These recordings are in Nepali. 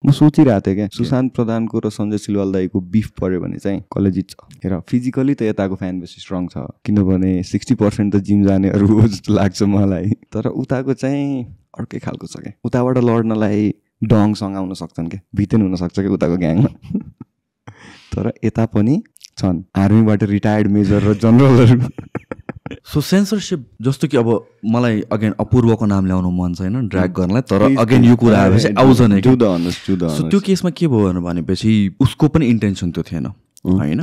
म सोचिरहेको थिएँ क्या सुशान्त प्रधानको र सञ्जय सिलवाल दाईको बिफ पऱ्यो भने चाहिँ कसले जित्छ हेर फिजिकली त यताको फ्यान बेस स्ट्रङ छ किनभने 60% त जिम जानेहरू हो जस्तो लाग्छ मलाई तर उताको चाहिँ अर्कै खालको छ क्या उताबाट लड्नलाई डङसँग आउन सक्छन् क्या भितेन हुनसक्छ क्या उताको ग्याङमा तर यता पनि छन् आर्मीबाट रिटायर्ड मेजर र जनरलहरू सो सेन्सरसिप जस्तो कि अब मलाई अगेन अपूर्वको नाम ल्याउनु मन छैन ड्र्याग गर्नलाई तर अगेन यो कुरा आएपछि आउँछ नै सो त्यो केसमा के भयो भनेपछि उसको पनि इन्टेन्सन त्यो थिएन होइन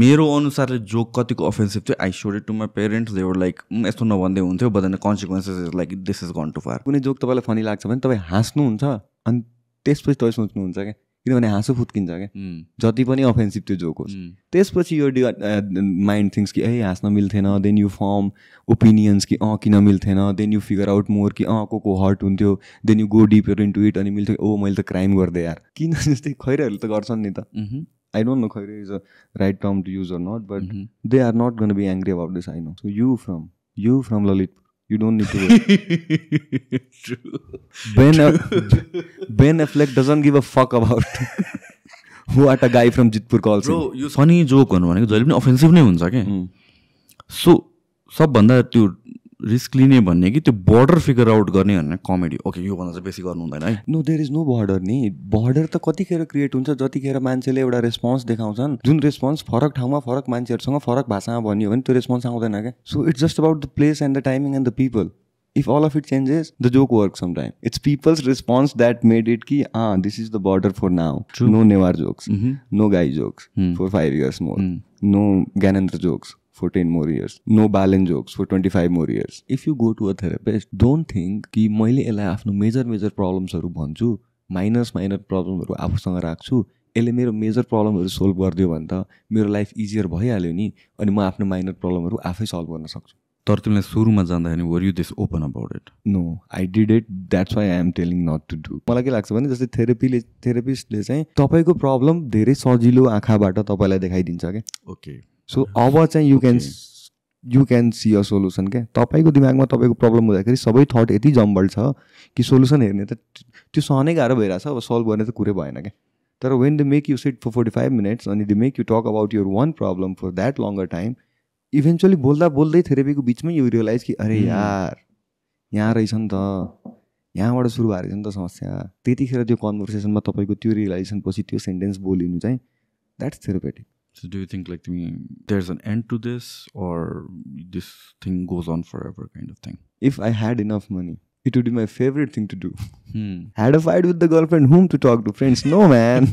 मेरो अनुसारले जोक कतिको अफेन्सिभ थियो आई सोड it to my parents they were like यस्तो नभन्दै हुन्थ्यो but then consequences is like this is gone too far कुनै जोक तपाईँलाई फनी लाग्छ भने तपाईँ हाँस्नुहुन्छ अनि त्यसपछि तपाईँ सोच्नुहुन्छ क्या किनभने हाँसो फुत्किन्छ क्या जति पनि अफेन्सिभ त्यो जोक होस् त्यसपछि यो माइन्ड थिङ्स कि ए हाँस्न मिल्थेन देन यु फर्म ओपिनियन्स कि किन मिल्थेन then you figure out more कि को हर्ट हुन्थ्यो then you go deeper into it अनि मिल्थ्यो ओ मैले त क्राइम गर्दै यार किन जस्तै खैरेहरूले त गर्छन् नि त I don't know Khaire is a right term to use or not but they are not going to be angry about this I know so you from Lalitpur you don't need to True. Ben Affleck doesn't give a fuck about what a guy from Jeetpur calls him bro यो funny joke गर्नु भनेको जहिले पनि अफेन्सिभ नै हुन्छ के सो सबभन्दा त्यो रिस्क लिने भन्ने कि त्यो बोर्डर फिगर आउट गर्ने भन्ने कमेडी ओके योभन्दा चाहिँ बेसी गर्नु हुँदैन है no there is no border नि बोर्डर त कतिखेर क्रिएट हुन्छ जतिखेर मान्छेले एउटा रेस्पोन्स देखाउँछन् जुन रेस्पोन्स फरक ठाउँमा फरक मान्छेहरूसँग फरक भाषामा भन्यो भने त्यो रेस्पोन्स आउँदैन क्या so it's just about the place and the timing and the people if all of it changes the joke works sometime it's people's response that made it ki this is the border for now True. No Newar jokes no guy jokes for 5 years more no Ganendra jokes for 10 more years no Balan jokes for 25 more years if you go to a therapist don't think कि मैले यसलाई आफ्नो मेजर प्रब्लम्सहरू भन्छु माइनर प्रब्लमहरू आफूसँग राख्छु यसले मेरो मेजर प्रब्लमहरू सोल्भ गरिदियो भने त मेरो लाइफ इजियर भइहाल्यो नि अनि म आफ्नो माइनर प्रब्लमहरू आफै सल्भ गर्न सक्छु तर तिमीले सुरुमा जाँदाखेरि were you this open about it no I did it that's why I am telling not to do मलाई के लाग्छ भने जस्तै थेरेपिस्टले चाहिँ तपाईँको प्रब्लम धेरै सजिलो आँखाबाट तपाईँलाई देखाइदिन्छ क्या ओके सो अब चाहिँ you can see a solution क्या तपाईँको दिमागमा तपाईँको प्रब्लम हुँदाखेरि सबै थट यति जम्बल छ कि सोल्युसन हेर्ने त त्यो सहनै गाह्रो भइरहेछ अब सल्भ गर्ने त कुरै भएन क्या तर when they make you sit for 45 minutes अनि they make you talk about your one problem for that longer time eventually बोल्दै थेरेपीको बिचमै यु रियलाइज कि अरे यार यहाँ रहेछ नि त यहाँबाट सुरु भएको रहेछ नि त समस्या त्यतिखेर त्यो कन्भर्सेसनमा तपाईँको त्यो रियलाइजेसन पछि त्यो सेन्टेन्स बोलिनु चाहिँ that's therapeutic So do you think like there's an end to this or this thing goes on forever kind of thing? If I had enough money, it would be my favorite thing to do. Had a fight with the girlfriend, whom to talk to? Friends? No man.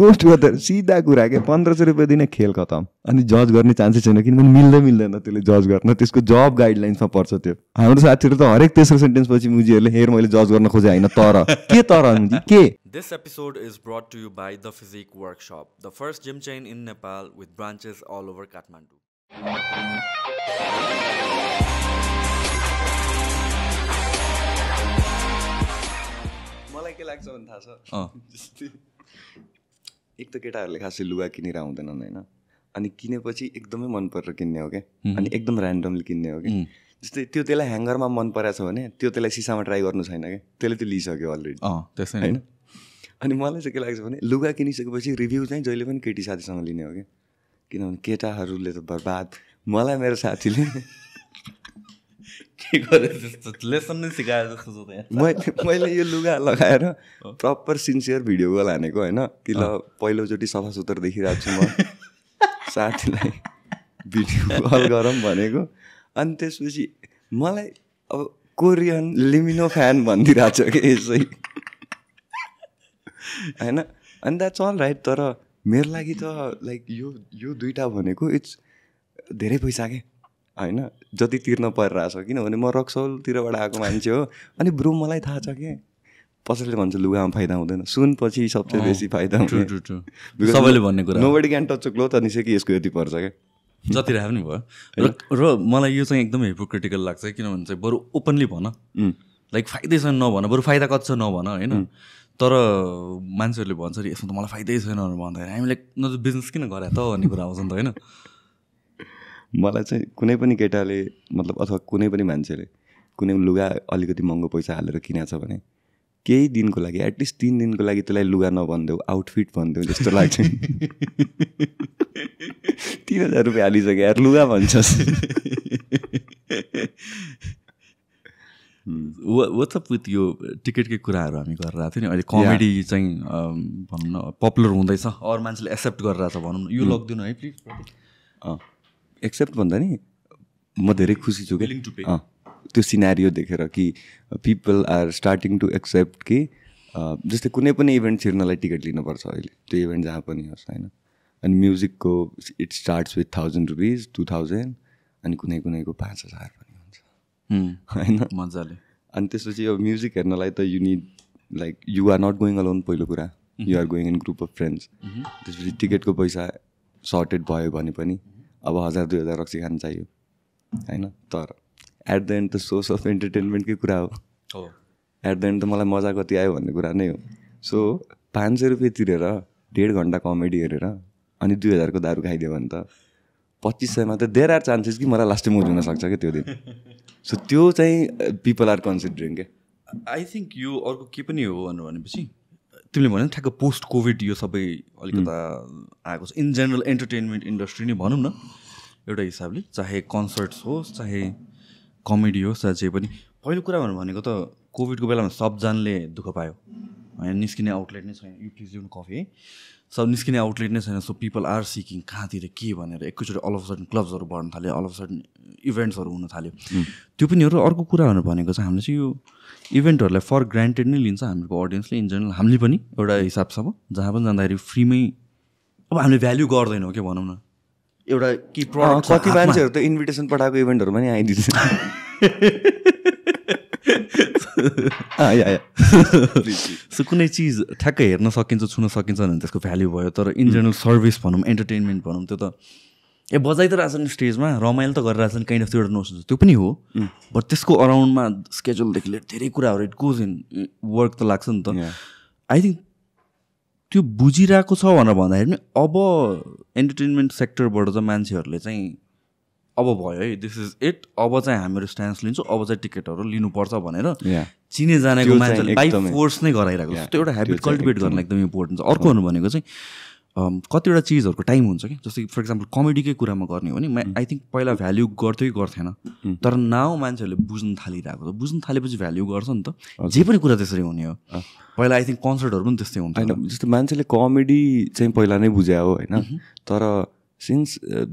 Go to other. सीधा कुरा के 1500 रुपैयाँ दिने खेल खतम अनि जज गर्ने चान्सेस छैन किनभने मिल्दैन त्यसले जज गर्न त्यसको जब गाइडलाइन्समा पर्छ त्यो हाम्रो साथीहरू त हरेक तेस्रो सेन्टेन्स पछि मुजीहरूले हेर मैले जज गर्न खोजे होइन तर के This episode is brought to you by The Physique Workshop, the first gym chain in Nepal with branches all over Kathmandu. मलाई के लाग्छ भने थाहा छ एक त केटाहरूले खासै लुगा किनेर आउँदैनन् होइन अनि किनेपछि एकदमै मन परेर किन्ने हो क्या अनि एकदम ऱ्यान्डमली किन्ने हो कि जस्तै त्यो त्यसलाई ह्याङ्गरमा मन परेको छ भने त्यो त्यसलाई सिसामा ट्राई गर्नु छैन क्या त्यसले त्यो लिइसक्यो अलरेडी त्यसै होइन अनि मलाई चाहिँ के लाग्छ भने लुगा किनिसकेपछि रिभ्यू चाहिँ जहिले पनि केटी साथीसँग लिने हो क्या किनभने केटाहरूले त बर्बाद मलाई मेरो साथीले के गरे जस्तो लेसन नै सिकाए जस्तो मैले यो लुगा लगाएर प्रपर सिन्सियर भिडियो कल हानेको होइन कि ल पहिलोचोटि सफा सुत्तर देखिरहेको छु म साथीलाई भिडियो कल गरौँ भनेको अनि त्यसपछि मलाई अब कोरियन लिमिनो फ्यान भनिदिरहेको छ कि यसै होइन अनि द्याट्स अल राइट तर मेरो लागि त लाइक यो दुइटा भनेको इट्स धेरै पैसा के होइन जति तिर्न परिरहेछ किनभने म रक्सौलतिरबाट आएको मान्छे हो अनि ब्रो मलाई थाहा छ कि कसैले भन्छ लुगामा फाइदा हुँदैन सुनपछि सबसे बेसी फाइदा हुन्छ सबैले भन्ने कुरा नोबडी क्यान टच क्लोथ अनि चाहिँ कि यसको यति पर्छ क्या जति राख्नु नि भयो र मलाई यो चाहिँ एकदमै हिपोक्रिटिकल लाग्छ किनभने चाहिँ बरु ओपनली भन लाइक फाइदै छैन नभन बरु फाइदा कति छ नभन होइन तर मान्छेहरूले भन्छ अरे यसमा त मलाई फाइदै छैन भन्दाखेरि हामीले न बिजनेस किन गरे त भन्ने कुरा आउँछ नि त होइन मलाई चाहिँ कुनै पनि केटाले मतलब अथवा कुनै पनि मान्छेले कुनै लुगा अलिकति महँगो पैसा हालेर किनेको छ भने केही दिनको लागि एटलिस्ट 3 दिनको लागि त्यसलाई लुगा नभनिदेऊ आउटफिट भनिदेऊ जस्तो लाग्छ 3000 रुपियाँ हालिसक्यो यार लुगा भन्छस् वाट्सएप विथ यो टिकटकै कुराहरू हामी गरेर आएको थियो नि अहिले कमेडी चाहिँ भनौँ न पपुलर हुँदैछ अरू मान्छेले एक्सेप्ट गरिरहेछ भनौँ न यो लगिदिनु है प्लिज एक्सेप्ट भन्दा नि म धेरै खुसी छु कि त्यो सिनारियो देखेर कि people are starting to accept कि जस्तै कुनै पनि इभेन्ट छिर्नलाई टिकट लिनुपर्छ अहिले त्यो इभेन्ट जहाँ पनि होस् होइन अनि म्युजिकको इट स्टार्ट्स विथ 1000 रुपिज 2000 अनि कुनैको 5000 पनि हुन्छ होइन मजाले अनि त्यसपछि यो म्युजिक हेर्नलाई त you need like you are not going alone पहिलो कुरा you are going in group of friends त्यसपछि टिकटको पैसा सर्टेड भयो भने पनि अब 1000-2000 रक्सी खान चाहियो होइन तर एट द एन्ड त सोर्स अफ इन्टरटेनमेन्टकै कुरा हो एट द एन्ड त मलाई मजा कति आयो भन्ने कुरा नै हो सो 500 रुपियाँ तिरेर 1.5 घन्टा कमेडी हेरेर अनि 2000 को दारू खाइदियो भने त 2500मा त देयर आर चान्सेस कि मलाई लास्टै मोज हुनसक्छ क्या त्यो दिन सो त्यो चाहिँ पिपल आर कन्सिडरिङ के आई थिङ्क यो अर्को के पनि हो भनेपछि तिमीले भन्यो ठ्याक्क पोस्ट कोभिड यो सबै अलिकता आएको छ इन जेनरल एन्टरटेनमेन्ट इन्डस्ट्री नै भनौँ न एउटा हिसाबले चाहे कन्सर्ट्स होस् चाहे कमेडी होस् चाहे जे पनि पहिलो कुरा भनेको त कोभिडको बेलामा सबजनाले दुःख पायो होइन निस्किने आउटलेट नै छैन यु प्लिज लिनु कफी है सब निस्किने आउटलेट नै छैन सो पिपल आर सिकिङ कहाँतिर के भनेर एकैचोटि अल अफ सडन क्लब्सहरू बढ्न थाल्यो अल अफ सडन इभेन्ट्सहरू हुन थाल्यो त्यो पनि हो र अर्को कुरा भनेको चाहिँ हामीले चाहिँ यो इभेन्टहरूलाई फर ग्रान्टेड नै लिन्छ हाम्रो अडियन्सले इन जेनरल हामीले पनि एउटा हिसाबसम्म जहाँ पनि जाँदाखेरि फ्रीमै अब हामीले भ्याल्यु गर्दैनौँ क्या भनौँ न एउटा के प्रडक्ट कति मान्छेहरू त इन्भिटेसन पठाएको इभेन्टहरूमा नि आइदिन्छ सो कुनै चिज ठ्याक्कै हेर्न सकिन्छ छुन सकिन्छ भने त्यसको भ्याल्यु भयो तर इन जेनरल सर्भिस भनौँ एन्टरटेनमेन्ट भनौँ त्यो त बजाइ त रहेछ नि स्टेजमा रमाइलो त गरिरहेछ नि काइन्ड अफ त्यो एउटा नोसन त्यो पनि हो बट त्यसको अराउन्डमा स्केड्युलदेखि लिएर धेरै कुराहरू इट गोज इन वर्क त लाग्छ नि त आई थिङ्क त्यो बुझिरहेको छ भनेर भन्दाखेरि पनि अब एन्टरटेनमेन्ट सेक्टरबाट चाहिँ मान्छेहरूले चाहिँ अब भयो है दिस इज इट अब चाहिँ हामीहरू स्ट्यान्स लिन्छौँ अब चाहिँ टिकटहरू लिनुपर्छ भनेर चिने जानेको मान्छेले बाई फोर्स नै गराइरहेको छ त्यो एउटा हेबिट कल्टिभेट गर्न एकदम इम्पोर्टेन्ट छ अर्को भनेको चाहिँ कतिवटा चिजहरूको टाइम हुन्छ कि जस्तै फर इक्जाम्पल कमेडीकै कुरामा गर्ने हो भने आई थिङ्क पहिला भ्याल्यु गर्थ्यो कि गर्थेन तर नाउ मान्छेहरूले बुझ्न थालिरहेको छ बुझ्न थालेपछि भ्याल्यु गर्छ नि त जे पनि कुरा त्यसरी हुने हो पहिला आई थिङ्क कन्सर्टहरू पनि त्यस्तै हुन्छ होइन जस्तो मान्छेले कमेडी चाहिँ पहिला नै बुझ्या हो होइन तर since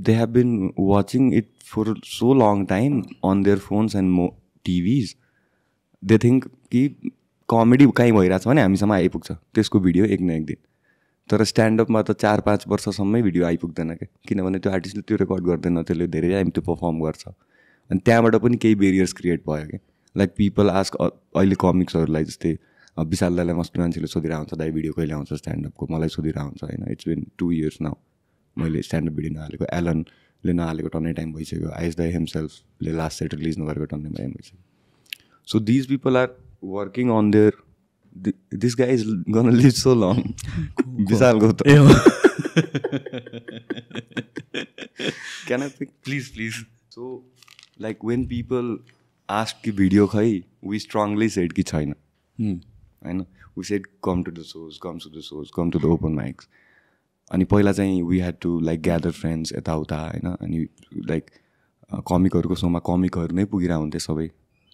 they have been watching it for so long time on their phones and TVs they think कि कमेडी कहीँ भइरहेछ भने हामीसम्म आइपुग्छ त्यसको भिडियो एक न एक दिन तर स्ट्यान्डअपमा त 4-5 वर्षसम्मै भिडियो आइपुग्दैन क्या किनभने त्यो आर्टिस्टले त्यो रेकर्ड गर्दैन त्यसले धेरै टाइम त्यो पर्फर्म गर्छ अनि त्यहाँबाट पनि केही बेरियर्स क्रिएट भयो क्या लाइक पिपल आस्क अहिले कमिक्सहरूलाई जस्तै विशाल दाईलाई मस्त मान्छेले सोधिरहेको हुन्छ दाई भिडियो कहिले आउँछ स्ट्यान्डअपको मलाई सोधिरहेको हुन्छ होइन इट्स बिन 2 years नाउ मैले स्ट्यान्डअप भिडियो नहालेको एलनले नहालेको टन्नै टाइम भइसक्यो आइस दाई हिमसेल्फले लास्ट सेट रिलिज नगरेको टन्नै टाइम भइसक्यो so these people are working on their this guy is gonna live so long Vishal Gupta can I pick please so like when people ask ki video khai we strongly said ki chaina हैन we said come to the shows come to the open mics अनि पहिला चाहिँ we had to like gather friends यताउता हैन अनि like कमिकहरूको सोमा कमिकहरू नै पुगिरा हुन्थे सबै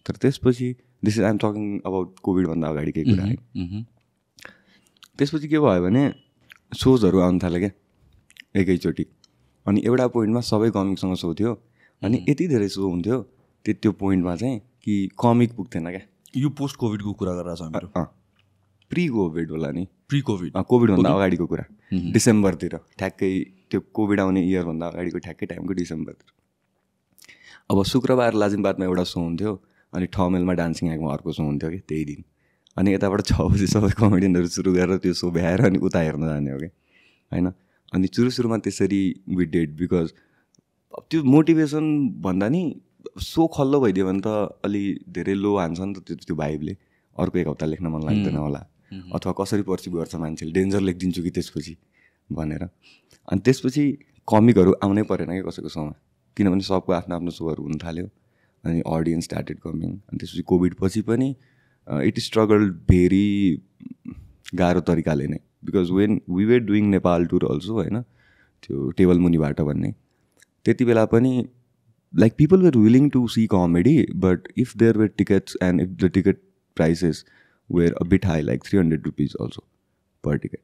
तर त्यसपछि this is I'm talking about कोभिडभन्दा अगाडिकै कुरा है त्यसपछि के भयो भने सोजहरू आउनु थाल्यो क्या एकैचोटि अनि एउटा पोइन्टमा सबै कमिकसँग सो थियो अनि यति धेरै सो हुन्थ्यो त्यो पोइन्टमा चाहिँ कि कमिक पुग्थेन क्या यो पोस्ट कोभिडको कुरा गरिरहेको छ हामीहरू प्री कोभिड होला नि प्री कोभिड कोभिडभन्दा अगाडिको कुरा डिसेम्बरतिर ठ्याक्कै त्यो कोभिड आउने इयरभन्दा अगाडिको ठ्याक्कै टाइमको डिसेम्बरतिर अब शुक्रबार लाजिमबादमा एउटा सो हुन्थ्यो अनि ठमेलमा डान्सिङ एक्टमा अर्को सो हुन्थ्यो कि त्यही दिन अनि यताबाट 6 बजी सबै कमेडियनहरू सुरु गरेर त्यो सो भ्याएर अनि उता हेर्न जाने हो कि होइन अनि सुरुमा त्यसरी वी डिड बिकज त्यो मोटिभेसन भन्दा नि सो खल्लो भइदियो भने त अलि धेरै लो हान्छ नि त त्यो भाइबले अर्को एक हप्ता लेख्न मन लाग्दैन होला अथवा कसरी पर्सिभ गर्छ मान्छेले डेन्जर लेखिदिन्छु कि त्यसपछि भनेर अनि त्यसपछि कमिकहरू आउनै परेन क्या कसैको सोमा किनभने सबको आफ्नो आफ्नो सोहरू हुन थाल्यो अनि अडियन्स स्टार्टेड कमिङ अनि त्यसपछि कोभिड पछि पनि इट स्ट्रगल भेरी गाह्रो तरिकाले नै because when we were doing Nepal tour also होइन त्यो टेबल मुनिबाट भन्ने त्यति बेला पनि like people were willing to see comedy but if there were tickets and if the ticket prices were a bit high like 300 rupees also per ticket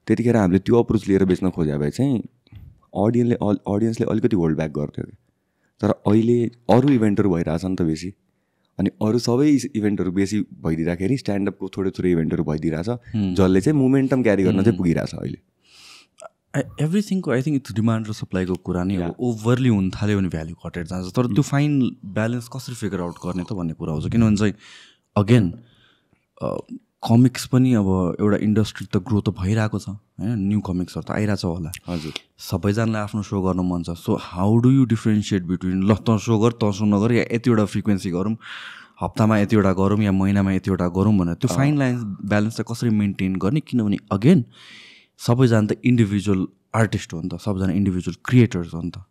त्यतिखेर हामीले त्यो अप्रोच लिएर बेच्न खोज्या भए चाहिँ अडियन्सले अलिकति होल्ड ब्याक गर्थ्यो कि तर अहिले अरू इभेन्टहरू भइरहेछ नि त बेसी अनि अरू सबै इभेन्टहरू बेसी भइदिँदाखेरि स्ट्यान्डअपको थोरै थोरै इभेन्टहरू भइदिरहेछ जसले चाहिँ मोमेन्टम क्यारी गर्न चाहिँ पुगिरहेछ अहिले एभ्रिथिङको आई थिङ्क इट्स डिमान्ड र सप्लाईको कुरा नै हो ओभरली हुन थाल्यो भने भ्याल्यु घटेर जान्छ तर त्यो फाइन ब्यालेन्स कसरी फिगर आउट गर्ने त भन्ने कुरा आउँछ किनभने चाहिँ अगेन कमिक्स पनि अब एउटा इन्डस्ट्री त ग्रो त भइरहेको छ होइन न्यू कमिक्सहरू त आइरहेछ होला हजुर सबैजनालाई आफ्नो सो गर्नु मन छ so how do you differentiate between ल त सो गर त सो नगर या यतिवटा फ्रिक्वेन्सी गरौँ हप्तामा यतिवटा गरौँ या महिनामा यतिवटा गरौँ भनेर त्यो फाइन लाइन ब्यालेन्स चाहिँ कसरी मेन्टेन गर्ने किनभने अगेन सबैजना त इन्डिभिजुअल आर्टिस्ट हो नि त सबैजना इन्डिभिजुअल क्रिएटर्स हो नि त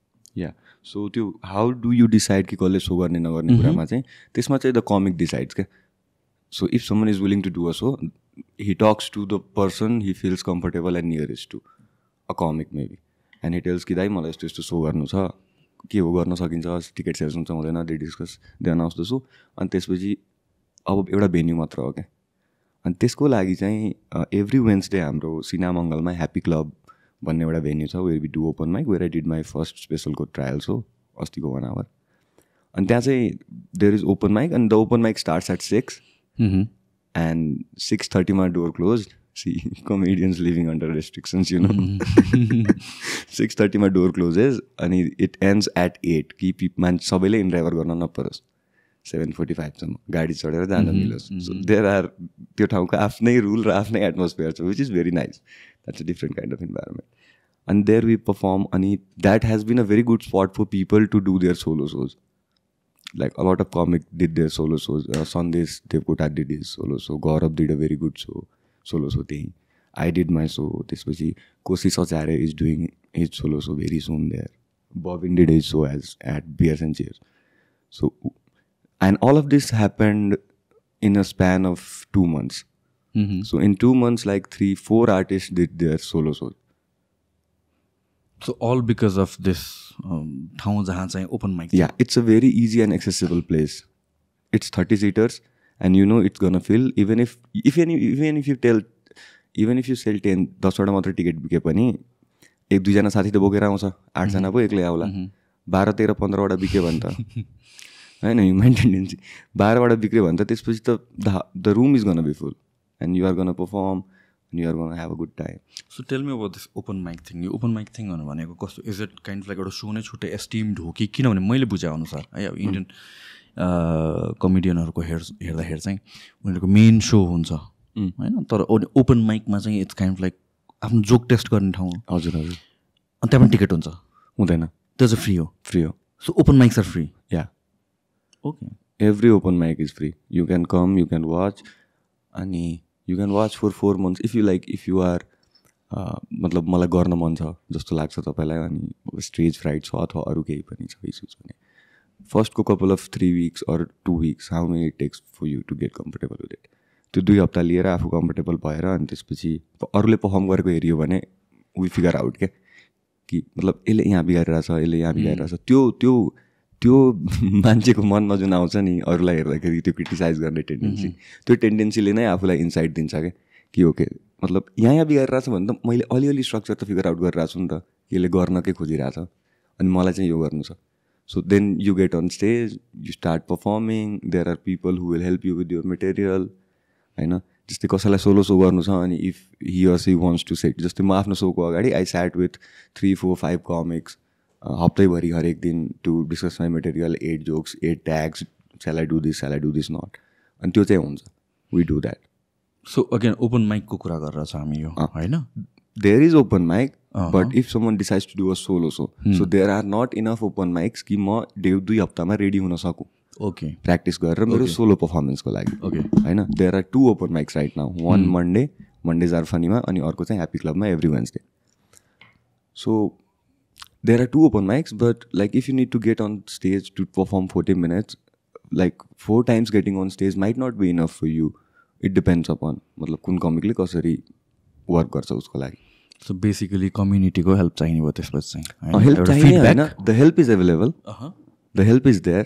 या सो त्यो हाउ डु यु डिसाइड कि कसले सो गर्ने नगर्ने कुरामा चाहिँ त्यसमा चाहिँ द कमिक डिसाइड्स क्या So if someone is willing to do a show, he talks to the person he feels comfortable and nearest to, a comic maybe. And he tells कि दाइ मलाई यस्तो यस्तो सो गर्नु छ के हो गर्न सकिन्छ टिकट सेल्स हुन्छ हुँदैन they discuss they announce the so अनि त्यसपछि अब एउटा भेन्यू मात्र हो क्या अनि त्यसको लागि चाहिँ एभ्री वेन्सडे हाम्रो सिनामङ्गलमा ह्याप्पी क्लब भन्ने एउटा भेन्यू छ where we do open mic where I did my first स्पेसलको ट्रायल सो अस्तिको 1 hour अनि त्यहाँ चाहिँ there is open mic and the open mic starts at 6 and 6:30 my door closed. See, comedians living under restrictions, you know. 6:30 my door closes and it ends at 8. Keep man सबैले इन ड्राइभर गर्न नपरोस् 7:45 सम्म गाडी चढेर जान मिलोस्. So there are त्यो ठाउँको आफ्नै रुल र आफ्नै एटमोस्फियर छ which is very nice. That's a different kind of environment. And there we perform and that has been a very good spot for people to do their solo shows. Like a lot of comic did their solo shows. Sanjay Devkota did his solo show. Gaurav did a very good show, solo show thing. I did my show. त्यसपछि Koshi Sachare is doing his solo show very soon there. Bobin did his show at Beers and Cheers. So, and all of this happened in a span of 2 months. So in 2 months, like 3-4 artists did their solo shows. So all because of this ठाउँ जहाँ चाहिँ open mic. Yeah, it's a very easy and accessible place. It's 30 seaters and you know it's gonna fill even if you sell 10 वटा मात्र टिकट बिके पनि 1-2 जना साथी त बोकेर आउँछ 8 जना पो एक्लै आउला 12-13-15 वटा बिक्यो भने त हैन ह्युमन टेन्डेन्सी 12 वटा बिक्यो भने त त्यसपछि त the room is gonna be full and you are gonna perform and you are going to have a good time. So tell me about this open mic thing. यो open mic thing भनेको कस्तो is it kind of like एउटा सो नै छुट्टै एस्टिम्ड हो कि किनभने मैले बुझे अनुसार है अब इन्डियन कमेडियनहरूको हेर्दाखेरि चाहिँ उनीहरूको मेन सो हुन्छ होइन तर ओपन माइकमा चाहिँ इट्स काइन्ड अफ लाइक आफ्नो जोक टेस्ट गर्ने ठाउँ हो हजुर हजुर अनि त्यहाँ पनि टिकट हुन्छ हुँदैन त्यो चाहिँ फ्री हो so open mics are free या okay every open mic is free you can come you can watch अनि you can watch for 4 months if you like if you are मतलब मलाई गर्न मन छ जस्तो लाग्छ तपाईँलाई अनि स्टेज फ्राइट छ अथवा अरू केही पनि छ इस्युज भने फर्स्टको couple of 3 weeks or 2 weeks how many it takes for you to get comfortable with it त्यो 2 हप्ता लिएर आफू कम्फर्टेबल भएर अनि त्यसपछि अरूले पर्फर्म गरेको हेऱ्यो भने वी फिगर आउट क्या कि मतलब यसले यहाँ बिगारिरहेछ यसले यहाँ बिगारिरहेछ त्यो मान्छेको मनमा जुन आउँछ नि अरूलाई हेर्दाखेरि त्यो क्रिटिसाइज गर्ने टेन्डेन्सी त्यो टेन्डेन्सीले नै आफूलाई इन्साइट दिन्छ क्या कि ओके मतलब यहाँ बिगारिरहेको छ भने त मैले अलिअलि स्ट्रक्चर त फिगर आउट गरिरहेको छु नि त यसले गर्नकै खोजिरहेछ अनि मलाई चाहिँ यो गर्नु छ so then you get on stage you start performing there are people who will help you with your material होइन जस्तै कसैलाई सोलो सो गर्नु छ अनि if he or she wants to set जस्तै म आफ्नो सोको अगाडि आई स्याट विथ 3-4-5 कमिक्स हप्तैभरि हरेक दिन to discuss my material 8 jokes 8 tags sell I do this not अनि त्यो चाहिँ हुन्छ we do that so again open माइकको कुरा गरेर छ हामी यो होइन there is open mic but if someone decides to do a solo so there are not enough open mics कि म 2 हप्तामा रेडी हुन सकूँ ओके प्र्याक्टिस गरेर मेरो सोलो पर्फर्मेन्सको लागि ओके होइन there are 2 open mics right now one Mondays are फनीमा अनि अर्को चाहिँ ह्याप्पी क्लबमा every Wednesday so there are 2 open mics but like if you need to get on stage to perform 40 minutes like 4 times getting on stage might not be enough for you. It depends upon मतलब कुन कमिकले कसरी वर्क गर्छ उसको लागि. सो बेसिकली कम्युनिटीको हेल्प चाहिने भयो त्यसपछि चाहिँ. हेल्प चाहिने होइन, the help is available, the help is there.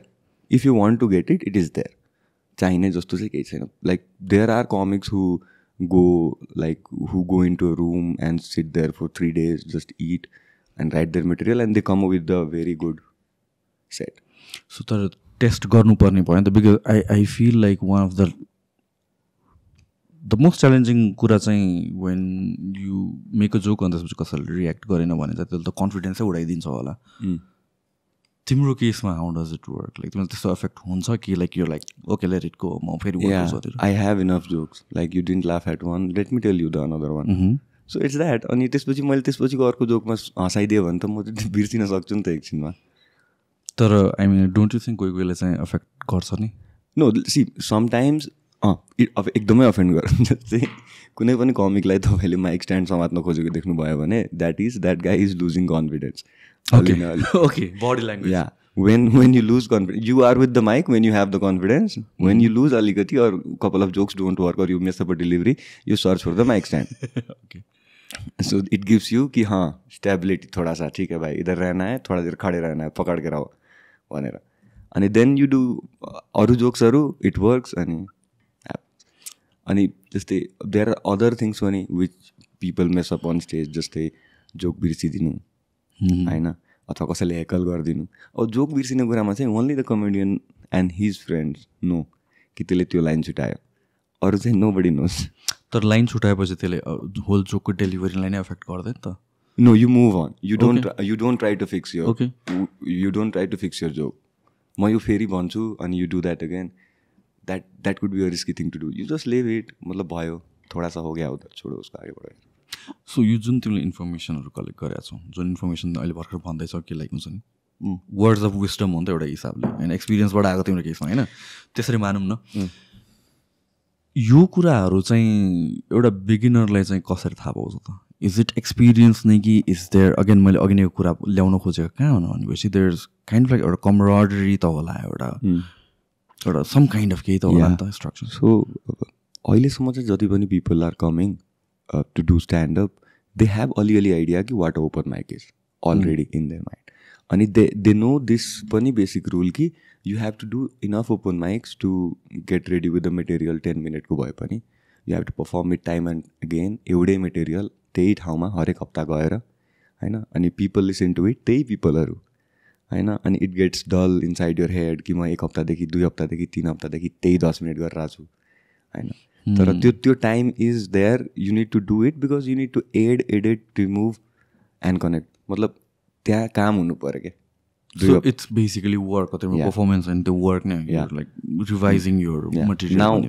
If you want to get it, it is there. चाहिने जस्तो चाहिँ केही छैन. Like there are comics who go into a room and sit there for 3 days, just eat and write their material, and they come up with a very good set. So तर टेस्ट गर्नुपर्ने भयो नि त, because I feel like one of the most challenging कुरा चाहिँ when you make a joke अनि त्यसपछि कसैले रियाक्ट गरेन भने चाहिँ त्यसले त कन्फिडेन्सै उडाइदिन्छ होला. तिम्रो केसमा how does it work? Like तिमीलाई त्यस्तो एफेक्ट हुन्छ कि like you like okay let it go, म फेरि I have enough jokes, like you didn't laugh at one, let me tell you the another one. So it's that. अनि त्यसपछि मैले त्यसपछिको अर्को जोकमा हँसाइदिएँ भने त म त बिर्सिन सक्छु नि त एकछिनमा. तर I mean don't you think कोही कोहीले चाहिँ एफेक्ट गर्छ नि? नो, सी समटाइम्स एकदमै अफेन्ड गर्छ. चाहिँ कुनै पनि कमिकलाई तपाईँले माइक स्ट्यान्ड समात्न खोजेको देख्नुभयो भने that guy is losing confidence. Okay, body language. Yeah, when you lose confidence, you are with the mic when you have the confidence. When you lose aligati or couple of jokes don't work or you mess up a delivery, you search for the mic stand. Okay. So it gives you कि हाँ stability थोड़ा सा, ठीक है भाई इधर रहना है, थोड़ा देर खड़े रहना है, पकड़ के रहो भनेर. अनि then you do अरू जोक्सहरू, it works. अनि जस्तै there are other things पनि which people mess up on stage, जस्तै जोक बिर्सिदिनु होइन, अथवा कसैले हेकल गरिदिनु. अब जोक बिर्सिने कुरामा चाहिँ only the comedian and his friends know कि त्यसले त्यो लाइन छुट्यायो, अरू चाहिँ नो बडी नोस. तर लाइन छुट्याएपछि त्यसले होल जोकको डेलिभरीलाई नै एफेक्ट गर्दैन त? No, you move on. You don't try to fix your joke. म यो फेरि भन्छु अनि you do that again. That could be a risky thing to do. You just leave it. मतलब भयो, थोडा सा हो गया उधर, छोडो उसको आगे बढायो. सो यो जुन तिमीले इन्फर्मेसनहरू कलेक्ट गरेका छौ, जुन इन्फर्मेसन अहिले भर्खर भन्दैछौ कि लाइक हुन्छ नि वर्ड्स अफ विस्डम हो नि त एउटा हिसाबले, होइन एक्सपिरियन्सबाट आएको तिम्रो केसमा, होइन त्यसरी मानौँ न. यो कुराहरू चाहिँ एउटा बिगिनरलाई चाहिँ कसरी थाहा पाउँछ त? इज इट एक्सपिरियन्स नै कि इज देयर अगेन मैले अघि नै कुरा ल्याउन खोजेको कहाँ हुनु भनेपछि there is kind of like एउटा कमराडरी त होला, एउटा सम काइन्ड अफ केही त होला नि त स्ट्रक्चर. सो अहिलेसम्म चाहिँ जति पनि people are coming to do stand-up, they have अलिअलि idea कि what open mic is already in their mind. And they know this पनि basic rule कि you have to do enough open mics to get ready with the material 10 minute को भए पनि you have to perform it time and again. एउटै material त्यही ठाउँमा हरेक हप्ता गएर, होइन, अनि people listen to it, त्यही पिपलहरू, होइन. अनि it gets dull inside your head कि म 1 हप्तादेखि 2 हप्तादेखि 3 हप्तादेखि त्यही 10 मिनट गरिरहेको छु, होइन. तर त्यो time is there. You need to do it because you need to edit, remove and connect. मतलब त्यहाँ काम हुनु पऱ्यो क्या. So it's basically work, performance and त्यो वर्क नै like revising your material. Now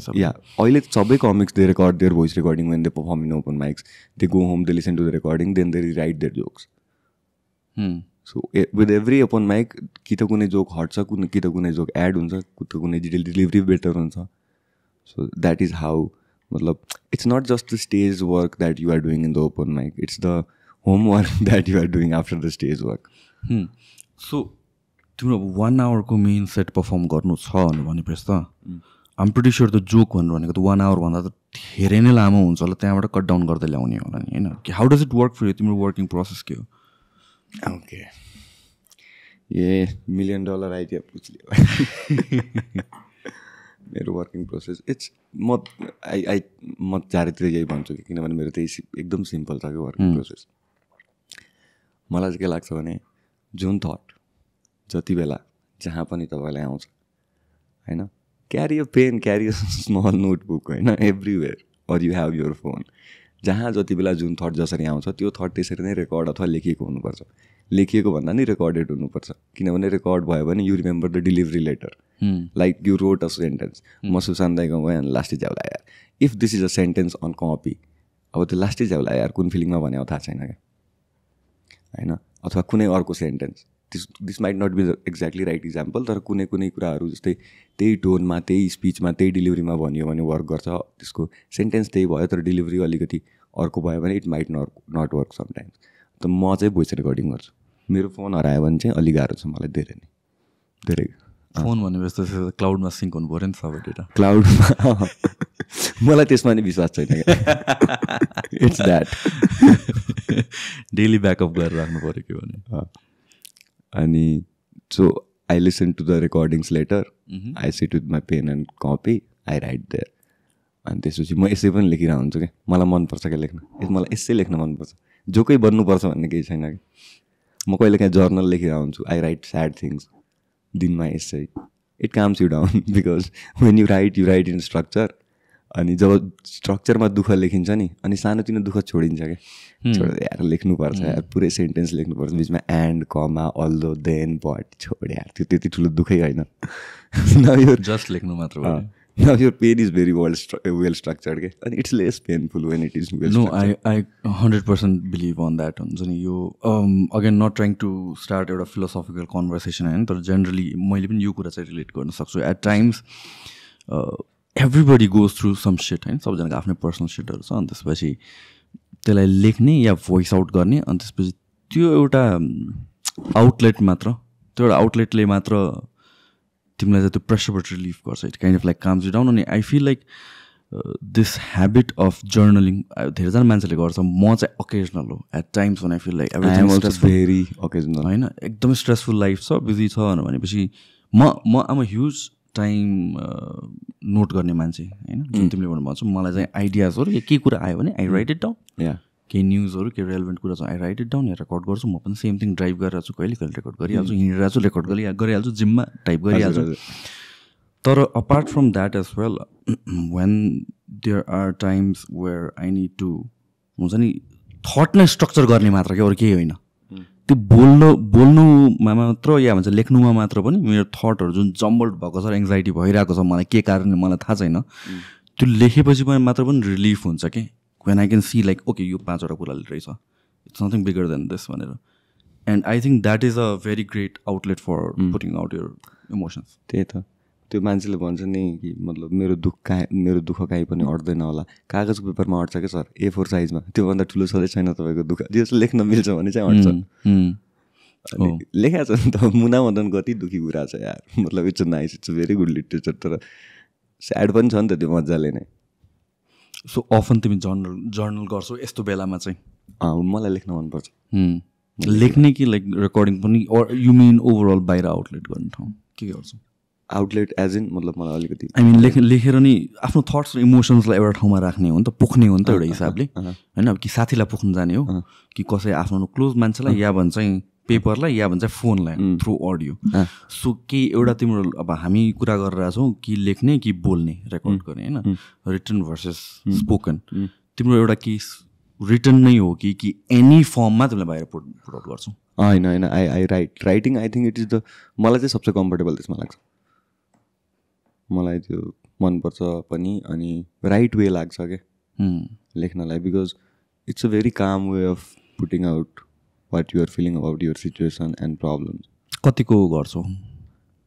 अहिले सबै comics they record their voice recording when they perform in open mics. They go home, they listen to the recording, then they rewrite their jokes. So with every open mic कि त कुनै जोक हट्छ, कि त कुनै जोक एड हुन्छ, कि त कुनै डेलिभरी बेटर हुन्छ. So that is how, मतलब it's not just the stage work that you are doing in the open mic, it's the homework that you are doing after the stage work. So तिम्रो 1 hour को मेन सेट पर्फर्म गर्नु छ भनेपछि त I'm pretty sure the joke भनेको त 1 hour भन्दा त धेरै नै लामो हुन्छ होला, त्यहाँबाट कट डाउन गर्दै ल्याउने होला नि, होइन? How does it work for you? तिम्रो वर्किङ प्रोसेस के हो? ओके, ये $1 million आइडिया पुछ लियो. मेरो वर्किङ प्रोसेस इट्स म चारैतिर यही भन्छु कि किनभने मेरो त्यही एकदम सिम्पल छ कि वर्किङ प्रोसेस. मलाई चाहिँ के लाग्छ भने जुन थट जति बेला जहाँ पनि तपाईँलाई आउँछ, होइन, carry a pen, carry a small notebook, होइन, everywhere, or you have your phone. जहाँ जति बेला जुन थट जसरी आउँछ त्यो थट त्यसरी नै रेकर्ड अथवा लेखिएको हुनुपर्छ. लेखिएको भन्दा नि रेकर्डेड हुनुपर्छ, किनभने रेकर्ड भयो भने you remember the delivery later. Like you wrote a sentence, म सुशान्त दाइको गएँ अनि लास्टै च्याउला यार. If this is a sentence on copy, अब त्यो लास्टै च्याउला यार कुन फिलिङमा भने थाहा छैन क्या, होइन. अथवा कुनै अर्को sentence, this might not be the exactly right example, तर कुनै कुराहरू जस्तै त्यही टोनमा, त्यही स्पिचमा, त्यही डेलिभरीमा भनियो भने वर्क गर्छ. त्यसको सेन्टेन्स त्यही भयो तर डेलिभरी अलिकति अर्को भयो भने it might not work sometimes. त म चाहिँ भोइस रेकर्डिङ गर्छु. मेरो फोन हरायो भने चाहिँ अलिक गाह्रो छ मलाई, धेरै नै धेरै. फोन भनेपछि त क्लाउडमा सिङ्क हुनु पऱ्यो नि सबै डेटा क्लाउडमा मलाई त्यसमा नि विश्वास छैन क्या इट्स द्याट डेली ब्याकअप गरेर राख्नु पऱ्यो के भने अनि so I listen to the recordings later I sit with my pen and copy I write there अनि त्यसपछि म यसै पनि लेखिरहेको हुन्छु क्या मलाई मनपर्छ क्या लेख्न मलाई यसै लेख्न मनपर्छ जोकै बन्नुपर्छ भन्ने केही छैन कि म कहिले काहीँ जर्नल लेखिरहेको हुन्छु आई राइट स्याड थिङ्स दिनमा यसै it calms you down because when you right in structure अनि जब स्ट्रक्चरमा दुःख लेखिन्छ नि अनि सानोतिनो दुःख छोडिन्छ क्या छोडेर यार लेख्नुपर्छ यार पुरै सेन्टेन्स लेख्नुपर्छ बिचमा एन्ड कमा अल्दो देन बट छोड यार त्यो त्यति ठुलो दुःखै होइन जस्ट लेख्नु मात्र Now your pain is very well structured के अनि it's lace painful when it is well structured. No, I 100% believe on that. हुन्छ नि यो again not trying to start एउटा philosophical conversation होइन तर generally मैले पनि यो कुरा चाहिँ रिलेट गर्न सक्छु at times everybody goes through some shit होइन सबैजनाको आफ्नै पर्सनल सिटहरू छ अनि त्यसपछि त्यसलाई लेख्ने या भोइस आउट गर्ने अनि त्यसपछि त्यो एउटा आउटलेट मात्र त्यो एउटा आउटलेटले मात्र तिमीलाई चाहिँ त्यो प्रेसरबाट रिलिफ गर्छ it kind of like calms you down अनि I feel like this habit of journaling धेरैजना मान्छेले गर्छ म चाहिँ अकेजनल हो at times one I feel like very occasional होइन एकदमै स्ट्रेसफुल लाइफ छ बिजी छ भनेपछि म am a huge time note गर्ने मान्छे होइन जुन तिमीले भन्नुभएको छ मलाई चाहिँ आइडियाजहरू या केही कुरा आयो भने आई राइट इट डाउन केही न्युजहरू केही रेलेभेन्ट कुरा छ I right it down yeah record गर्छु म पनि सेम थिङ ड्राइभ गरिरहेको छु कहिले कहिले रेकर्ड गरिहाल्छु हिँडिरहेको छु रेकर्ड गरिहाल्छु जिममा टाइप गरिहाल्छु तर apart from that as well when there are times where I need to हुन्छ नि थट नै स्ट्रक्चर गर्ने मात्र क्या अरू केही होइन त्यो बोल्नुमा मात्र या भन्छ लेख्नुमा मात्र पनि मेरो थटहरू जुन जम्बल्ड भएको छ एङ्जाइटी भइरहेको छ मलाई के कारणले मलाई थाहा छैन त्यो लेखेपछि मात्र पनि रिलिफ हुन्छ कि when I can see like okay यो 5वटा कुरा रहेछ it's nothing bigger than this भनेर and I think that is a very great outlet for putting out your emotions त्यही त त्यो मान्छेले भन्छ नि कि मतलब मेरो दुःख काहीँ पनि अट्दैन होला कागजको पेपरमा अट्छ क्या सर A4 साइजमा त्योभन्दा ठुलो छँदै छैन तपाईँको दुःख जस्तो लेख्न मिल्छ भने चाहिँ अट्छ लेखाएको छ नि त मुना मदन कति दुःखी कुरा छ यार मतलब it's nice it's very good literature तर स्याड पनि छ नि त त्यो मजाले नै सो अफन तिमी जर्नल गर्छौ यस्तो बेलामा चाहिँ मलाई लेख्न मनपर्छ लेख्ने कि लाइक रेकर्डिङ पनि यु मिन ओभरअल बाहिर आउटलेट गर्ने ठाउँ के गर्छौ आउटलेट एज इन मतलब मलाई अलिकति आई मिन लेखेर नि आफ्नो थट्स र इमोसन्सलाई एउटा ठाउँमा राख्ने हो नि त पोख्ने हो नि त एउटा हिसाबले होइन अब कि साथीलाई पोख्नु जाने हो कि कसै आफ्नो क्लोज मान्छेलाई या भन्छ पेपरलाई या भन्छ फोनलाई थ्रु अडियो सो केही एउटा तिम्रो अब हामी कुरा गरिरहेछौँ कि लेख्ने कि बोल्ने रेकर्ड गर्ने होइन रिटन भर्सेस स्पोकन तिम्रो एउटा कि रिटन नै हो कि एनी फर्ममा तिमीलाई बाहिर पुट आउट गर्छौ होइन I writing I think it is the मलाई चाहिँ सबसे कम्फर्टेबल त्यसमा लाग्छ मलाई त्यो मनपर्छ पनि अनि राइट वे लाग्छ क्या लेख्नलाई because it's a very calm way of putting out what your feeling about your situation and problems कतिको गर्छौ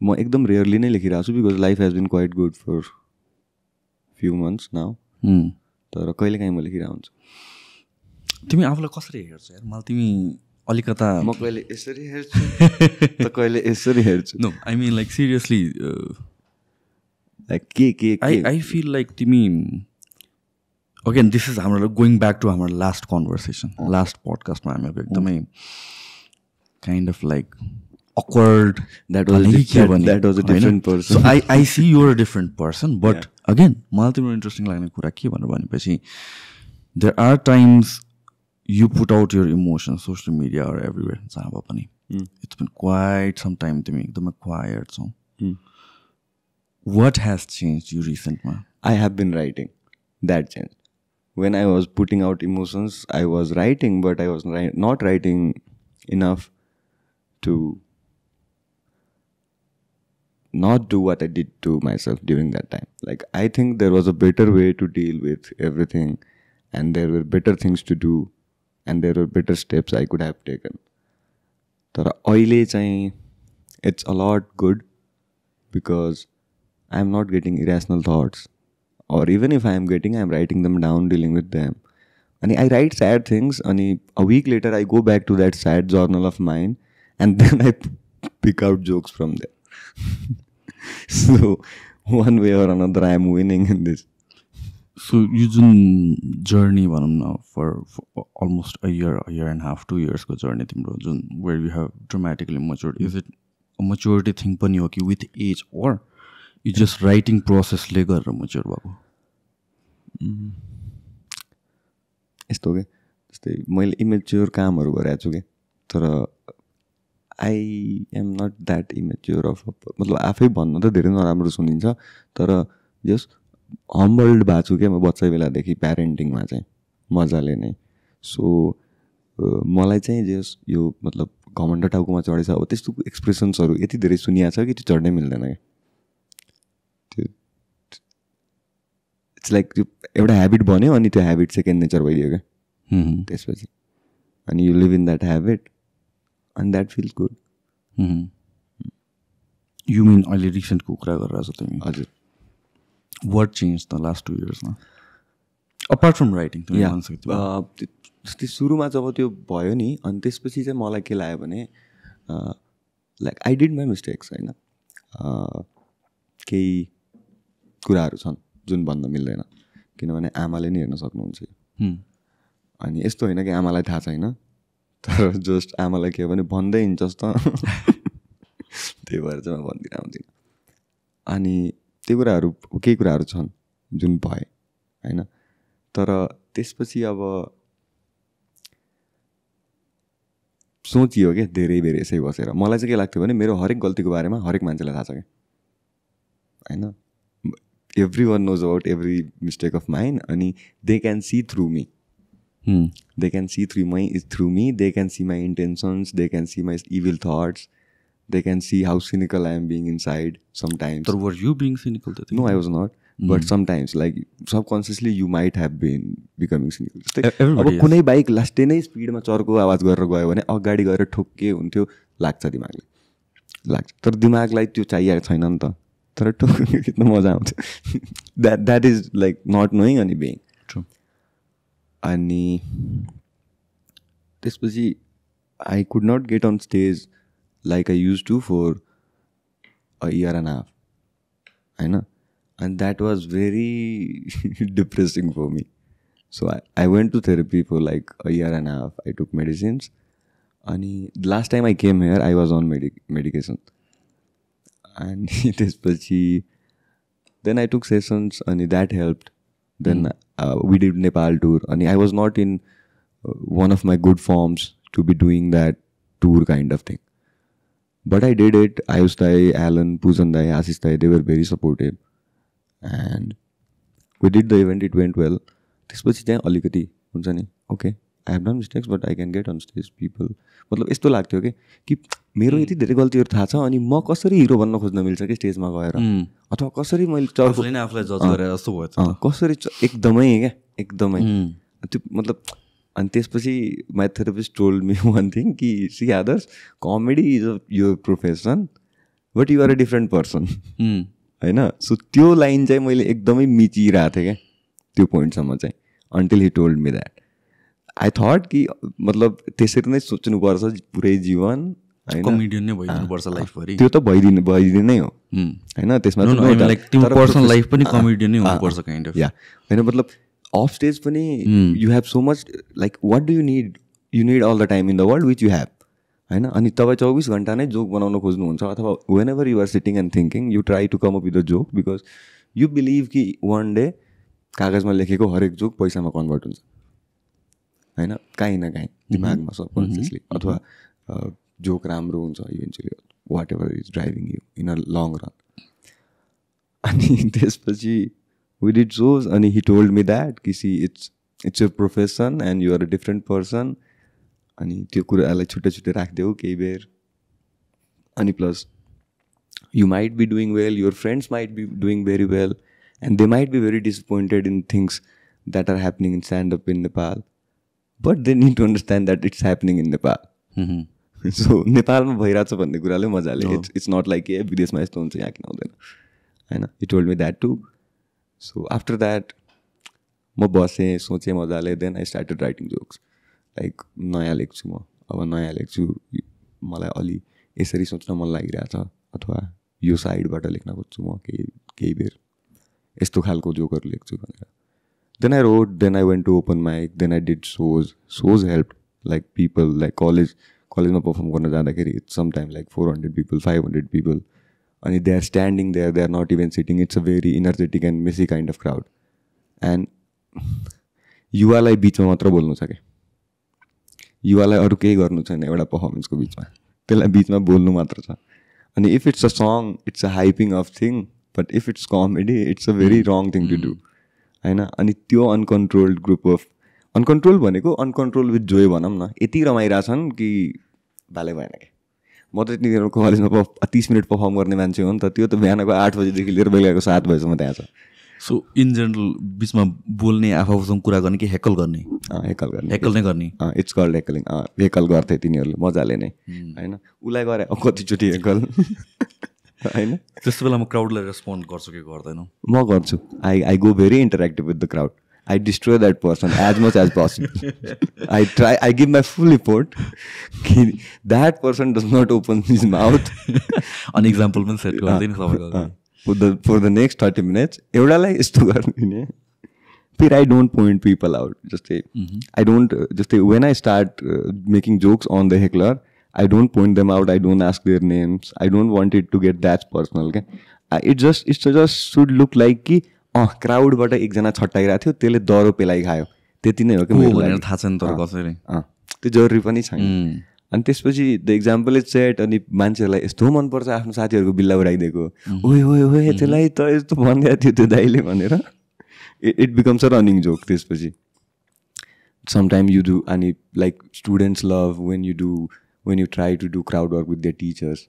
म एकदम रेयरली नै लेखिरहेको छु because life has been quite good for few months now तर कहिले काहीँ म लेखिरहेको हुन्छु तिमी आफूलाई कसरी हेर्छौ यार मलाई तिमी अलिकता म कहिले यसरी हेर्छु त कहिले यसरी हेर्छु no I mean like seriously like के आई फिल लाइक तिमी अगेन दिस इज हाम्रो गोइङ ब्याक टु हाम्रो लास्ट कन्भर्सेसन लास्ट पडकास्टमा हामीहरूको एकदमै kind of like awkward that was a different person. So I see you're a different person, but again, मलाई तिम्रो इन्ट्रेस्टिङ लाग्ने कुरा के भनेपछि there are times you put out your emotions social media or everywhere जहाँ पनि it's been quite some time तिमी एकदमै quiet छौ what has changed you recently? I have been writing. That changed. When I was putting out emotions, I was writing, but I was not writing enough to not do what I did to myself during that time. Like, I think there was a better way to deal with everything, and there were better things to do, and there were better steps I could have taken. Tara oile chahi, it's a lot good because I'm not getting irrational thoughts, or even if I'm getting, I'm writing them down, dealing with them. And I write sad things, and a week later I go back to that sad journal of mine, and then I pick out jokes from there. So one way or another I am winning in this. So you जुन journey भनौँ न for almost a year and a half, 2 years को journey तिम्रो जुन where you have dramatically matured, is it a maturity thing पनि हो कि with age, or you just writing process ले गरेर mature भएको? यस्तो के जस्तै मैले इमेच्योर कामहरू गरेको छु कि, तर I am not that immature of मतलब आफै भन्नु त धेरै नराम्रो सुनिन्छ, तर जस हम्बल्ड भएको छु क्या म बच्चा बेलादेखि प्यारेन्टिङमा चाहिँ मजाले नै. सो मलाई चाहिँ जस यो मतलब घमण्ड टाउकोमा चढेछ अब त्यस्तो एक्सप्रेसन्सहरू यति धेरै सुनिएको छ कि त्यो चढ्नै मिल्दैन क्या. त्यो इट्स लाइक त्यो एउटा ह्याबिट बन्यो अनि त्यो ह्याबिट सेकेन्ड नेचर भइदियो क्या त्यसपछि. अनि you live in that habit and that feels good. You mean अहिले रिसेन्टको कुरा गरेर छ तिमी? हजुर. What changed the last 2 years मा? Apart from writing, जस्तै सुरुमा जब त्यो भयो नि अनि त्यसपछि चाहिँ मलाई के लाग्यो भने like I did my mistakes होइन. केही कुराहरू छन् जुन भन्न मिल्दैन किनभने आमाले नै हेर्न सक्नुहुन्छ. अनि यस्तो होइन कि आमालाई थाहा छैन, तर जस्ट आमालाई के हो भने भन्दै हिँड्छस् त त्यही भएर चाहिँ म भन्दिनँ आउँदिनँ. अनि त्यो कुराहरू केही कुराहरू छन् जुन भए होइन. तर त्यसपछि अब सोचियो क्या धेरै बेर यसै बसेर. मलाई चाहिँ के लाग्थ्यो भने मेरो हरेक गल्तीको बारेमा हरेक मान्छेलाई थाहा छ क्या होइन. Every one knows about every mistake of mine. अनि they can see through me. They can see through me. They can see my intentions. They can see my evil thoughts. They can see how cynical I am being inside sometimes. But were you being cynical? No, I was not. But sometimes, like subconsciously, you might have been becoming cynical. अब कुनै बाइक लास्टै नै स्पिडमा चर्को आवाज गरेर गयो भने अगाडि गएर ठोक्के हुन्थ्यो लाग्छ दिमागले लाग्छ. तर दिमागलाई त्यो चाहिएको छैन नि त. तर ठोक्नु किन मजा आउँछ. That is like not knowing अनि बिइङ. अनि त्यसपछि I could not get on stage like I use to for a year and half होइन. And that was very depressing for me. So I went to therapy for like a year and half. I took medicines. अनि last time I came here I was on medication. अनि त्यसपछि देन आई टुक सेसन्स अनि that helped. Then we did Nepal tour. And I was not in one of my good forms to be doing that tour kind of thing. But I did it. Ayush Dai, Alan, Poojan Dai, Ashish Dai, they were very supportive. And we did the event. It went well. त्यसपछि चाहिँ अलिकति हुन्छ नि okay I have done mistakes but I can get on stage people. मतलब यस्तो लाग्थ्यो कि मेरो यति धेरै गल्तीहरू थाहा छ अनि म कसरी हिरो बन्न खोज्न मिल्छ कि स्टेजमा गएर, अथवा कसरी मैले कसरी एकदमै क्या एकदमै त्यो मतलब. अनि त्यसपछि my therapist told me one thing कि see Adarsh, comedy is your profession but you are a different person होइन. सो त्यो लाइन चाहिँ मैले एकदमै मिचिरहेको थिएँ क्या त्यो पोइन्टसम्म चाहिँ, until he told me that. I thought कि मतलब त्यसरी नै सोच्नुपर्छ पुरै जीवन होइन, कमेडियन नै भइदिनुपर्छ लाइफभरि. त्यो त भइदिनै हो होइन. त्यसमा पर्सनल लाइफ पनि कमेडियन नै हुनुपर्छ काइन्ड अफ. या होइन मतलब अफ स्टेज पनि you have so much like what do you need all the time in the world which you have होइन. अनि तपाईँ 24 घन्टा नै जोक बनाउन खोज्नुहुन्छ, अथवा whenever you are sitting and thinking you try to come up with a joke because you believe कि वान डे कागजमा लेखेको हरेक जोक पैसामा कन्भर्ट हुन्छ होइन, काहीँ न काहीँ दिमागमा सबकन्सियसली, अथवा जोक राम्रो हुन्छ eventually whatever is driving you in a long run. अनि त्यसपछि वी डिड सोज अनि ही टोल्ड मी द्याट कि see it's your profession and you are a different person. अनि त्यो कुरालाई छुट्टै छुट्टै राखिदेऊ केही बेर. अनि plus you might be doing well, your friends might be doing very well and they might be very disappointed in things that are happening in stand-up in Nepal, but they need to understand that it's happening in Nepal. So नेपालमा भइरहेछ भन्ने कुराले मजाले, इट्स नट लाइक ए विदेशमा यस्तो हुन्छ यहाँ किन हुँदैन होइन. He told me that too. So after that म बसेँ सोचेँ मजाले. Then I started writing jokes. Like नयाँ लेख्छु म, अब नयाँ लेख्छु, मलाई अलि यसरी सोच्न मन लागिरहेछ, अथवा यो साइडबाट लेख्न खोज्छु म केही बेर यस्तो खालको जोकहरू लेख्छु भनेर. Then I wrote, then I went to open mic, then I did shows. Shows helped, like people, like college-ma perform गर्न जाँदाखेरि it's sometimes like 400 people, 500 people. And they are standing there, they are not even sitting. It's a very energetic and messy kind of crowd. And युवालाई बिचमा मात्र बोल्नु छ क्या, युवालाई अरू केही गर्नु छैन एउटा पर्फर्मेन्सको बिचमा, त्यसलाई बिचमा बोल्नु मात्र छ. अनि if it's a song it's a hyping of thing, but if it's comedy it's a very wrong thing to do होइन. अनि त्यो अनकन्ट्रोल्ड ग्रुप अफ, अनकन्ट्रोल भनेको अनकन्ट्रोल विथ जोय भनौँ न, यति रमाइरहेछन् कि भाले भएन क्या. म त यति कलेजमा 30 मिनट पर्फर्म गर्ने मान्छे हो नि त, त्यो त बिहानको 8 बजीदेखि लिएर बेलुकाको 7 बजीसम्म त्यहाँ छ. सो इन जेनरल बिचमा बोल्ने आफूसँग कुरा गर्ने कि हेकल गर्ने? हेकल नै गर्ने. It's called हेकलिङ. हेकल गर्थे तिनीहरूले मजाले नै होइन. उसलाई गरे कतिचोटि हेकल होइन. त्यस्तो बेला म क्राउडलाई रेस्पोन्ड गर्छु कि गर्दैन? म गर्छु. I go very interactive with the crowd. I destroy that person as much as possible. I give my full effort. That person does not open his mouth. An example पनि सेट गर्दिन सबैको. For the next 30 minutes, एउटालाई यस्तो गर्ने. But I don't point people out. When I start making jokes on the heckler, I don't point them out. I don't ask their names. I don't want it to get that personal. Okay? It just should look like कि क्राउडबाट एकजना छट्टाइरहेको थियो, त्यसले दरो पेलाइ खायो, त्यति नै हो कि भनेर थाहा छैन तर कसैले. त्यो जरुरी पनि छैन. अनि त्यसपछि द इक्जाम्पल इज सेट. अनि मान्छेहरूलाई यस्तो मनपर्छ आफ्नो साथीहरूको बिल्ला उडाइदिएको, ओए ओए ओए त्यसलाई त यस्तो भनिदिएको थियो त्यो दाइले भनेर. It becomes a running joke. त्यसपछि समटाइम यु डु, अनि like students love when you try to do crowd work with their teachers,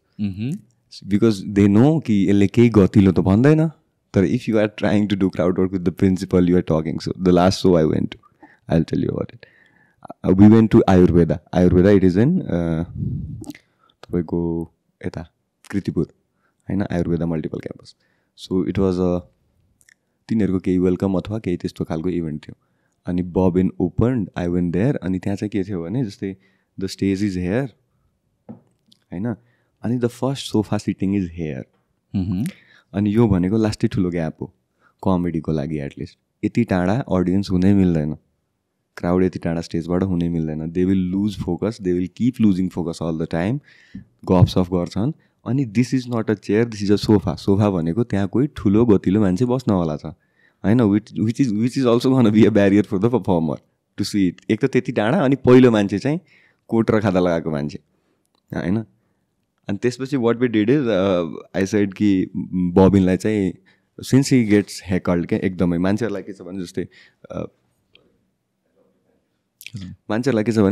because they know कि यसले केही गतिलो त भन्दैन. But if you are trying to do crowd work with the principal, you are talking. So the last show I went to, I'll tell you about it. We went to Ayurveda. It is in तपाईँको यता कृतिपुर होइन, Ayurveda multiple campus. So it was तिनीहरूको केही वेलकम अथवा केही त्यस्तो खालको इभेन्ट थियो. अनि बबिन ओपन्ड, आई वेन्ट देयर. अनि त्यहाँ चाहिँ के थियो भने जस्तै द स्टेज इज हेयर होइन, अनि the first sofa sitting is here. अनि यो भनेको लास्टै ठुलो ग्याप हो कमेडीको लागि. एटलिस्ट यति टाढा अडियन्स हुनै मिल्दैन, क्राउड यति टाढा स्टेजबाट हुनै मिल्दैन. They will lose focus, they will keep losing focus all the time. गफसफ गर्छन्. अनि this is not a chair, this is a sofa. Sofa भनेको त्यहाँ कोही ठुलो गतिलो मान्छे बस्नवाला छ होइन, which is also gonna be a barrier for the performer to see it. एक त त्यति टाढा, अनि पहिलो मान्छे चाहिँ कोट र खादा लगाएको मान्छे होइन. अनि त्यसपछि what we did is I said कि बबिनलाई चाहिँ सिन्स ही गेट्स हेकल्ड क्या एकदमै, मान्छेहरूलाई के छ भने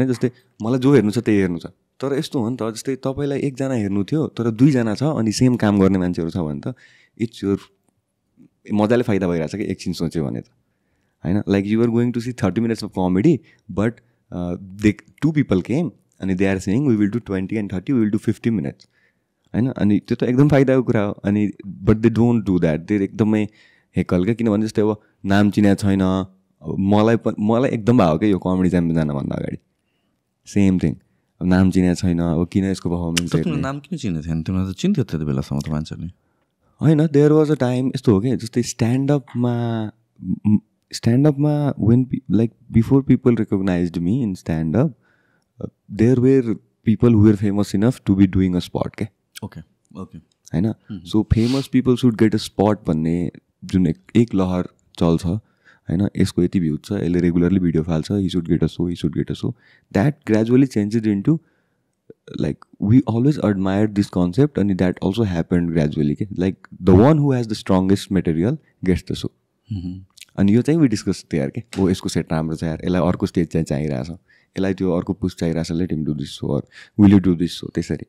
जस्तै मलाई जो हेर्नु छ त्यही हेर्नु छ. तर यस्तो हो नि त, जस्तै तपाईँलाई एकजना हेर्नु थियो तर 2जना छ अनि सेम काम गर्ने मान्छेहरू छ भने त इट्स योर मजाले फाइदा भइरहेछ कि एकछिन सोच्यो भने त होइन. Like you are going to see 30 minutes of comedy, but they 2 people came अनि they are saying we will do 20 and 30, we will do 50 minutes होइन. अनि त्यो त एकदम फाइदाको कुरा हो. अनि but they don't do that. They एकदमै हेकल क्या, किनभने जस्तै अब नाम चिने छैन. मलाई एकदम भयो क्या यो कमेडी च्याम्पियन जानभन्दा अगाडि सेम थिङ. अब नाम चिने छैन, अब किन यसको पर्फर्मेन्स हेर्ने. नाम किन चिन्ने थिएन तिमीलाई? त चिन्थ्यो त्यति बेलासम्म त मान्छेले होइन. देयर वाज अ टाइम यस्तो हो कि जस्तै स्ट्यान्डअपमा when like before people recognized me in standup, there were people who were famous enough to be doing a spot क्या. ओके होइन. So famous people should get a spot भन्ने जुन एक लहर चल्छ होइन. यसको यति भ्युज छ, यसले रेगुलरली भिडियो फाल्छ, he should get a show. That gradually changed into like we always admired this concept, and that also happened gradually. Like the one who has the strongest material gets the show. अनि यो चाहिँ we discuss there के ओ यसको सेट राम्रो छ यार, यसलाई अर्को स्टेज चाहिँ चाहिरहेछ, यसलाई त्यो अर्को पुस्ट चाहिरहेछ, let him do this show or will you do this show. त्यसरी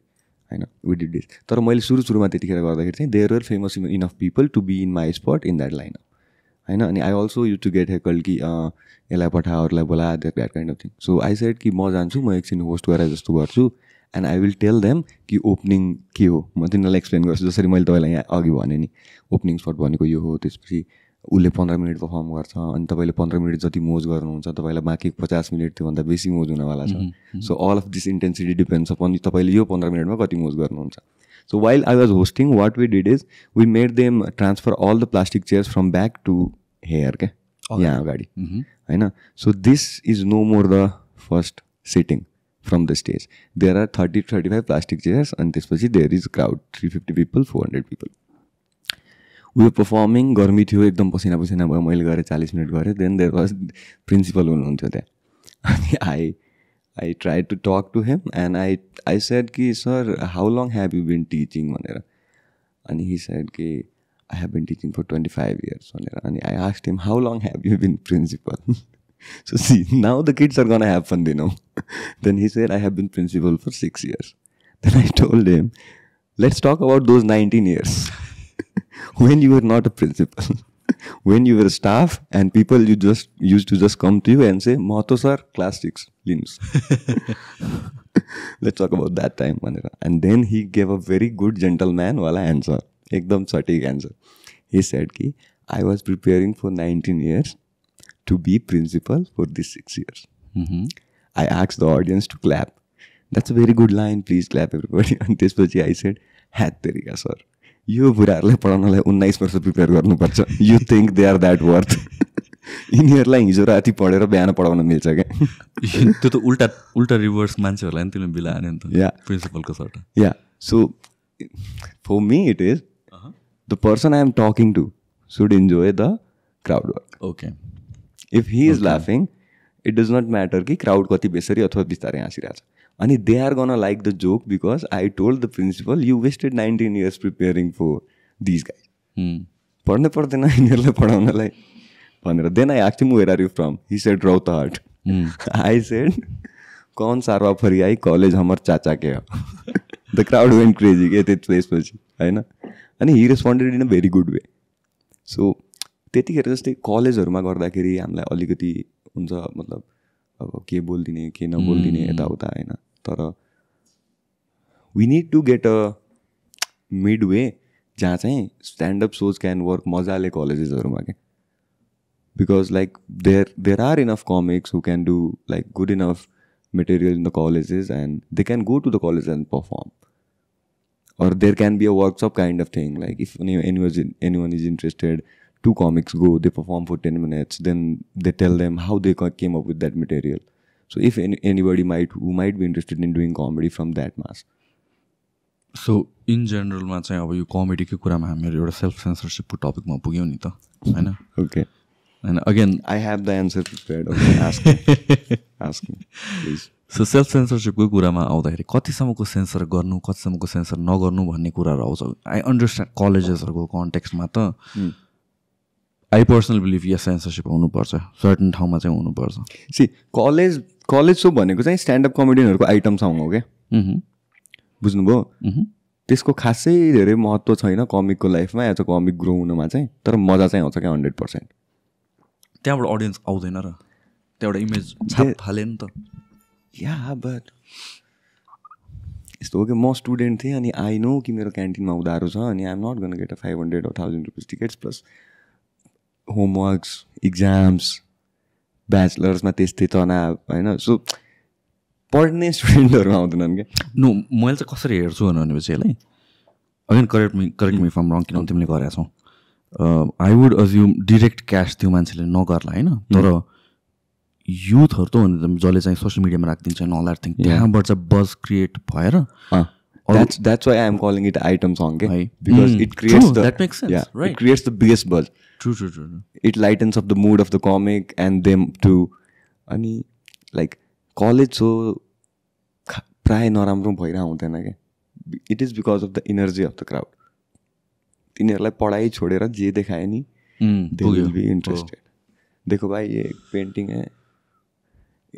होइन वी डिड दिस. तर मैले सुरुमा त्यतिखेर गर्दाखेरि चाहिँ there were famous enough people to be in my spot in that line होइन. अनि I also you to get heckle कि यसलाई पठा अरूलाई बोला, that kind of thing. So I said कि म जान्छु, म एकछिन होस्ट गरेर जस्तो गर्छु, and I will tell them कि ओपनिङ के हो. म तिनीहरूलाई एक्सप्लेन गर्छु जसरी मैले तपाईँलाई यहाँ अघि भने नि, ओपनिङ स्पट भनेको यो हो. त्यसपछि उसले 15 मिनट पर्फर्म गर्छ, अनि तपाईँले 15 मिनट जति मोज गर्नुहुन्छ, तपाईँलाई बाँकी 50 मिनट त्योभन्दा बेसी मोज हुनवाला छ. So all of this intensity depends upon तपाईँले यो 15 मिनटमा कति मोज गर्नुहुन्छ. So while I was hosting, what we did is we made them transfer all the plastic chairs from back to here. Okay? Yeah, agadi. I know. So this is no more the first sitting from the stage. There are 30-35 plastic chairs, and this there is a crowd, 350 people, 400 people. We were performing, गर्मी थियो एकदम पसिना पसिना भयो, मैले गरेँ 40 मिनट गरेँ. Then there was principal हुनुहुन्थ्यो त्यहाँ. अनि I tried to talk to him and I said कि sir, how long have you been teaching भनेर. And he said कि I have been teaching for 25 years भनेर. And I asked him, how long have you been principal? So see, now the kids are gonna have fun, they know. Then he said, I have been principal for 6 years. Then I told him, let's talk about those 19 years. When you were not a principal. When you were staff and people you just used to just come to you and say, Mahato sir, class 6, Linus. Let's talk about that time. And then he gave a very good gentleman wala answer. Ekdam satik answer. He said ki, I was preparing for 19 years to be principal for these 6 years. I asked the audience to clap. That's a very good line. Please clap everybody. And this was I said, hat terika sir. यो बुढाहरूलाई पढाउनलाई 19 वर्ष प्रिपेयर गर्नुपर्छ. You think they are that worth. यिनीहरूलाई हिजो राति पढेर बिहान पढाउन मिल्छ क्या. त्यो त उल्टा रिभर्स मान्छेहरूलाई नि तिमीले बिलाएन नि त. या प्रिन्सिपलको sort. Yeah so for me it is the person I am talking to should enjoy the crowd work. Okay. If he is लाफिङ इट डज नट म्याटर कि क्राउड कति बेसरी अथवा बिस्तारै हाँसिरहेछ. अनि they are gonna like the joke because I told the principal, you wasted 19 years preparing for these guys. पढ्नै पर्दैन यिनीहरूलाई पढाउनलाई भनेर. Then I asked him, where are you from? He said, Rautahat. I said, कौन सारवा फरी आई कॉलेज हमर चाचा के हो. The crowd went crazy के त्यसपछि होइन. अनि he responded in a very good way. So त्यतिखेर जस्तै कलेजहरूमा गर्दाखेरि हामीलाई अलिकति हुन्छ मतलब अब के बोलिदिने के नबोलिदिने यताउता होइन. तर we need to get a mid way जहाँ चाहिँ स्ट्यान्डअप सोज क्यान वर्क मजाले कलेजेसहरूमा क्या. Because like there are enough comics who can do like good enough material in the colleges and they can go to the college and perform. Or there can be a workshop kind of thing. Like if anyone is interested, 2 comics go, they perform for 10 minutes, then they tell them how they came up with that material. So if anybody who might be interested in doing comedy from that mass. So in general मा चाहिँ अब यो कमेडीको कुरामा हामीहरू एउटा सेल्फ सेन्सरसिपको टपिकमा पुग्यौँ नि त हैन. Okay. And again I have the answer prepared. Okay, ask me please. So self सेन्सरसिपको कुरामा आउँदाखेरि कतिसम्मको सेन्सर गर्नु कतिसम्मको सेन्सर नगर्नु भन्ने कुराहरू आउँछ. आई अन्डरस्ट्यान्ड कलेजेसहरूको कन्टेक्स्टमा त I personal believe yeah censorship हुनुपर्छ, सर्टन ठाउँमा चाहिँ हुनुपर्छ. सी कलेज सो भनेको चाहिँ स्ट्यान्डअप कमेडियनहरूको आइटम सङ हो क्या. बुझ्नुभयो. त्यसको खासै धेरै महत्त्व छैन कमिकको लाइफमा एज अ कमिक ग्रो हुनमा चाहिँ. तर मजा चाहिँ आउँछ क्या 100%. त्यहाँबाट अडियन्स आउँदैन र त्यहाँबाट इमेज छाप फाले नि त. या बट यस्तो हो कि म स्टुडेन्ट थिएँ अनि आई नो कि मेरो क्यान्टिनमा उधारो छ अनि I am not gonna get a 500 or 1000 rupees tickets plus homeworks exams ब्याचलर्समा त्यस्तै तनाव होइन. सो पढ्ने स्टुडेन्टहरू आउँदैनन् क्या. नो मैले चाहिँ कसरी हेर्छु भनेपछि यसलाई अगेन करेक्ट मी फ्रम रङ किनभने तिमीले गरेका छौ. I would assume direct cash त्यो मान्छेले नगर्ला होइन. तर युथहरू त भने जसले चाहिँ सोसियल मिडियामा राखिदिन्छ अल द्याट थिङ त्यहाँबाट चाहिँ बज क्रिएट भएर that's why I am calling it item song because it creates that makes sense. Right. It creates the biggest buzz. True. It lightens up the mood of the comic and them too. अनि like college so प्राय नराम्रो भइरह हुँदैन क्या. It is because of the energy of the crowd. तिनीहरूलाई पढाइ छोडेर जे देखाए नि they will be interested. देखो भाई ये पेन्टिङ है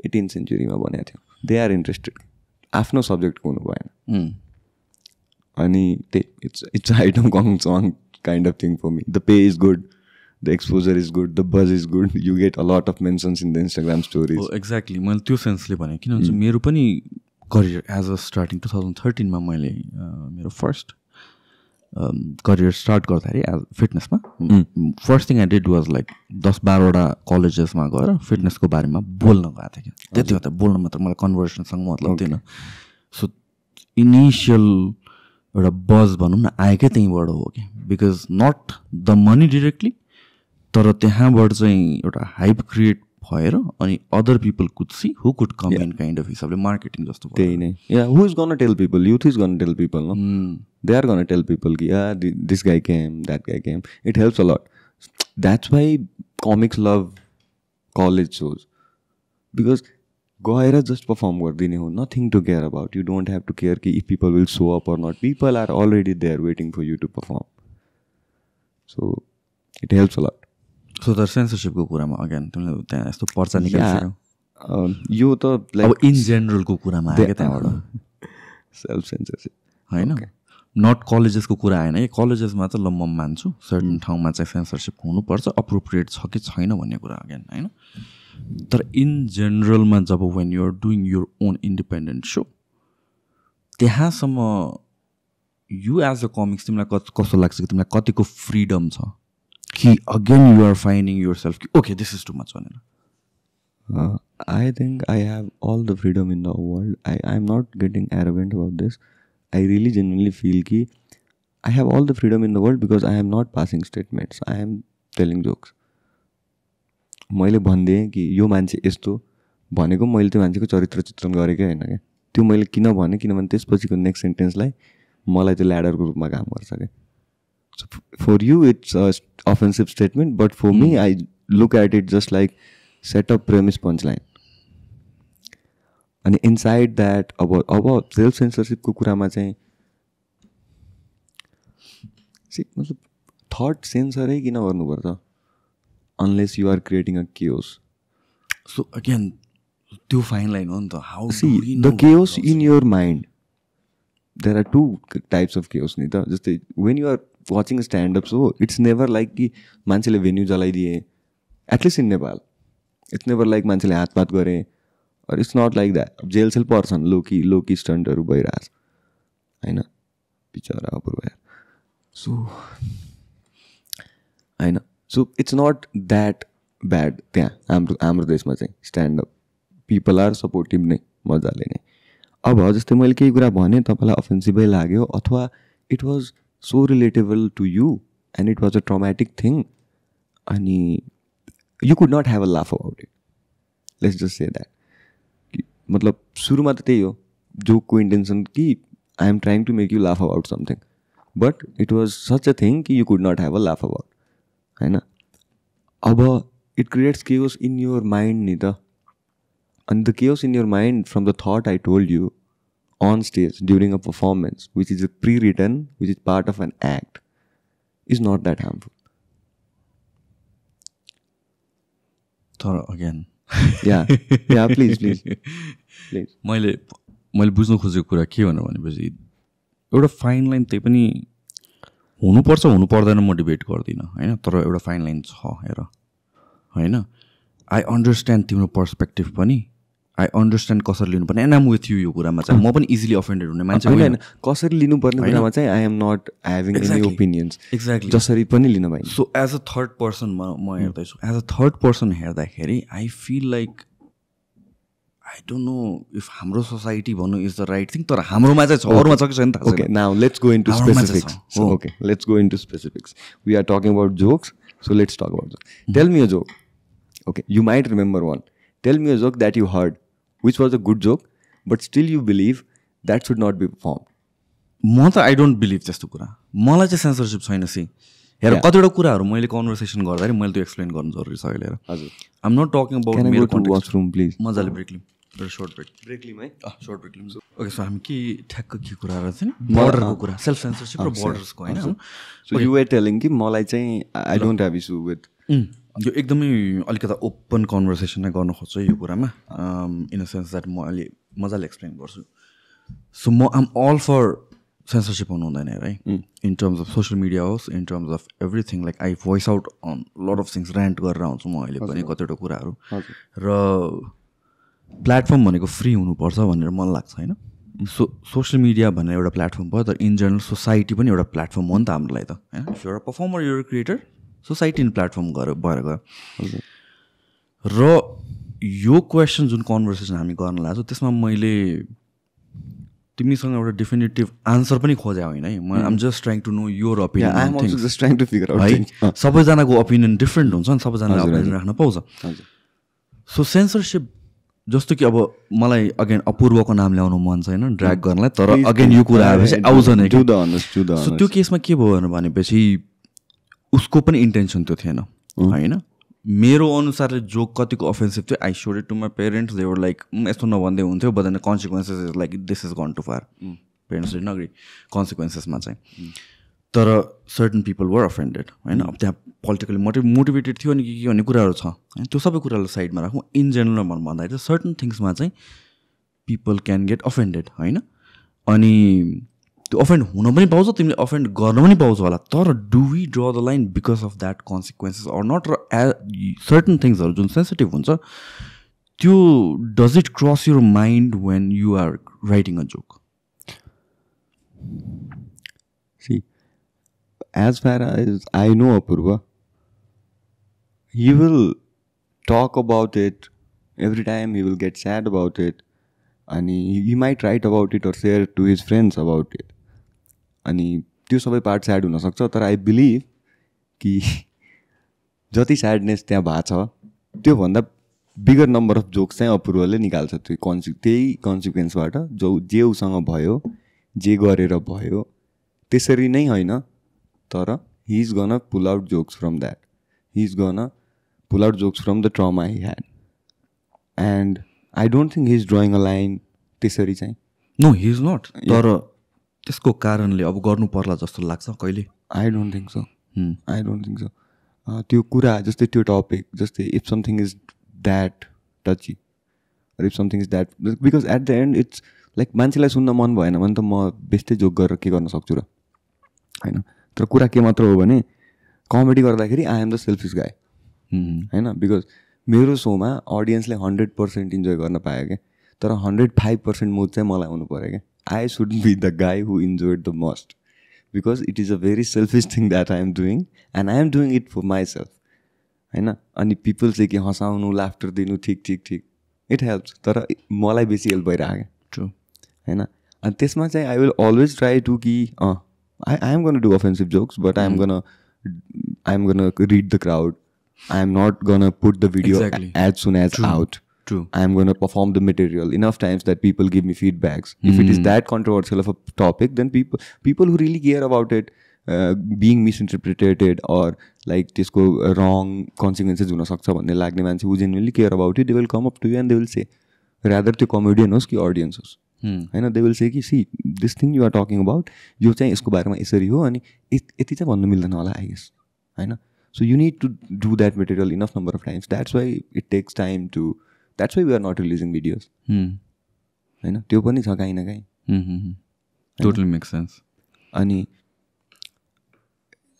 18th सेन्चुरीमा बनेको थियो. They are interested. आफ्नो सब्जेक्टको हुनु भएन. अनि it's item song kind of thing for me. The pay is good, the exposure is good, the buzz is good, you get a lot of mentions in the Instagram stories. Exactly मैले त्यो सेन्सले भने किनभने मेरो पनि करियर एज अ स्टार्टिङ 2013 मा मैले मेरो फर्स्ट करियर स्टार्ट गर्दाखेरि एज फिटनेसमा first thing I did was like 10-12वटा कलेजेसमा गएर फिटनेसको बारेमा बोल्न गएको थिएँ क्या. त्यति हो त बोल्न मात्र, मलाई कन्भर्सेसनसँग मतलब थिएन. सो इनिसियल एउटा बज भनौँ न आएकै त्यहीँबाट हो कि because not the money directly तर त्यहाँबाट चाहिँ एउटा हाइप क्रिएट भएर अनि other people could see who could come in kind of हिसाबले मार्केटिङ जस्तो त्यही नै who is gonna tell people youth is gonna tell people no they are gonna tell people कि this guy came that guy came it helps a lot that's why comics love college shows because गएर जस्ट पर्फर्म गरिदिने हो nothing to care about you don't have to care कि if people will show up or not people are already there waiting for you to perform so it helps a lot so तर सेन्सरसिपको कुरामा अगेन तिमीले त्यहाँ यस्तो पर्चा निकाल्छौ यो त अब इन जेनरलको कुरामा आयो क्या त्यहाँबाट सेल्फ सेन्सरसिप होइन नट कलेजेसको कुरा आएन कि कलेजेसमा त ल म मान्छु सर्टन ठाउँमा चाहिँ सेन्सरसिप हुनुपर्छ अप्रोप्रिएट छ कि छैन भन्ने कुरा अगेन होइन तर इन जेनरलमा जब when you're doing your own independent so त्यहाँसम्म यु एज अ कमिक्स तिमीलाई कस्तो लाग्छ कि तिमीलाई कतिको फ्रिडम छ कि again you are finding yourself कि okay this is too much भनेर I think I have all the freedom in the world. I'm not getting arrogant about this. I really genuinely feel कि I have all the freedom in the world because I am not passing statements. I am telling jokes. मैले भनिदिएँ कि यो मान्छे यस्तो भनेको मैले त्यो मान्छेको चरित्र चित्रण गरेकै होइन क्या त्यो मैले किन भने किनभने त्यसपछिको नेक्स्ट सेन्टेन्सलाई मलाई त्यो ल्याडरको रूपमा काम गर्छ क्या so for you it's a offensive statement but for me I look at it just like setup premise punchline अनि इनसाइड द्याट अब सेल्फ सेन्सरसिपको कुरामा चाहिँ मतलब थट सेन्सरै किन गर्नुपर्छ unless you are creating a chaos so again त्यो फाइन लाइन हो नि त how see the chaos in your mind there are two types of chaos नि त जस्तै वेन यु आर वाचिङ स्ट्यान्डअप्स हो इट्स नेभर लाइक कि मान्छेले भेन्यू जलाइदिए at least in Nepal it's never like मान्छेले हातपात गरे or it's not like that jail cell पर्छन् लोकी स्टन्टहरू भइरहेछ होइन बिचरा अपूर्व सो होइन so it's not that bad त्यहाँ हाम्रो देशमा चाहिँ स्ट्यान्डअप पिपल आर सपोर्टिभ नै मजाले नै अब जस्तै मैले केही कुरा भने तपाईँलाई अफेन्सिभै लाग्यो अथवा it was so relatable to you and it was a traumatic thing अनि you could not have a laugh about it let's just say that मतलब सुरुमा त त्यही हो जोकको इन्टेन्सन कि I am trying to make you laugh about something but it was such a thing कि you could not have a laugh about होइन अब it creates chaos in your mind नि त अनि the chaos in your mind from the thought I told you on stage during a performance which is a pre-written which is part of an act is not that harmful तर अगेन yeah please मैले बुझ्नु खोजेको कुरा के भनेपछि एउटा फाइन लाइन त्यही पनि हुनुपर्छ हुनु पर्दैन म डिबेट गर्दिनँ होइन तर एउटा फाइन लाइन छ हेर होइन आई अन्डरस्ट्यान्ड तिम्रो पर्सपेक्टिभ पनि आई अन्डरस्ट्यान्ड कसरी लिनुपर्ने एन्ड आम विथ यु यो कुरामा चाहिँ म पनि इजिली अफेन्डेड हुने मान्छे होइन कसरी लिनुपर्ने कुरामा चाहिँ I am not having any opinions exactly जसरी पनि लिन पाइन्छ so as a third person म हेर्दैछु एज अ थर्ड पर्सन हेर्दाखेरि I feel like I don't know if हाम्रो सोसाइटी भन्नु इज द राइट थिङ तर हाम्रोमा चाहिँ छ अरूमा छ कि छैन थाहा छैन okay now let's go into specifics okay let's go into specifics we are talking about jokes so let's talk about tell me a joke okay you might remember one tell me a joke that you heard which was a good joke but still you believe that should not be performed म त आई डोन्ट बिलिभ त्यस्तो कुरा मलाई चाहिँ सेन्सरसिप छैन सी हेर कतिवटा कुराहरू मैले कन्भर्सेसन गर्दाखेरि मैले त्यो एक्सप्लेन गर्नु जरुरी छ अहिले हजुर I am not talking about मेरो कन्टेक्स्ट वॉशरूम प्लिज मजाले ब्रेक लिम एउटा सर्ट ब्रेक लिम है सर्ट ब्रेक लिम ओके सो हामी के ठ्याक्क के कुरा गरेको थियौँ नि बर्डरको कुरा सेल्फ सेन्सरसिप र बर्डर्सको होइन सो यु वर टेलिङ कि मलाई चाहिँ I don't have issue with यो एकदमै अलिकता ओपन कन्भर्सेसन नै गर्न खोज्छु यो कुरामा इन अ सेन्स द्याट म अलि मजाले एक्सप्लेन गर्छु सो म आम अल फर सेन्सरसिप हुनु हुँदैन है in terms of social media होस् in terms of everything like I voice out a lot of things rant गरेर आउँछु म अहिले पनि कतिवटा कुराहरू र प्लेटफर्म भनेको फ्री हुनुपर्छ भनेर मलाई लाग्छ होइन सोसियल मिडिया भन्ने एउटा प्लेटफर्म भयो तर इन जेनरल सोसाइटी पनि एउटा प्लेटफर्म हो नि त हाम्रो लागि त होइन इफ एउटा performer your creator society in platform भएर गयो र यो क्वेसन जुन कन्भर्सेसन हामी गर्न लाग्छौँ त्यसमा मैले तिमीसँग एउटा डेफिनेटिभ आन्सर पनि खोजे होइन है म am just trying to know your opinion है सबैजनाको ओपिनियन डिफ्रेन्ट हुन्छ नि सबैजनाले ओपिनियन राख्न पाउँछ सो सेन्सरसिप जस्तो कि अब मलाई अगेन अपूर्वको नाम ल्याउनु मन छैन ड्र्याग गर्नलाई तर अगेन यो कुरा आएपछि आउँछ नै सो त्यो केसमा के भयो भनेपछि उसको पनि इन्टेन्सन त्यो थिएन होइन मेरो अनुसारले जोक कतिको अफेन्सिभ थियो आई सोड it to my parents they were like यस्तो नभन्दै हुन्थ्यो but then consequences is like this is gone too far parents did not agree कन्सिक्वेन्सेसमा चाहिँ तर सर्टन पिपल वर अफेन्डेड होइन अब त्यहाँ पोलिटिकली मोटिभेटेड थियो अनि के भन्ने कुराहरू छ होइन त्यो सबै कुरालाई साइडमा राखौँ इन जेनरल भन्दाखेरि चाहिँ सर्टन थिङ्समा चाहिँ पिपल क्यान गेट अफेन्डेड होइन अनि त्यो अफेन्ड हुन पनि पाउँछ तिमीले अफेन्ड गर्न पनि पाउँछ होला तर do we draw the line because of that consequences or not र सर्टन थिङ्सहरू जुन सेन्सिटिभ हुन्छ त्यो does it cross your mind when you are writing a joke as far as I know Apoorva, he will talk about it every time, he will get sad about it and he might write about it or share to his friends about it अनि त्यो सबै पार्ट स्याड हुनसक्छ तर आई बिलिभ कि जति स्याडनेस त्यहाँ भएको छ त्योभन्दा बिगर नम्बर अफ जोक्स चाहिँ अपूर्वले निकाल्छ त्यही कन्सिक्वेन्सबाट जे उसँग भयो जे गरेर भयो त्यसरी नै होइन तर he is gonna pull out jokes from that. He is gonna pull out jokes from the trauma he had. And I don't think he is drawing a line त्यसरी चाहिँ. No, he is not. तर त्यसको कारणले अब गर्नु पर्ला जस्तो लाग्छ कहिले? I don't think so. I don't think so. त्यो कुरा जस्तै त्यो टपिक जस्तै if something is that touchy or if something is that because at the end it's like मान्छेलाई सुन्न मन भएन भने त म बेस्टै जोक गरेर के गर्न सक्छु र होइन तर कुरा के मात्र हो भने कमेडी गर्दाखेरि आई एम द सेल्फिस गाई होइन बिकज मेरो सोमा अडियन्सले 100% इन्जोय गर्न पायो क्या तर 105% मुड चाहिँ मलाई हुनु पऱ्यो क्या I should be the guy who enjoyed the most because it is a very selfish thing that I am doing and I am doing it for myself होइन अनि पिपल चाहिँ कि हँसाउनु लाफ्टर दिनु ठिक ठिक ठिक इट हेल्प्स तर मलाई बेसी हेल्प भइरहेको ट्रु होइन अनि त्यसमा चाहिँ I will always try to कि I am going to do offensive jokes, but I'm gonna read the crowd. I'm not gonna put the video as soon as out. True. I'm gonna perform the material enough times that people give me feedbacks. If it is that controversial of a topic, then people who really care about it being misinterpreted or like त्यसको wrong consequences हुन सक्छ भन्ने लाग्ने मान्छे who genuinely care about it, they will come up to you and they will say, rather त्यो comedian होस् कि audience होस् होइन दे विल से कि see this thing you are talking about यो चाहिँ यसको बारेमा यसरी हो अनि यति चाहिँ भन्नु मिल्दैन होला आई गेस होइन so you need to do that material enough number of times that's why it takes time to that's why we are not releasing videos होइन त्यो पनि छ काहीँ न काहीँ टोटली मेक सेन्स अनि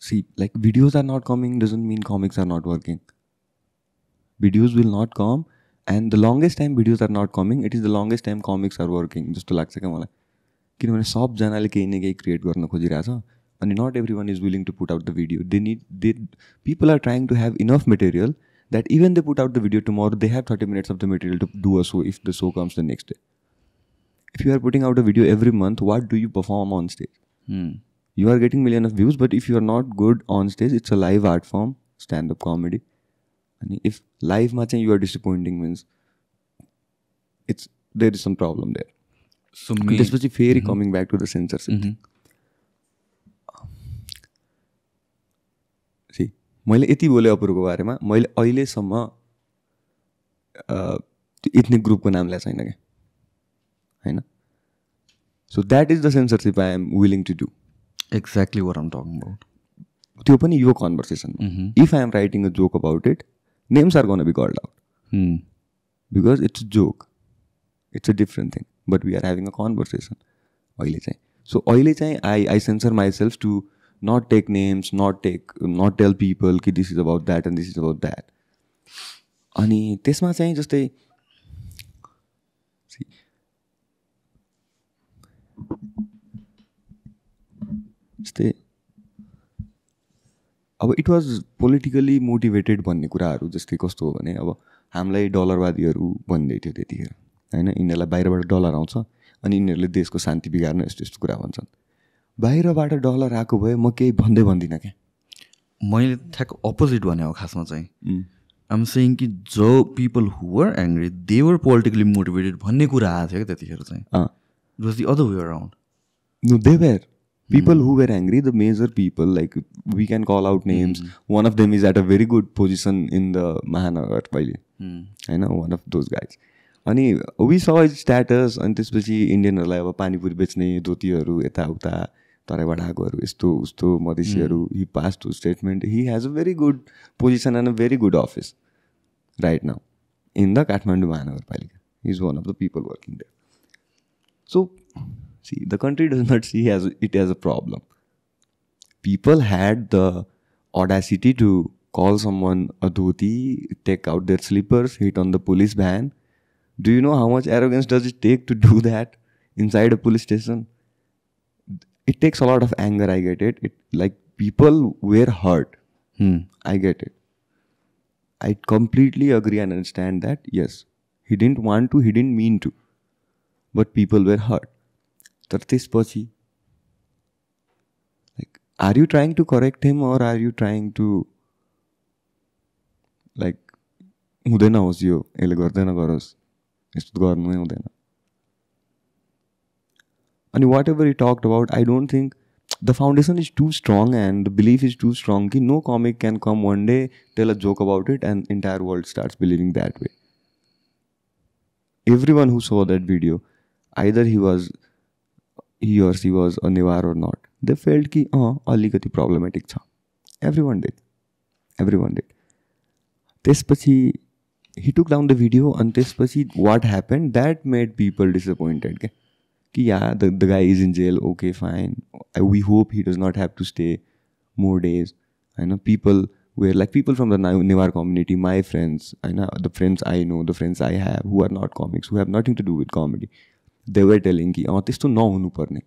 see like videos are not coming doesn't mean comics are not working videos will not come and the longest time videos are not coming it is the longest time comics are working जस्तो लाग्छ क्या मलाई किनभने सबजनाले केही न केही क्रिएट गर्न खोजिरहेछ अनि not everyone is willing to put out the video people are trying to have enough material that even they put out the video tomorrow they have 30 minutes of the material to do a show if the show comes the next day if you are putting out a video every month what do you perform on stage you are getting million of views but if you are not good on stage it's a live art form stand-up comedy and if live ma you are disappointing means there is some problem there so this was very coming back to the censorship see मैले यति बोले अपूर्वको बारेमा मैले अहिलेसम्म इथनिक ग्रुपको नाम ल्याएको छैन क्या होइन so that is the censorship I am willing to do exactly what am talking about त्यो पनि यो conversation if I am writing a joke about it names are going to be called out because it's a joke it's a different thing but we are having a conversation so I censor myself to not take names not tell people ki this is about that and this is about that ani त्यसमा चाहिँ जस्तै अब इट वाज पोलिटिकली मोटिभेटेड भन्ने कुराहरू जस्तै कस्तो हो भने अब हामीलाई डलरवादीहरू भन्दै थियो त्यतिखेर होइन यिनीहरूलाई बाहिरबाट डलर आउँछ अनि यिनीहरूले देशको शान्ति बिगार्नु यस्तो यस्तो कुरा भन्छन्. बाहिरबाट डलर आएको भए म केही भन्दिनँ क्या. मैले ठ्याक्क अपोजिट भने हो खासमा चाहिँ. आइम सेइङ कि जो people who were angry they were politically motivated भन्ने कुरा आएको थियो क्या त्यतिखेर चाहिँ. It was the other way around. No they were people who were angry, the major people, like we can call out names. One of them is at a very good position in the Mahanagar paile. I know one of those guys. अनि we saw his status. अनि त्यसपछि इन्डियनहरूलाई अब पानीपुरी बेच्ने धोतीहरू यताउता तराईबाट आएकोहरू यस्तो उस्तो मधेसीहरू. he passed to statement. He has a very good position and a very good office right now in the Kathmandu Mahanagapalikha. He is one of the people working there. So see, the country does not see it as a problem. People had the audacity to call someone a dhoti, take out their slippers, hit on the police van. Do you know how much arrogance does it take to do that inside a police station? It takes a lot of anger, I get it. Like people were hurt. I get it. I completely agree and understand that. Yes, he didn't want to, he didn't mean to. But people were hurt. तर त्यसपछि like, are you trying to correct him or are you trying to like हुँदैन होस् यो यसले गर्दैन गरोस् यस्तो गर्नु नै हुँदैन. अनि whatever he talked about, I don't think the foundation is too strong and the belief is too strong कि no comic can come one day, tell a joke about it and entire world starts believing that way. Everyone who saw that video, either he or she was a Newar or not, they felt कि अलिकति problematic छ. Everyone did. त्यसपछि he took down the video and त्यसपछि what happened, that made people disappointed क्या. कि yeah, the guy is in jail, okay fine, we hope he does not have to stay more days. I know people were like people from the Newar community, my friends, I know the friends I know, the friends I have who are not comics, who have nothing to do with comedy. They were telling कि त्यस्तो नहुनु पर्ने,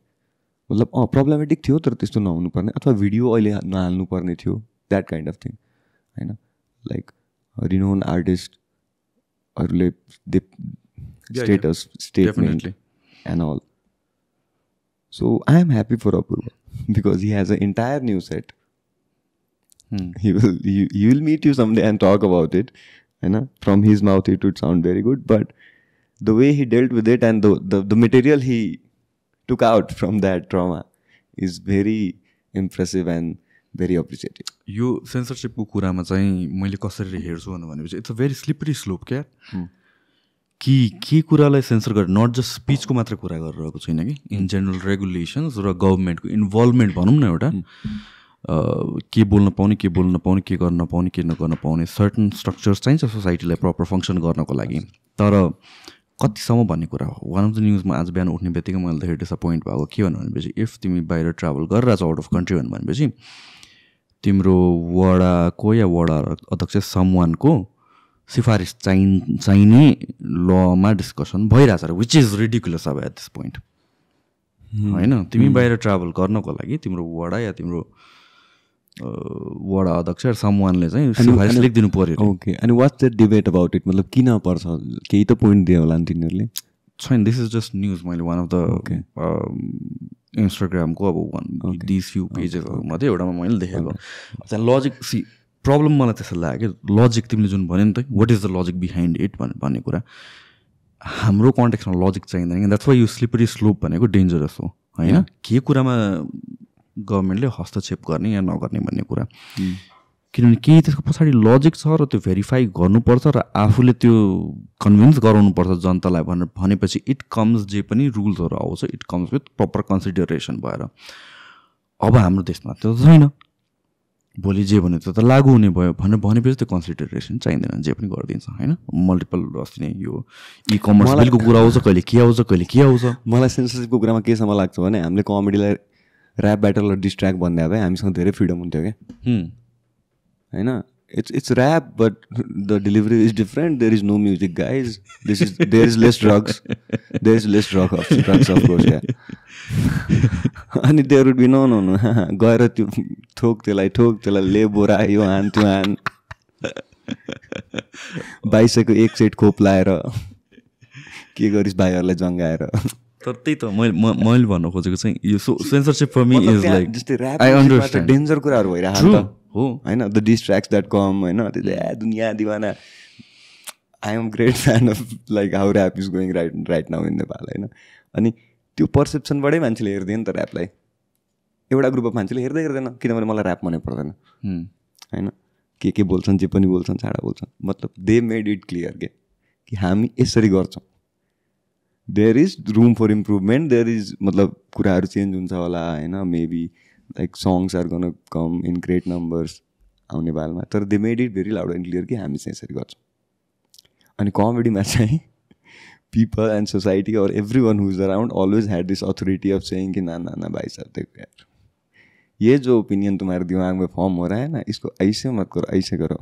मतलब प्रब्लमेटिक थियो तर त्यस्तो नहुनु पर्ने, अथवा भिडियो अहिले नहाल्नु पर्ने थियो, द्याट काइन्ड अफ थिङ होइन. लाइक रिनोन आर्टिस्टहरूले statement and all. So I am happy for Apurva because he has a entire new set. He will meet you someday and talk about it. From his mouth it would sound very good, but the way he dealt with it and the material he took out from that trauma is very impressive and very appreciated. यो सेन्सरसिपको कुरामा चाहिँ मैले कसरी हेर्छु भनेपछि it's a very slippery slope क्या. कि के कुरालाई सेन्सर गरेर नट जस्ट स्पिचको मात्र कुरा गरिरहेको छैन कि इन जेनरल रेगुलेसन्स र गभर्मेन्टको इन्भल्भमेन्ट भनौँ न. एउटा के बोल्न पाउने, के बोल्न पाउने, के गर्न पाउने, के नगर्न पाउने सर्टन स्ट्रक्चर्स चाहिन्छ सोसाइटीलाई प्रपर फङ्सन गर्नको लागि. तर कतिसम्म भन्ने कुरा हो. वान अफ द न्युजमा आज बिहान उठ्ने बित्तिकै मैले धेरै डिसपोइन्ट भएको के भनेपछि इफ तिमी बाहिर ट्राभल गरेर छ आउट अफ कन्ट्री भनेपछि तिम्रो वडाको या वडा अध्यक्ष समवानको सिफारिस चाहिने लमा डिस्कसन भइरहेछ र विच इज रिडिकुलस अब एट दिस पोइन्ट होइन. तिमी बाहिर ट्राभल गर्नको लागि तिम्रो वडा या तिम्रो वडा अध्यक्ष समवानले चाहिँ सिफारिस लेखिदिनु पर्यो. ओके, अनि what's the debate about it, मतलब किन पर्छ, केही त पोइन्ट दियो होला नि तिनीहरूले. छैन, दिस इज जस्ट न्युज. मैले वान अफ द इन्स्टाग्रामको अब दिस फ्यु पेजेसहरू मात्रै एउटामा मैले देखेको. त्यहाँ लजिक प्रब्लम मलाई त्यसो लाग्यो कि लजिक तिमीले जुन भन्यो नि त, what is the logic behind it भन्ने कुरा हाम्रो कन्टेक्समा लजिक चाहिँदैन. द्याट्स वाइ यो स्लिपरी स्लोप भनेको डेन्जरस हो होइन. के कुरामा गभर्मेन्टले हस्तक्षेप गर्ने या नगर्ने भन्ने कुरा, किनभने केही त्यसको पछाडि लजिक छ र त्यो भेरिफाई गर्नुपर्छ र आफूले त्यो कन्भिन्स गराउनुपर्छ जनतालाई भनेपछि इट कम्स जे पनि रुल्सहरू आउँछ it comes with proper consideration भएर. अब हाम्रो देशमा त्यो छैन. भोलि जे भन्यो त्यो त लागु हुने भयो भनेपछि त्यो कन्सिडरेसन चाहिँदैन, जे पनि गरिदिन्छ होइन. मल्टिपल अस्ति नै यो इ कमर्स बिलको कुरा आउँछ, कहिले के आउँछ. मलाई सेन्सरसिपको कुरामा केसम्म लाग्छ भने हामीले कमेडीलाई ऱ्याप ब्याटल र डिस्ट्र्याक्ट भन्ने भए हामीसँग धेरै फ्रिडम हुन्थ्यो क्या होइन. It's rap but the delivery is different. There is no music guys, there is less drugs of course क्या. अनि देयर वुड बी नो गएर त्यो ठोक त्यसलाई ले बोरा यो हान त्यो हान 2200को एक सेट खोप लाएर के गरिस् भाइहरूलाई जङ्गाएर तर त्यही त मैले भन्न खोजेको चाहिँ यो censorship for me is like जस्तै ऱ्याप आई अन्डरस्ट्यान्ड डेन्जर कुराहरू भइरहेको छ हो होइन द डिस्ट्र्याक्ट्स द्याट कम होइन त्यो दुनियाँ दिवाना I am great fan of like how rap is going right now in Nepal होइन अनि त्यो पर्सेप्सनबाटै मान्छेले हेर्दैन नि त ऱ्यापलाई एउटा ग्रुप अफ मान्छेले हेर्दैन किनभने मलाई ऱ्याप मनै पर्दैन होइन के बोल्छन् जे पनि बोल्छन् छाडा बोल्छन् मतलब दे मेड इट क्लियर कि हामी यसरी गर्छौँ there is room for improvement there is मतलब कुराहरू चेन्ज हुन्छ होला होइन maybe like songs are gonna come in great numbers आउने बालमा तर they made it very loud and clear कि हामी चाहिँ यसरी गर्छौँ अनि कमेडीमा चाहिँ people and society or everyone who is around always had this authority of saying कि ना भाई साहब देखो यार ये जो ओपिनियन तुम्हारे दिमाग में फॉर्म हो रहा है ना इसको ऐसे मत करो ऐसे करो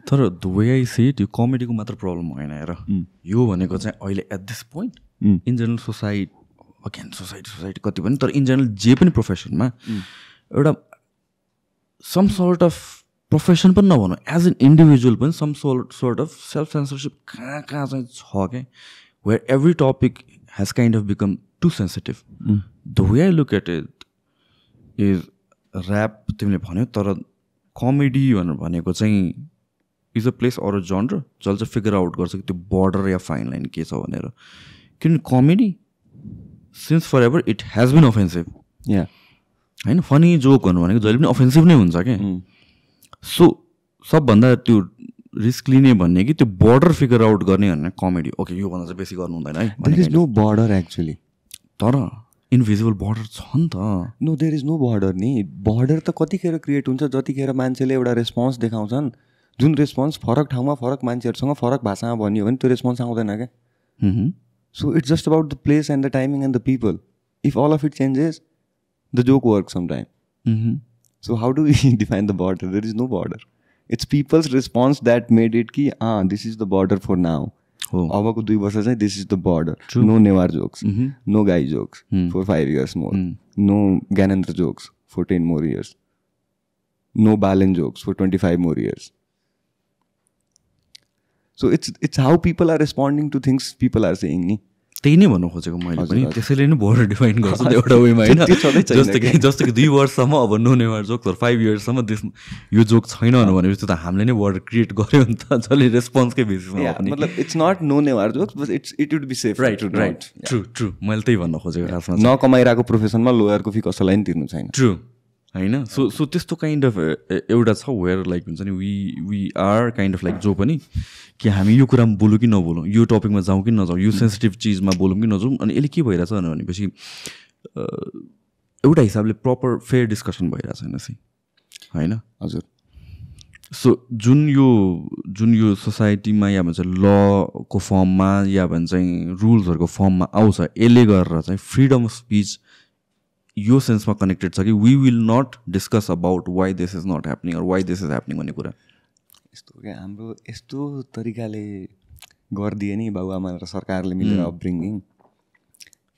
तर द वे आई सी त्यो कमेडीको मात्र प्रब्लम होइन हेर यो भनेको चाहिँ अहिले at this point in general society कति पनि तर इन जेनरल जे पनि प्रोफेसनमा एउटा सम सोर्ट अफ प्रोफेसन पनि नभनौँ एज एन इन्डिभिजुअल पनि some sort of self censorship कहाँ चाहिँ छ क्या where every topic has kind of become too sensitive. The way I look at it is rap तिमीले भन्यो तर कमेडी भनेको चाहिँ is a place or a genre जसले चाहिँ फिगर आउट गर्छ कि त्यो बोर्डर या फाइन लाइन के छ भनेर किनभने comedy since forever it has been offensive होइन फनी जोक भन्नु भनेको जहिले पनि अफेन्सिभ नै हुन्छ क्या सो सबभन्दा त्यो रिस्क लिने भन्ने कि त्यो बोर्डर फिगर आउट गर्ने भन्ने कमेडी ओके योभन्दा चाहिँ बेसी गर्नु हुँदैन है there is no border actually तर इन्भिजिबल बोर्डर छ नि त no there is no border नि बोर्डर त कतिखेर क्रिएट हुन्छ जतिखेर मान्छेले एउटा रेस्पोन्स देखाउँछन् जुन रेस्पोन्स फरक ठाउँमा फरक मान्छेहरूसँग फरक भाषामा भनियो भने त्यो रेस्पोन्स आउँदैन क्या so it's just about the place and the timing and the people if all of it changes the joke work some time so how do we define the border there is no border It's people's response that made it कि this is the border for now. अबको 2 वर्ष चाहिँ this is the border. True. No Newar jokes, no guy jokes for 5 years more. No Ganendra jokes for 10 more years. No Balan jokes for 25 more years. So it's how people are responding to things people are saying नि त्यही नै भन्नु खोजेको मैले पनि त्यसैले नै बोर्डर डिफाइन गर्छु एउटा वेमा होइन जस्तो कि 2 वर्षसम्म अब नो नेवर जोक तर 5 इयर्ससम्म यो जोक छैन भनेपछि त हामीले नै बोर्डर क्रिएट गर्यो नि त जसले रेस्पोन्सकै बेसिसमा मतलब it's not no never jokes but it would be safe right true मैले त्यही भन्न खोजेको खासमा नकमाइरहेको प्रोफेसनमा लोयरको फी कसैलाई नि तिर्नु छैन ट्रु होइन सो त्यस्तो काइन्ड अफ एउटा छ वेयर लाइक हुन्छ नि we are kind of like जो पनि कि हामी यो कुरामा बोलौँ कि नबोलौँ यो टपिकमा जाउँ कि नजाउँ यो सेन्सिटिभ चिजमा बोलौँ कि नजाउँ अनि यसले के भइरहेछ भनेपछि एउटा हिसाबले प्रपर फेयर डिस्कसन भइरहेछ छैन होइन हजुर सो जुन यो सोसाइटीमा या भन्छ लको फर्ममा या भन्छ चाहिँ रुल्सहरूको फर्ममा आउँछ यसले गरेर चाहिँ फ्रिडम अफ स्पिच यो सेन्समा कनेक्टेड छ कि we will not discuss about why this is not happening or why this is happening भन्ने कुरा यस्तो क्या हाम्रो यस्तो तरिकाले गरिदिए नि बाबुआमा र सरकारले मिलेर अपब्रिङ्गिङ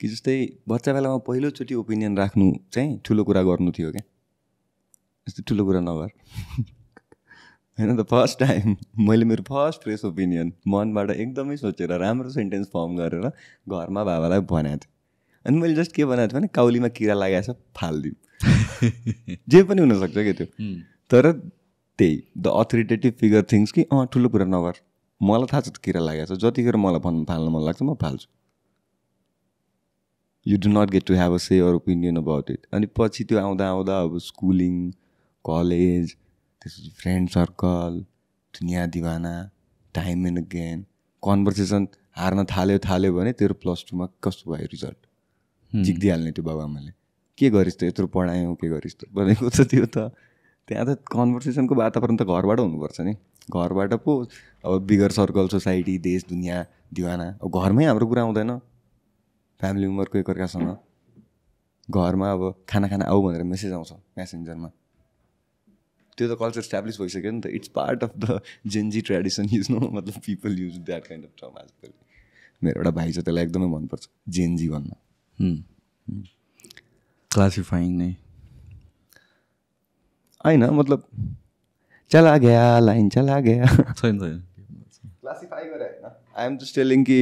कि जस्तै बच्चा बेलामा पहिलोचोटि ओपिनियन राख्नु चाहिँ ठुलो कुरा गर्नु थियो क्या यस्तो ठुलो कुरा नगर होइन द फर्स्ट टाइम मैले मेरो फर्स्ट फ्रेस ओपिनियन मनबाट एकदमै सोचेर राम्रो सेन्टेन्स फर्म गरेर घरमा बाबालाई भनेको थिएँ अनि मैले जस्ट के बनाएको थिएँ भने काउलीमा किरा लागेको छ फालिदिउँ जे पनि हुनसक्छ क्या त्यो तर त्यही द अथोरिटेटिभ फिगर थिङ्स कि ठुलो कुरा नगर मलाई थाहा छ किरा लागेको छ जतिखेर मलाई फाल्न मन लाग्छ म फाल्छु you do not get to have a say or opinion about it अनि पछि त्यो आउँदा आउँदा अब स्कुलिङ कलेज त्यसपछि फ्रेन्ड सर्कल दुनियाँ दिवाना टाइम एन्ड अगेन कन्भर्सेसन हार्न थाल्यो भने तेरो +2मा कस्तो भयो रिजल्ट जिक्दिहाल्ने त्यो बाबुआमाले के गरिस् त यत्रो पढायौँ के गरिस् त भनेको त त्यो त त्यहाँ त कन्भर्सेसनको वातावरण त घरबाट हुनुपर्छ नि घरबाट पो अब बिगर सर्कल सोसाइटी देश दुनियाँ दिवाना अब घरमै हाम्रो कुरा आउँदैन फ्यामिली मेम्बरको एकअर्कासँग घरमा अब खाना आऊ भनेर मेसेज आउँछ म्यासेन्जरमा त्यो त कल्चर इस्टाब्लिस भइसक्यो नि त it's part of the Gen Z tradition use no मतलब people use that kind of term आजकल मेरो एउटा भाइ छ त्यसलाई एकदमै मनपर्छ जेनजी भन्न क्लासिफाइङ नै होइन मतलब चला गया लाइन चला गया छैन क्लासिफाई गरे होइन आई एम जस्ट टेलिङ कि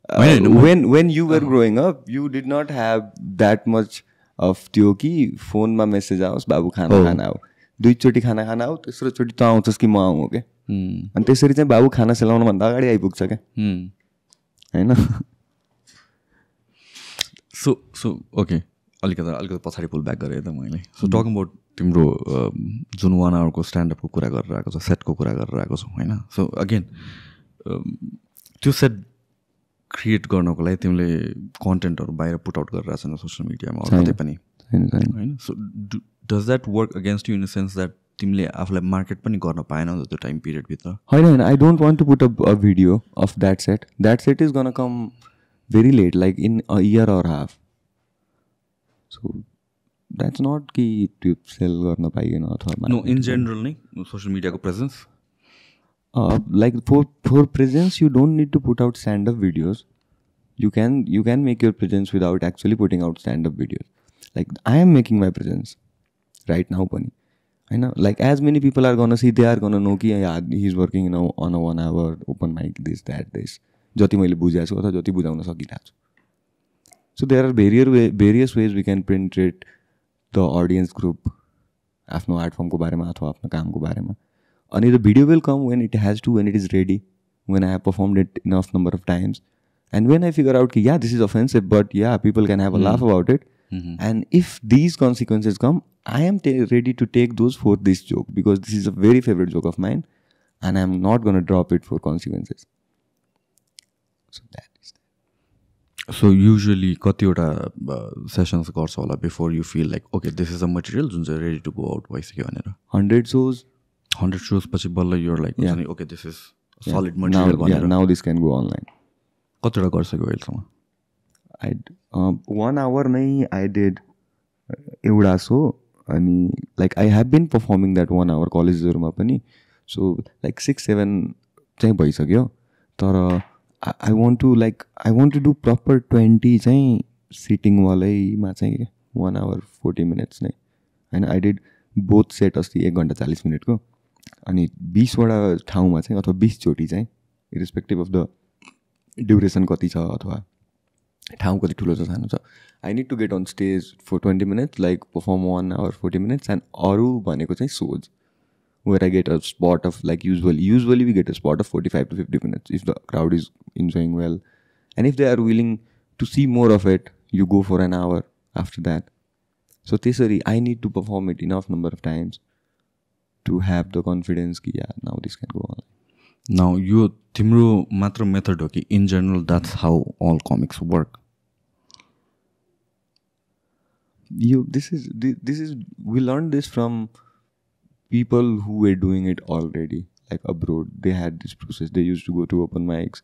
when you were growing up, you did not have that much of त्यो कि फोनमा मेसेज आओस् बाबु खाना खाना आऊ, दुईचोटि खाना खाना आऊ, तेस्रो चोटि त आउँछस् कि म आउँ के, अनि त्यसरी चाहिँ बाबु खाना सेलाउनुभन्दा अगाडि आइपुग्छ क्या होइन. सो ओके, अलिकति पछाडि पुल ब्याक गरेँ त मैले. सो टकिङ अबाउट तिम्रो जुन 1 आवरको स्ट्यान्डअपको कुरा गरेर आएको छ, सेटको कुरा गरेर आएको छौ होइन. सो अगेन त्यो सेट क्रिएट गर्नको लागि तिमीले कन्टेन्टहरू बाहिर पुट आउट गरिरहेको छैन सोसियल मिडियामा अरू पनि होइन. So does that work against you in the sense that तिमीले आफूलाई मार्केट पनि गर्न पाएनौ त्यो टाइम पिरियडभित्र? होइन, I don't want to put a video of that set. That set is gonna come very late, like in a year or half. So that's not कि त्यो सेल गर्न पाइएन अथवा नो, इन जेनरल नै सोसियल मिडियाको presence. Like for presence, you don't need to put out stand-up videos. You can make your presence without actually putting out stand-up videos. Like I am making my presence right now, pani. I know. Like as many people are gonna see, they are gonna know कि yeah, he's working on a 1 hour open mic, this that this. जति मैले बुझाएको छु अथवा जति बुझाउन सकिरहेको छु. So there are various ways we can penetrate the audience group. आफ्नो आर्ट फर्मको बारेमा अथवा आफ्नो कामको बारेमा. And the video will come when it has to, when it is ready, when I have performed it enough number of times, and when I figure out yeah, this is offensive, but yeah, people can have a laugh about it. And if these consequences come, I am ready to take those for this joke, because this is a very favorite joke of mine and I'm not going to drop it for consequences. So that is that. So usually कतिवटा सेसन्स गर्छ होला before you feel like okay, this is a material जुन चाहिँ ready to go out भइसक्यो भनेर? 100 shows पछि बल्ल you're like okay, this is solid material भनेर. Now this can go online. कतिवटा गरिसक्यो अहिलेसम्म? 1 hour नै I did एउटा सो, अनि like I have been performing that 1 hour कलेजहरूमा पनि. So like 6-7 चाहिँ भइसक्यो, तर I want to do proper 20 चाहिँ सिटिङ वालैमा चाहिँ 1 hour 40 minutes नै होइन. I did both set अस्ति 1 घन्टा 40 मिनटको, अनि 20वटा ठाउँमा चाहिँ अथवा 20 चोटि चाहिँ इरेस्पेक्टिभ अफ द ड्युरेसन कति छ अथवा ठाउँ कति ठुलो छ सानो छ, I need to get on stage for 20 minutes, like perform 1 hour 40 minutes. And अरू भनेको चाहिँ shows where I get a spot of like usually we get a spot of 45 to 50 minutes if the crowd is enjoying well, and if they are willing to see more of it you go for an hour after that. So त्यसरी I need to perform it enough number of times to have the confidence कि yeah, now this can go on. Now यो तिम्रो मात्र मेथड हो कि in general that's how all comics work? This is we learned this from people who were doing it already, like abroad. They had this process. They used to go to open mics.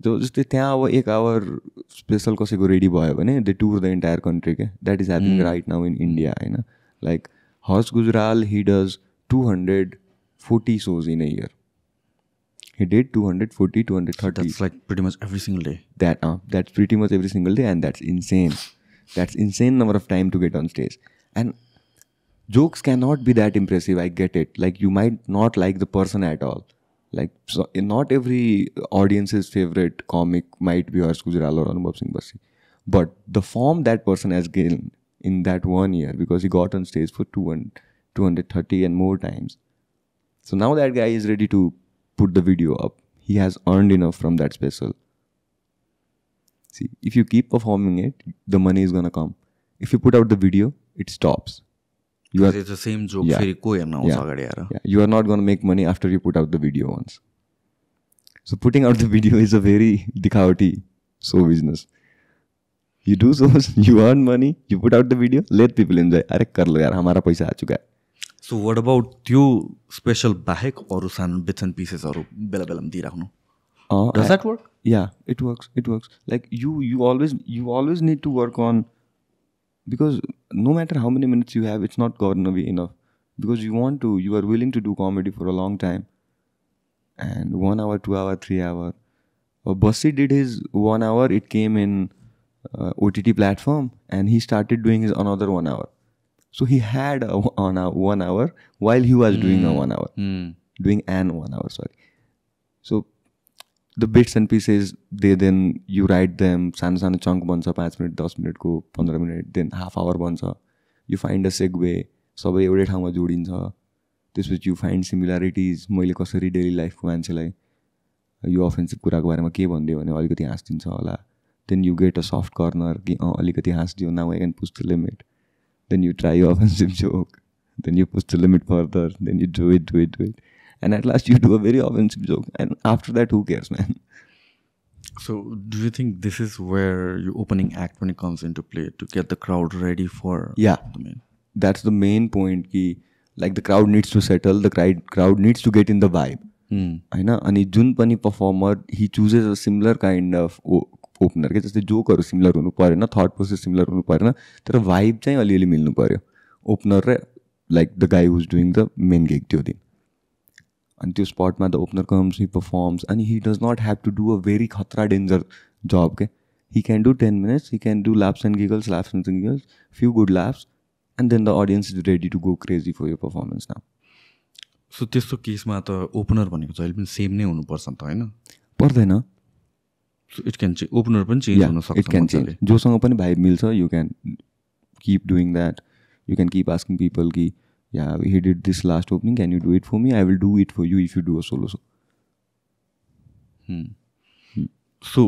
So जस्तै त्यहाँ अब 1 hour स्पेसल कसैको रेडी भयो भने they tour the entire country के. That is happening right now in India होइन. Like Harsh Gujral, he does 240 shows in a year. He did 240, 230. That's like pretty much every single day. That's pretty much every single day, and that's insane. That's insane number of time to get on stage. And jokes cannot be that impressive, I get it. Like you might not like the person at all. Like so, not every audience's favorite comic might be Harsh Gujral or Anubhav Singh Bassi. But the form that person has gained in that 1 year, because he got on stage for 230 and more times. So now that guy is ready to put the video up. He has earned enough from that special. See, if you keep performing it, the money is gonna come. If you put out the video, it stops. It's the same joke. Yeah. You are not gonna make money after you put out the video once. So putting out the video is a very dikhawati show business. You do shows, you earn money, you put out the video, let people enjoy. अरे कर लो यार, हमारा पैसा आ चुका है. So what about त्यो special बाहेक अरू सानो bits and pieces अरू बेला बेलामा दिइराख्नु? Does that work? Yeah, it works. Like you always need to work on, because no matter how many minutes you have, it's not gonna be enough, because you are willing to do comedy for a long time. And 1 hour, 2 hour, 3 hour. Bassi did his 1 hour, it came in OTT platform, and he started doing his another 1 hour. So he had a 1 hour while he was doing a 1 hour. Doing an 1 hour, sorry. So the bits and pieces, then you write them, सानो chunk बन्छ 5 मिनट 10 मिनटको 15 मिनट, then half hour बन्छ, you find a segue, सबै एउटै ठाउँमा जोडिन्छ, त्यसपछि you find similarities, मैले कसरी डेली लाइफको मान्छेलाई यो अफेन्सिभ कुराको बारेमा के भनिदियो भने अलिकति हाँसिदिन्छ होला, then you get a soft corner कि अलिकति हाँसिदियो, now I can push the limit, then you try your offensive joke, then you push the limit further, then you do it, and at last you do a very offensive joke, and after that who cares, man? So do you think this is where your opening act when it comes into play to get the crowd ready for the main? That's the main point कि like the crowd needs to settle, the crowd needs to get in the vibe, हैन? अनि जुन पनि performer he chooses a similar kind of opener के जस्तै जोकहरु सिमिलर हुनु पर्दैन, थट प्रोसेस सिमिलर हुनु पर्दैन, तर भाइब चाहिँ अलिअलि मिल्नु पर्यो ओपनर र like the guy who's doing the main gig त्यो दिन. And त्यो spot मा the opener comes, he performs, and he does not have to do a very khatra danger job. Okay? He can do 10 minutes, he can do laughs and giggles, few good laughs, and then the audience is ready to go crazy for your performance now. So त्यस्तो केसमा त ओपनर भनेको चाहिँ पनि सेम नै हुनुपर्छ नि त हैन? पर्दैन. So it can change, opener पनि चेन्ज हुन सक्छ. It can change. जोसँग पनि vibe मिल्छ, you can keep doing that. You can keep asking people कि yeah, he did this last opening, can you do it for me? I will do it for you if you do a solo show. So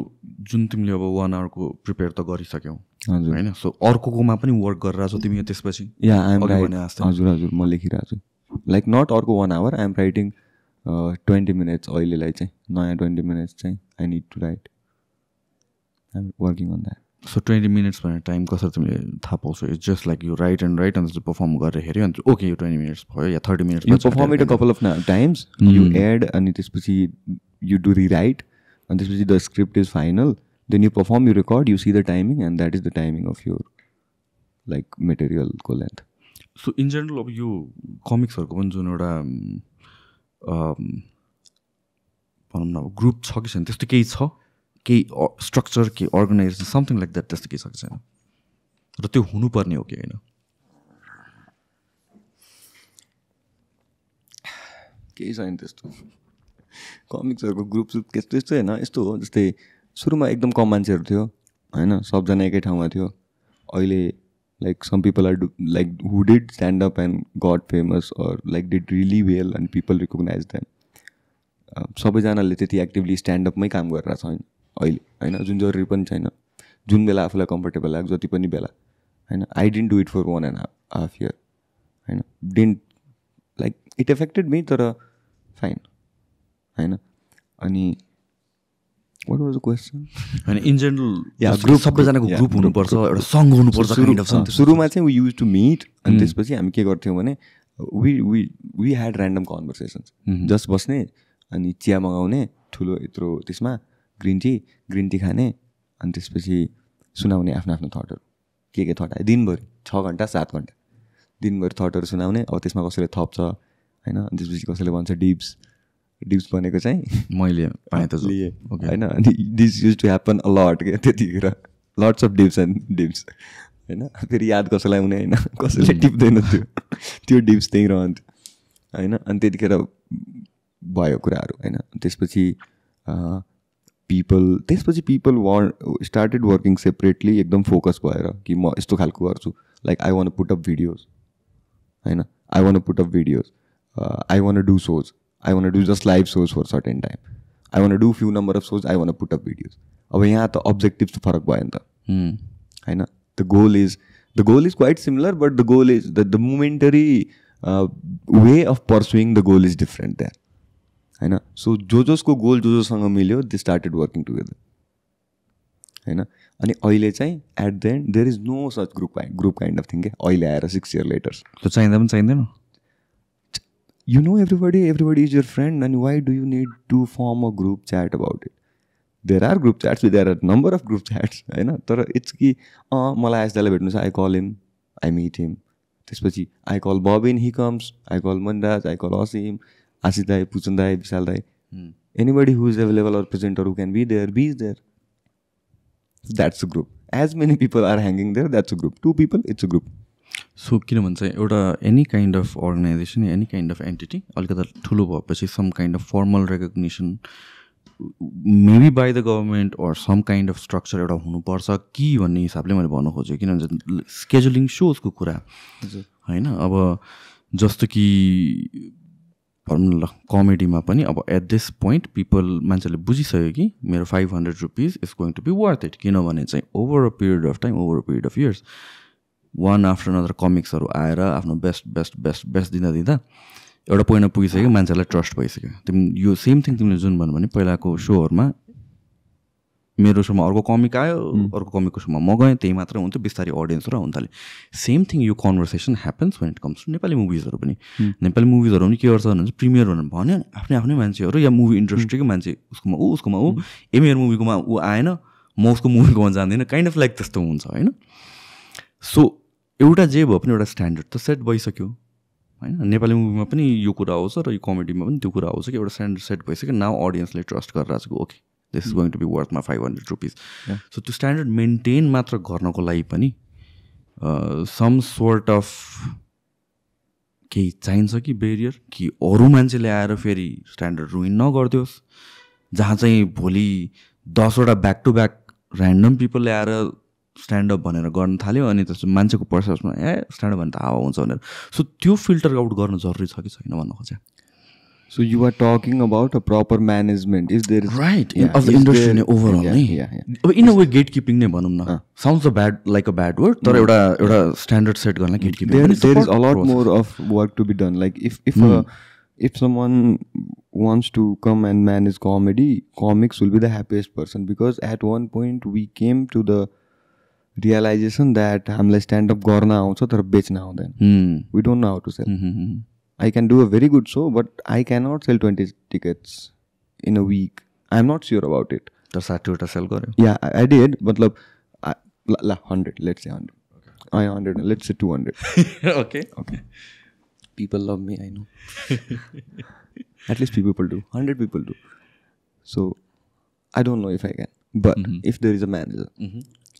जुन तिमीले अब 1 hour को प्रिपेयर त गरिसक्यौ हैन? सो अर्कोकोमा पनि वर्क गरिरहेको छौ तिमी त्यसपछि? Yeah, I am right. हजुर म लेखिरहेको छु. Like not अर्को 1 hour, I am writing 20 minutes अहिलेलाई चाहिँ नयाँ 20 minutes चाहिँ I need to write. I'm working on that. So 20 minutes भन्ने टाइम कसरी तिमीले थाहा पाउँछौ? It's just like you write and त्यसपछि पर्फर्म गरेर हेऱ्यो अनि okay यो 20 minutes भयो या 30 minutes. You perform it a couple of times, you add अनि त्यसपछि you do rewrite and त्यसपछि the script is final, then you perform, you record, you see the timing, and that is the timing of your like material को length. So in general अब यो कमिक्सहरुको पनि जुन एउटा भनौँ न ग्रुप छ कि छैन त्यस्तो केही छ? केही स्ट्रक्चर केही अर्गनाइजेसन समथिङ लाइक द्याट त्यस्तो केही छ कि छैन? र त्यो हुनुपर्ने हो कि होइन? केही छैन त्यस्तो. कमिक्सहरुको ग्रुप त्यस्तो हैन, यस्तो हो जस्तै सुरुमा एकदम कम मान्छेहरु थियो हैन, सबजना एकै ठाउँमा थियो. अहिले like some people are like who did stand up and got famous or like did really well and people recognize them. सबैजनाले त्यति एक्टिभली स्ट्यान्डअपमै काम गरेर छैन अहिले हैन, जुन जरुरी पनि छैन, जुन बेला आफूलाई कम्फर्टेबल लाग्छ जति पनि बेला हैन. I didn't do it for 1.5 year हैन, didn't like it affected me, तर फाइन हैन. अनि what was the question? And in general group सबैजनाको ग्रुप हुनुपर्छ, एउटा सङ हुनुपर्छ काइन्ड अफ समथिङ. सुरुमा चाहिँ we used to meet अनि त्यसपछि हामी के गर्थ्यौँ भने we had random conversations. Just बस्ने अनि चिया मगाउने ठुलो यत्रो त्यसमा ग्रिन टी खाने अनि त्यसपछि सुनाउने आफ्नो आफ्नो थटहरू के थट आयो दिनभरि 6 घन्टा 7 घन्टा दिनभरि थटहरू सुनाउने. अब त्यसमा कसैले थप्छ हैन, अनि त्यसपछि कसैले भन्छ डिप्स भनेको चाहिँ मैले पाएँ त हैन. अनि this use to happen a lot के त्यतिखेर, लट्स अफ डिप्स हैन. फेरि याद कसैलाई हुने हैन, कसैले टिप्दैन त्यो डिप्स त्यहीँ रहन्थ्यो हैन. अनि त्यतिखेर भयो कुराहरू हैन. त्यसपछि पिपल स्टार्टेड वर्किङ सेपरेटली, एकदम फोकस भएर कि म यस्तो खालको गर्छु. Like I want to put up videos हैन, I want to put up videos, I want to do shows, I want to do just live shows for a certain time. I want to do few number of shows. I want to put up videos. अब यहाँ त objectives तो फरक भयो नि त हैन. The goal is quite similar, but the goal is the momentary way of pursuing the goal is different there हैन. So जसको goal जोसँग मिल्यो they started working together हैन. अनि अहिले चाहिँ at the end there is no such group kind of thing के अहिले आएर 6 years later. तो चाहिँदा पनि चाहिँदैन. You know everybody is your friend, and why do you need to form a group chat about it? There are group chats, there are a number of group chats हैन. तर इट्स कि मलाई आइसदालाई भेट्नु छ, I call him, I meet him. त्यसपछि I call Babin, he comes, I call Manraj, I call Asim, Ashish दाई, पुचन दाई, विशाल दाई. Anybody who is available or present or who can be there, be there. That's a group. As many people are hanging there, that's a group. 2 people, it's a group. So किन भन्छ एउटा any kind of organisation, any kind of entity अलिकति ठुलो भएपछि some kind of formal recognition maybe by the government or some kind of structure एउटा हुनुपर्छ कि भन्ने हिसाबले मैले भन्नु खोजेँ किनभने स्केड्युलिङ सोजको कुरा होइन अब जस्तो कि भनौँ ल कमेडीमा पनि अब एट दिस पोइन्ट मान्छेले बुझिसक्यो कि मेरो 500 rupees is going to be worth it किनभने चाहिँ over a period of time over a period of years one after another कमिक्सहरू आएर आफ्नो बेस्ट दिँदा एउटा पोइन्टमा पुगिसक्यो मान्छेलाई ट्रस्ट भइसक्यो तिमी यो सेम थिङ तिमीले जुन भन्यो भने पहिलाको सोहरूमा मेरो सोमा अर्को कमिक आयो अर्को कमिकको सोमा म गएँ त्यही मात्र हुन्छ बिस्तारै अडियन्सहरू आउनु थाल्यो सेम थिङ यो conversation happens when it comes to Nepali मुभिजहरू पनि नेपाली मुभिजहरू पनि के गर्छ भने प्रिमियर भनेर भन्यो आफ्नै आफ्नै मान्छेहरू या मुभी इन्डस्ट्रीको मान्छे उसकोमा ऊ मेरो मुभीकोमा ऊ आएन म उसको मुभीकोमा जाँदैन काइन्ड अफ लाइक त्यस्तो हुन्छ होइन सो एउटा जे भयो पनि एउटा स्ट्यान्डर्ड त सेट भइसक्यो होइन नेपाली मुभीमा पनि यो कुरा आउँछ र यो कमेडीमा पनि त्यो कुरा आउँछ कि एउटा स्ट्यान्डर्ड सेट भइसक्यो नाउ अडियन्सले ट्रस्ट गरिरहेको छ okay this is going to be worth मा 500 रुपिज सो त्यो स्ट्यान्डर्ड मेन्टेन मात्र गर्नको लागि पनि सम सोर्ट अफ केही चाहिन्छ कि बेरियर कि अरू मान्छेले आएर फेरि स्ट्यान्डर्ड रुइन नगरिदियोस् जहाँ चाहिँ भोलि 10वटा ब्याक टु ब्याक ऱ्यान्डम पिपलले आएर स्ट्यान्डअप भनेर गर्न थाल्यो अनि त्यसपछि मान्छेको पर्सेप्सनमा स्ट्यान्डअप भने त हावा हुन्छ भनेर सो त्यो फिल्टर आउट गर्नु जरुरी छ कि छैन भन्न खोजेँ So you are talking about a proper management. Is there right of the industry overall? Yeah. In a way, gatekeeping ne bhanum na. Sounds like a bad word. तर एउटा standard set गर्न gatekeeping. There is a lot more of work to be done. Like if someone wants to come and manage comedy, comics will be the happiest person because at one point we came to the realization that हामीलाई stand up गर्न आउँछ तर बेच्न आउँदैन. We don't know how to sell. I can do a very good show, but I cannot sell 20 tickets in a week. I'm not sure about it. The Saturday sell kare. Yeah, I did. But 100. Let's say 100. Okay. I 100. Let's say 200. Okay. People love me. I know. At least people do. 100 people do. So I don't know if I can. But if there is a manager,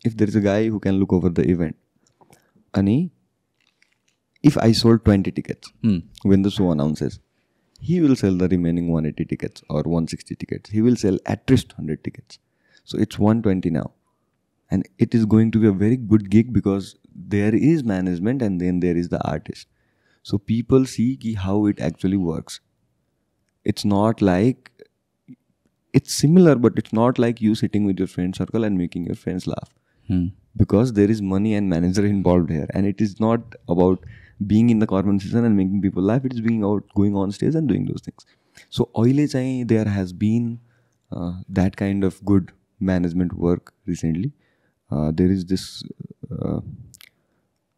if there is a guy who can look over the event, Ani. If I sold 20 tickets when the show announces, he will sell the remaining 180 tickets or 160 tickets. He will sell at least 100 tickets. So it's 120 now. And it is going to be a very good gig because there is management and then there is the artist. So people see how it actually works. It's not like, it's similar, but it's not like you sitting with your friend circle and making your friends laugh. Because there is money and manager involved here. And it is not about being in the conversation and making people laugh. It is going on stage and doing those things. So oile chahi there has been that kind of good management work recently. There is this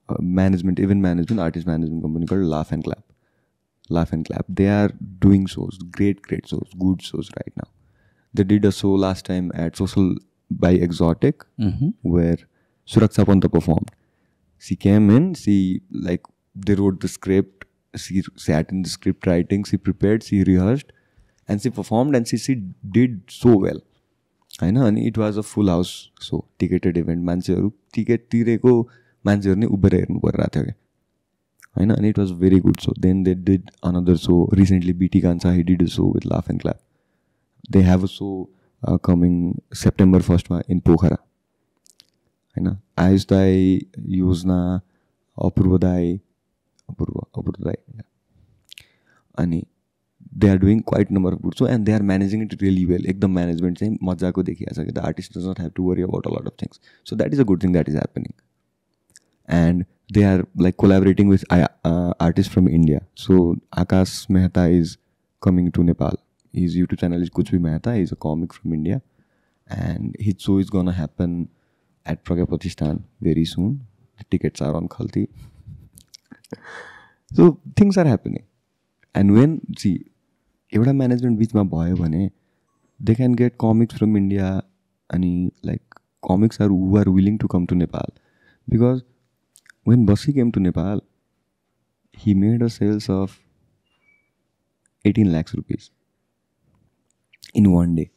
event management, artist management company called Laugh and Clap. They are doing shows, great shows, good shows right now. They did a show last time at Social by Exotic where Suraksha Panta performed. She came in, they wrote the script, she sat in the script writing, she prepared, she rehearsed and she performed and she did so well. I know, and it was a full house show, ticketed event. मान्छेहरू टिकट तिरेको मान्छेहरू नै उभिएर हेर्नु परिरहेको थियो हैन and it was very good show. Then they did another show recently. BT Kansa, he did a show with Laugh and Clap. They have a show coming September 1st in Pokhara. हैन आयुष दाई, योजना, अपूर्व दाई अनि they are doing quite number of good show and they are managing it really well. एकदम management चाहिँ मजाको देखिएको छ कि the artist does not have to worry about a lot of things. So that is a good thing that is happening. And they are like collaborating with artists from India. So Akash Mehta is coming to Nepal. His YouTube channel is Kuch Bhi Mehta. He's a comic from India. And his show is gonna happen at Pragyapatistan very soon. The tickets are on Khalti. So things are happening. And when, एउटा management बिचमा भयो भने they can get comics from India अनि like comics who are willing to come to Nepal. Because when Basi came to Nepal, he made a sales of 18 lakhs rupees in one day.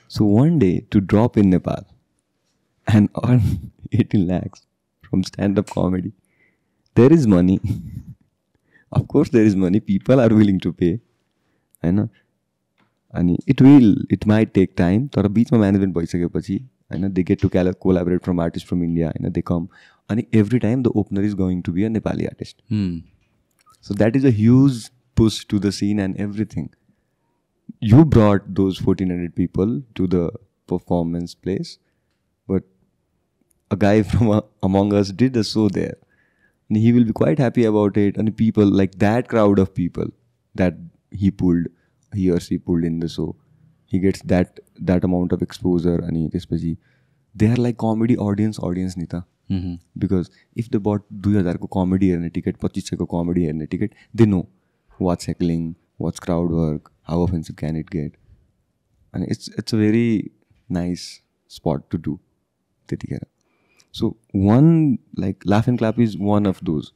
So one day to drop in Nepal and earn 18 lakhs from stand-up comedy, there is money. Of course there is money. People are willing to pay. I know. अनि इट माइट टेक टाइम, तर बिचमा म्यानेजमेन्ट भइसकेपछि होइन they get to collaborate from artist from India होइन, दे कम, अनि every time the opener is going to be a Nepali artist. So that is a huge push to the scene and everything. You brought those 1400 people to the performance place, but a guy from among us did a show there. And he will be quite happy about it. And people, like that crowd of people that he or she pulled in the show, he gets that amount of exposure. And they are like comedy audience Nita. Because if they bought 2000 को comedy हेर्ने ticket, 2500 को comedy हेर्ने ticket, they know what's heckling, what's crowd work, how offensive can it get, and it's a very nice spot to do त्यतिखेर. So one like Laugh and Clap is one of those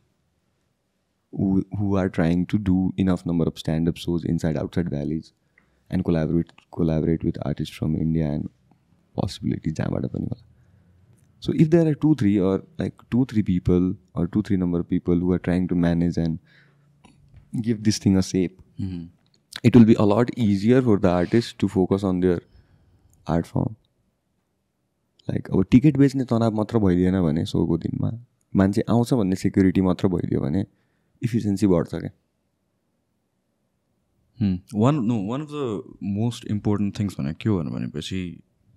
who are trying to do enough number of stand-up shows inside outside valleys and collaborate with artists from India and possibilities जहाँबाट पनि होला. So if there are 2-3 or like 2-3 people or 2-3 number of people who are trying to manage and give this thing a shape, it will be a lot easier for the artist to focus on their art form. Like अब टिकट बेच्ने तनाव मात्र भइदिएन भने सोको दिनमा मान्छे आउँछ भन्ने सेक्युरिटी मात्र भइदियो भने इफिसियन्सी बढ्छ क्या. One of the most important things भने के हो भनेपछि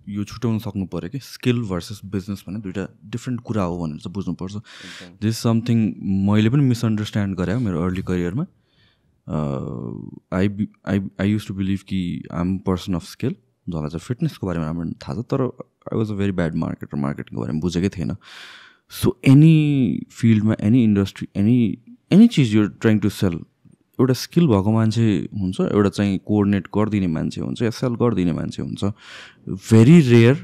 यो छुट्याउनु सक्नु पऱ्यो कि स्किल भर्सेस बिजनेस भने दुइटा डिफ्रेन्ट कुरा हो भनेर चाहिँ बुझ्नुपर्छ. दिस समथिङ मैले पनि मिसअन्डरस्ट्यान्ड गरेँ मेरो अर्ली करियरमा. आई युज टु बिलिभ कि I am person of skill, जसलाई चाहिँ फिटनेसको बारेमा राम्रो थाहा छ, तर I was a very bad marketer, मार्केटिङको बारेमा बुझेकै थिएन. सो एनी फिल्डमा, एनी इन्डस्ट्री, एनी चिज यु ट्राइङ टु सेल, एउटा स्किल भएको मान्छे हुन्छ, एउटा चाहिँ कोअर्डिनेट गरिदिने मान्छे हुन्छ, या सेल गरिदिने मान्छे हुन्छ. भेरी रेयर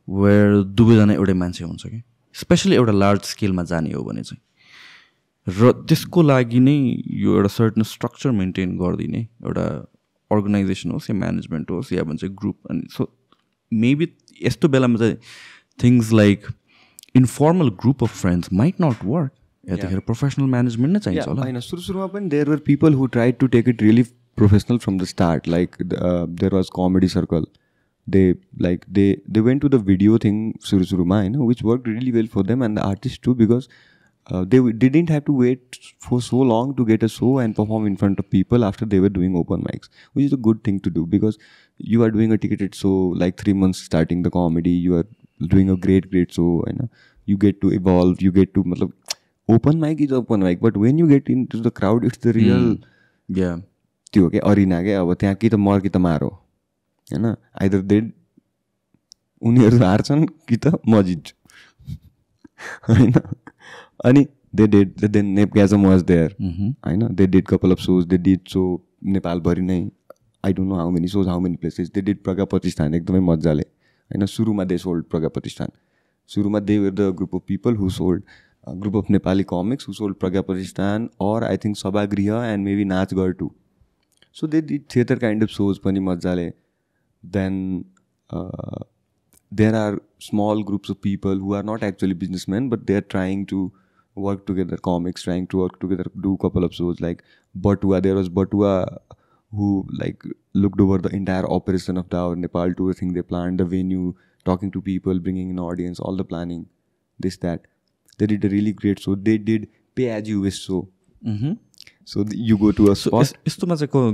वेयर दुवैजना एउटै मान्छे हुन्छ कि, स्पेसली एउटा लार्ज स्केलमा जाने हो भने चाहिँ. र त्यसको लागि नै यो एउटा सर्टन स्ट्रक्चर मेन्टेन गरिदिने एउटा अर्गनाइजेसन होस् या म्यानेजमेन्ट होस् या भन्छ ग्रुप. अनि सो मेबी यस्तो बेलामा चाहिँ things like informal group of friends might not work. यतिखेर प्रोफेसनल म्यानेजमेन्ट नै चाहिन्छ होला. होइन, सुरुमा पनि there were people who tried to take it really professional from the start. Like there was comedy circle, they went to the video thing सुरुमा होइन, which worked really well for them and the artists too, because they didn't have to wait for so long to get a show and perform in front of people after they were doing open mics, which is a good thing to do, because you are doing a ticketed show like 3 months starting the comedy, you are doing a great show, you get to evolve, you get to मतलब open mic is open mic, but when you get into the crowd it's the real त्यो हो क्या अरिना क्या. अब त्यहाँ कि त मर कि त मार हो होइन, आइदर दे उनीहरू हार्छन् कि त म जित्छु होइन. अनि they did then Nepgasm was there होइन, they did couple of shows, they did shows नेपालभरि नै, I don't know how many shows, how many places. They did Pragya Pratishthan एकदमै मजाले होइन. सुरुमा दे सोल्ड प्रज्ञा प्रतिष्ठान, सुरुमा they were the group of people who sold, group of Nepali comics who sold Pragya Pratishthan, or I think Sabhagriha and maybe Nachghar too. So they did theatre kind of shows पनि मजाले. Then there are small groups of people who are not actually businessmen, but they are trying to work together, comics trying to work together, do a couple of shows like Batua. There was Batua who like looked over the entire operation of the Nepal tour thing. They planned the venue, talking to people, bringing an audience, all the planning, this, that. They did a really great show. They did pay as you wish show. So you go to a spot. यस्तो मजाको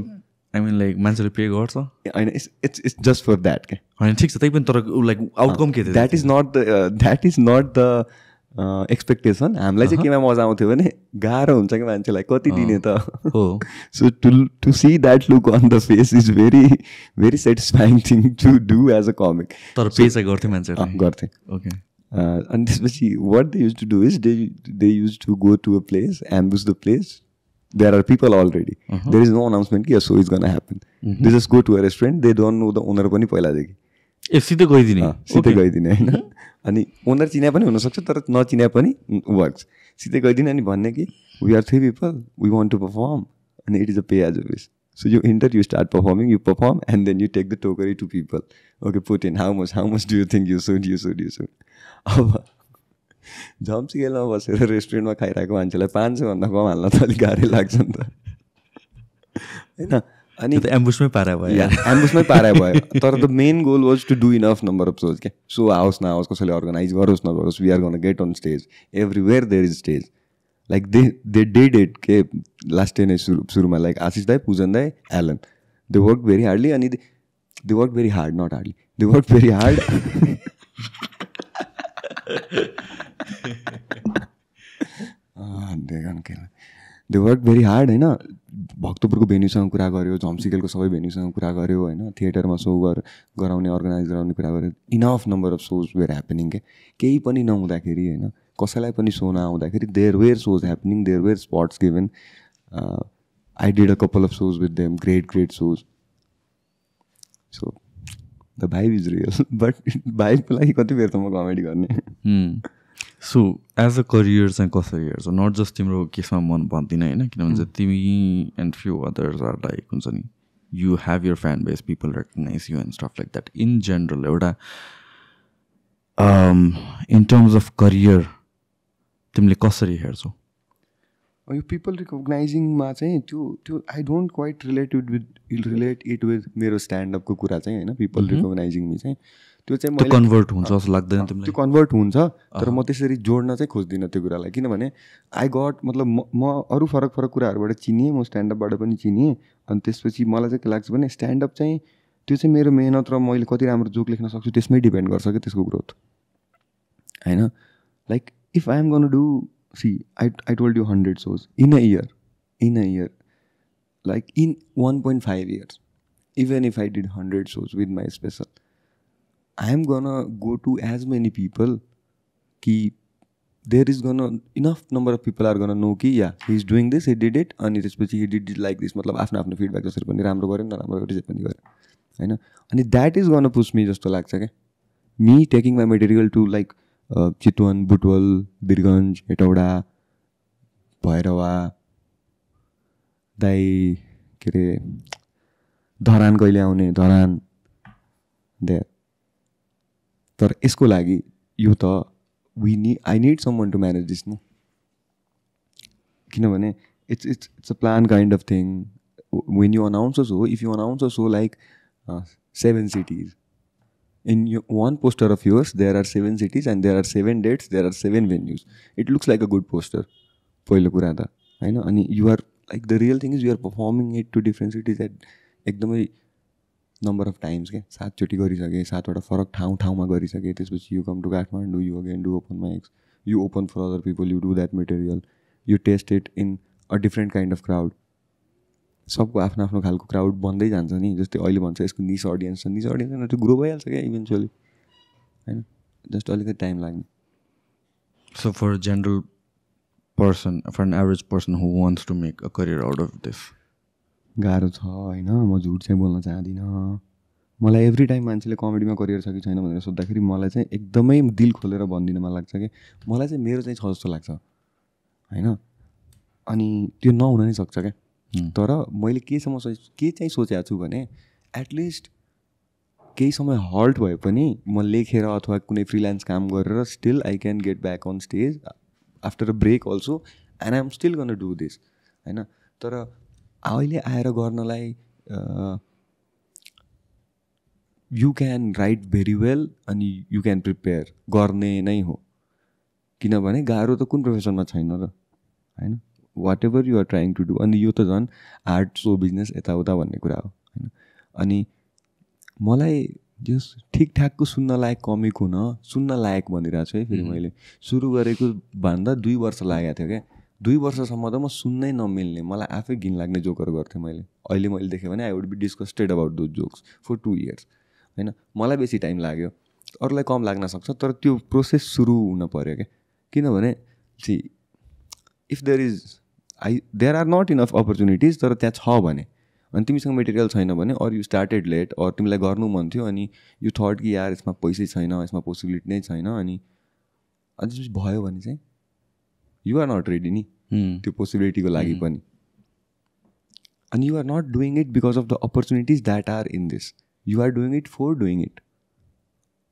आई मिन लाइक मान्छेले पे गर्छ होइन, इट्स जस्ट फर द्याट क्या. होइन ठिक छ, त्यही पनि तर लाइक आउटकम के थियो? That is not the expectation. हामीलाई चाहिँ केमा मजा आउँथ्यो भने गाह्रो हुन्छ कि मान्छेलाई कति दिने त हो. So to see that look on the face is very satisfying thing to do as a comic. तर पे चाहिँ गर्थ्यो मान्छेले? गर्थे. ओके. अनि त्यसपछि what they used to do is they used to go to a place, ambush the place. There are people already. There is no announcement कि a show is gonna happen. They just go to a restaurant. They don't know the owner पनि पहिलादेखि. ए सिधै गइदिने? सिधै गइदिने होइन. अनि ओनर चिने पनि हुनसक्छ तर नचिने पनि वर्क्स. सिधै गइदिने अनि भन्ने कि we are 3 people, we want to perform, and it is a pay as you wish. So you enter, you start performing, you perform, and then you take the tokery to people. Okay, put in how much do you think you should. अब झम्सिकेलमा बसेर रेस्टुरेन्टमा खाइरहेको मान्छेलाई 500 भन्दा कम हाल्न त अलिक गाह्रै लाग्छ नि त होइन. अनि एम्बुसमै पारा भयो एम्बुसमै पारा भयो तर the main goal was to do enough number of shows क्या सो आओस् नआओस् कसैले अर्गनाइज गरोस् नगरोस् we are gonna get on stage everywhere there is stage like they did it के लास्ट डे नै सुरुमा लाइक आशिष दाई पूजन दाई Alan they work very hardly अनि they work very hard not hardly they work very hard they work very hard होइन भक्तपुरको भेन्यूसँग कुरा गऱ्यो झम्सिकेलको सबै भेन्यूसँग कुरा गऱ्यो होइन थिएटरमा सो गराउने अर्गनाइज गराउने कुरा गऱ्यो enough number of shows were happening के केही पनि नहुँदाखेरि होइन कसैलाई पनि सो नआउँदाखेरि there were shows happening there were spots given I did a couple of shows with them great shows so the vibe is real but भाइबको लागि कति बेर त म कमेडी गर्ने सो एज अ करियर चाहिँ कसरी हेर्छ नट जस्ट तिम्रो केसमा मन भन्दिनँ होइन किनभने चाहिँ तिमी and few others are like हुन्छ नि you have your fan base people recognize you and stuff like that in general एउटा इन टर्म्स अफ करियर तिमीले कसरी हेर्छौ यो पिपल रिकगनाइजिङमा चाहिँ त्यो I don't quite relate it with मेरो स्ट्यान्डअपको कुरा चाहिँ होइन पिपल रिकगनाइजिङमा चाहिँ त्यो चाहिँ मैले कन्भर्ट हुन्छ जस्तो लाग्दैन तिमीलाई त्यो कन्भर्ट हुन्छ तर म त्यसरी जोड्न चाहिँ खोज्दिनँ त्यो कुरालाई किनभने आई गट मतलब म अरू फरक कुराहरूबाट चिनिएँ म स्ट्यान्डअपबाट पनि चिनिएँ अनि त्यसपछि मलाई चाहिँ के लाग्छ भने स्ट्यान्डअप चाहिँ त्यो चाहिँ मेरो मेहनत र मैले कति राम्रो जोक लेख्न सक्छु त्यसमै डिपेन्ड गर्छ क्या त्यसको ग्रोथ होइन like if I am gonna do see I told you 100 shows in a year like in 1.5 years even if I did 100 shows with my special I am gonna go to as many people ki there is gonna enough number of people are gonna know ki yeah he is doing this he did it अनि त्यसपछि he did it like this मतलब आफ्नो फिडब्याक जसरी पनि राम्रो गर्यो नराम्रो गर्यो जे पनि गर्यो होइन अनि that is gonna push me जस्तो लाग्छ क्या me taking my material to like Chitwan Butwal Birgunj Hetauda Bhairahawa दाई के अरे धरान कहिले आउने धरान दे तर यसको लागि यो त I need someone to manage this न किनभने it's a plan kind of thing when you announce a show if you announce a show like 7 cities in one poster of yours there are 7 cities and there are 7 dates there are 7 venues it looks like a good poster पहिलो कुरा त होइन अनि you are like the real thing is you are performing it to different cities at एकदमै नम्बर अफ टाइम्स क्या 7 चोटि गरिसकेँ 7वटा फरक ठाउँमा गरिसकेँ त्यसपछि you come to Kathmandu you again do open mics you open for other people you do that material you test it in a different kind of crowd सबको आफ्नो खालको क्राउड बन्दै जान्छ नि जस्तै अहिले भन्छ यसको निस अडियन्स छ निस अडियन्स त्यो ग्रो भइहाल्छ क्या इभेन्चुअली होइन जस्ट अलिकति टाइम लाग्ने so for general person for an average person who wants to make a career out of this गाह्रो छ होइन म झुट चाहिँ बोल्न चाहदिनँ मलाई एभ्री टाइम मान्छेले कमेडीमा करियर छ कि छैन भनेर सोद्धाखेरि मलाई चाहिँ एकदमै दिल खोलेर भनिदिन मन लाग्छ कि मलाई चाहिँ मेरो चाहिँ छ जस्तो लाग्छ होइन अनि त्यो नहुन नै सक्छ क्या तर मैले के चाहिँ सोचेको छु भने एटलिस्ट केही समय हल्ट भए पनि म लेखेर अथवा कुनै फ्रिल्यान्स काम गरेर still I can get back on stage after a break also and I am still gonna do this होइन तर अहिले आएर गर्नलाई you can write very well अनि यु क्यान प्रिपेयर गर्ने नै हो किनभने गाह्रो त कुन प्रोफेसनमा छैन र होइन whatever you are trying to do अनि यो त झन् आर्ट सो बिजनेस यताउता भन्ने कुरा हो होइन अनि मलाई जो ठिकठाकको सुन्न लायक कमिक हुन सुन्न लायक भनिरहेको छु है फेरि मैले सुरु गरेको भन्दा 2 वर्ष लागेको थियो क्या 2 वर्षसम्म त म सुन्नै नमिल्ने मलाई आफै घिन लाग्ने जोकहरू गर्थेँ अहिले मैले देखेँ भने I would be disgusted about those jokes for 2 years होइन मलाई बेसी टाइम लाग्यो अरूलाई कम लाग्न सक्छ तर त्यो प्रोसेस सुरु हुन पऱ्यो क्या किनभने see if there are not enough opportunities तर त्यहाँ छ भने अनि तिमीसँग मेटेरियल छैन भने or you started late or तिमीलाई गर्नु मन थियो अनि यु थट कि यार यसमा पैसै छैन यसमा पोसिबिलिटी नै छैन अनि अझै भयो भने चाहिँ यु आर नट रेडी नि त्यो पोसिबिलिटीको लागि पनि अनि you are not doing it because of the opportunities that are in this you are doing it for doing it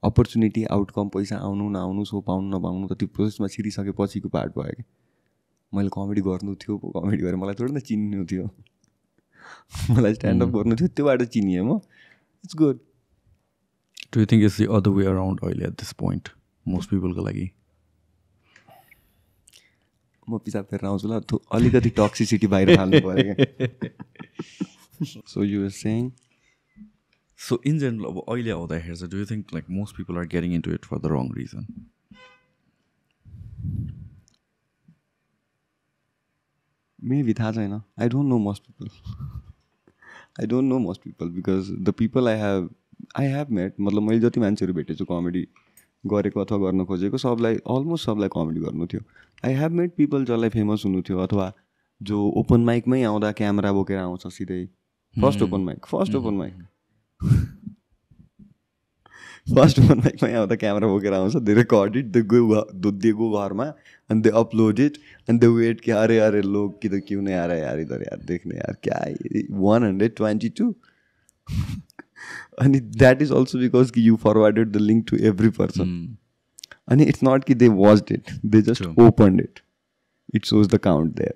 opportunity outcome पैसा आउनु नआउनु सो पाउनु नपाउनु त त्यो प्रोसेसमा छिरिसकेपछिको पार्ट भयो क्या मैले कमेडी गर्नु थियो कमेडी गरेर मलाई थोरै न चिन्नु थियो मलाई स्ट्यान्डअप गर्नु थियो, त्यो बाटो चिनिएँ म. It's good. Do you think it's the other way around अहिले एट दिस पोइन्ट मोस्ट पिपलको लागि? म पिसाब फेरेर आउँछु ल, अलिकति टक्सिसिटी बाहिर फाल्नु पऱ्यो क्या. So you were saying. So in general अब अहिले आउँदाखेरि चाहिँ do you think like most people are getting into it for the wrong reason? Maybe थाहा छैन. I don't know most people because the people I have met, मतलब मैले जति मान्छेहरू भेटेको छु कमेडी गरेको अथवा गर्न खोजेको सबलाई अलमोस्ट सबलाई कमेडी गर्नु थियो. आई हेभ मेट पिपल जसलाई फेमस हुनु थियो अथवा जो ओपन माइकमै आउँदा क्यामेरा बोकेर आउँछ सिधै. फर्स्ट ओपन माइकमै आउँदा क्यामेरा बोकेर आउँछ, they record it, they go घरमा अनि they upload it and they wait कि अरे लोग कि त क्यों नहीं आ रहा यार इधर यार देखने यार क्या 122. अनि द्याट इज अल्सो बिकज कि you forwarded the link to every person. अनि इट्स नट कि they watched it, they just opened it. It shows the count there.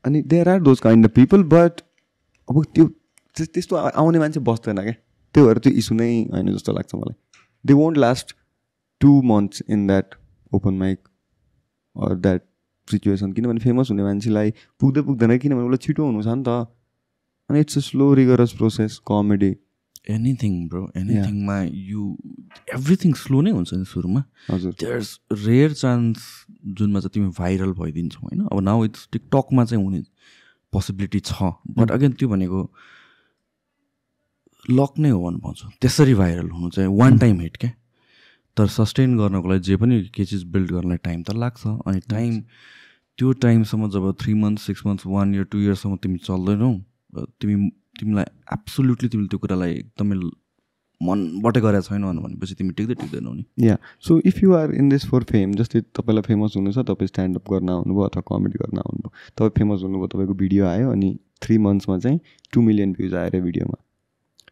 अनि there are those kind of people. But अब त्यो त्यस्तो आउने मान्छे बस्दैन क्या. त्यो भएर त्यो इस्यु नै होइन जस्तो लाग्छ मलाई. They won't last 2 months in that open mic or that situation. किनभने फेमस हुने मान्छेलाई पुग्दैन, किनभने उसलाई छिटो हुनु छ नि त. अनि it's a slow rigorous process. Comedy anything bro, एनिथिङमा यु एभ्रिथिङ स्लो नै हुन्छ नि सुरुमा. हजुर. देयर इज रेयर चान्स जुनमा चाहिँ तिमी भाइरल भइदिन्छौ होइन. अब नाउ इट्स टिकटकमा चाहिँ हुने पोसिबिलिटी छ, बट अगेन त्यो भनेको लक नै हो भन्नु पाउँछु. त्यसरी भाइरल हुनु चाहिँ वान टाइम हिट क्या. तर सस्टेन गर्नको लागि जे पनि के चिज बिल्ड गर्नलाई टाइम त लाग्छ. अनि त्यो टाइमसम्म जब 3 months 6 months 1 year 2 yearsसम्म तिमी चल्दैनौ, तिमीलाई एब्सोल्युटली तिमीले त्यो कुरालाई एकदमै मनबाट गरेको छैन भनेपछि तिमी टिक्दैनौ नि. Yeah. So if you are in this for fame, जस्तै तपाईँलाई फेमस हुनु छ, तपाईँ स्ट्यान्डअप गर्न आउनुभयो अथवा कमेडी गर्न आउनुभयो, तपाईँ फेमस हुनुभयो, तपाईँको भिडियो आयो अनि 3 monthsमा चाहिँ 2 million भ्युज आएर भिडियोमा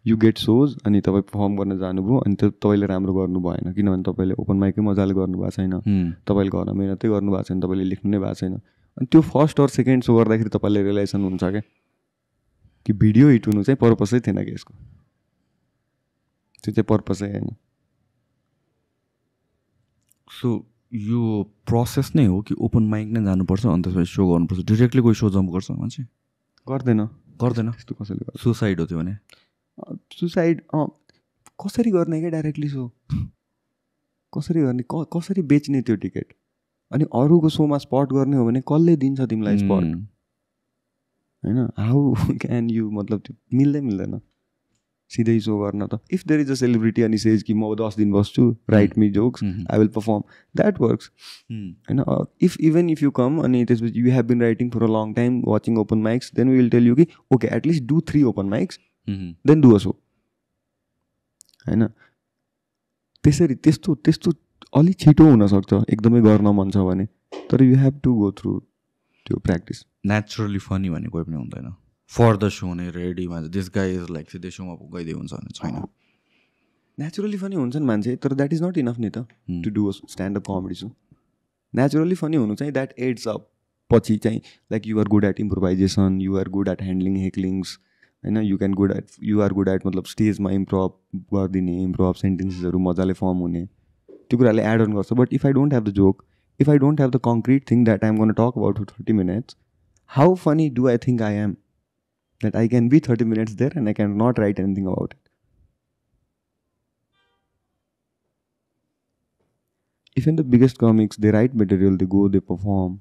यु गेट सोज. अनि तपाईँ पर्फर्म गर्न जानुभयो अनि त्यो तपाईँले राम्रो गर्नु भएन, किनभने तपाईँले ओपन माइकै मजाले गर्नुभएको छैन, तपाईँले घरमा मिहिनेतै गर्नुभएको छैन, तपाईँले लेख्नु नै भएको छैन. अनि त्यो फर्स्ट अर सेकेन्ड सो गर्दाखेरि तपाईँले रियलाइजेसन हुन्छ क्या कि भिडियो हिट हुनु चाहिँ पर्पसै थिएन कि यसको. त्यो चाहिँ पर्पसै होइन. सो यो प्रोसेस नै हो कि ओपन माइक नै जानुपर्छ अनि त्यसपछि सो गर्नुपर्छ? डिरेक्टली कोही सो जम्प गर्छ मान्छे? गर्दैन. त्यस्तो कसैले गर्छ. सुसाइड हो त्यो भने. सुसाइड कसरी गर्ने क्या डाइरेक्टली सो? कसरी गर्ने, कसरी बेच्ने त्यो टिकट? अनि अरूको सोमा स्पट गर्ने हो भने कसले दिन्छ तिमीलाई स्पट होइन? हाउ क्यान यु, मतलब त्यो मिल्दैन सिधै सो गर्न त. If there is a celebrity अनि सेज कि म 10 दिन बस्छु, write me jokes, I will perform, that works होइन. इभन इफ यु कम अनि त्यसपछि you have been writing for a long time watching open mics, then we will tell you कि okay at least do 3 open mics then do a show होइन. त्यस्तो अलिक छिटो हुनसक्छ एकदमै गर्न मन छ भने, तर you have to go through त्यो प्र्याक्टिस. नेचुरली फनी भन्ने कोही पनि हुँदैन. फर द सो नै रेडीमा दिस गाई इज लाइक सिधै सोमा गइदिए हुन्छ भने छैन. नेचुरली फनी हुन्छ नि मान्छे, तर द्याट इज नट इनफ नि त to do a standup comedy show. Naturally funny हुनु चाहिँ द्याट एड्स अप पछि चाहिँ like you are good at improvisation, you are good at handling hecklings होइन, यु आर गुड एट मतलब स्टेजमा इम्प्रोभ गरिदिने, इम्प्रोभ सेन्टेन्सेसहरू मजाले फर्म हुने, त्यो कुराले एड अन गर्छ. But if I don't have the joke, if I don't have the concrete thing that I am gonna talk about for 30 minutes, how funny do I think I am that I can be 30 minutes there and I cannot write anything about it. Even the biggest comics, they write material, they go, they perform.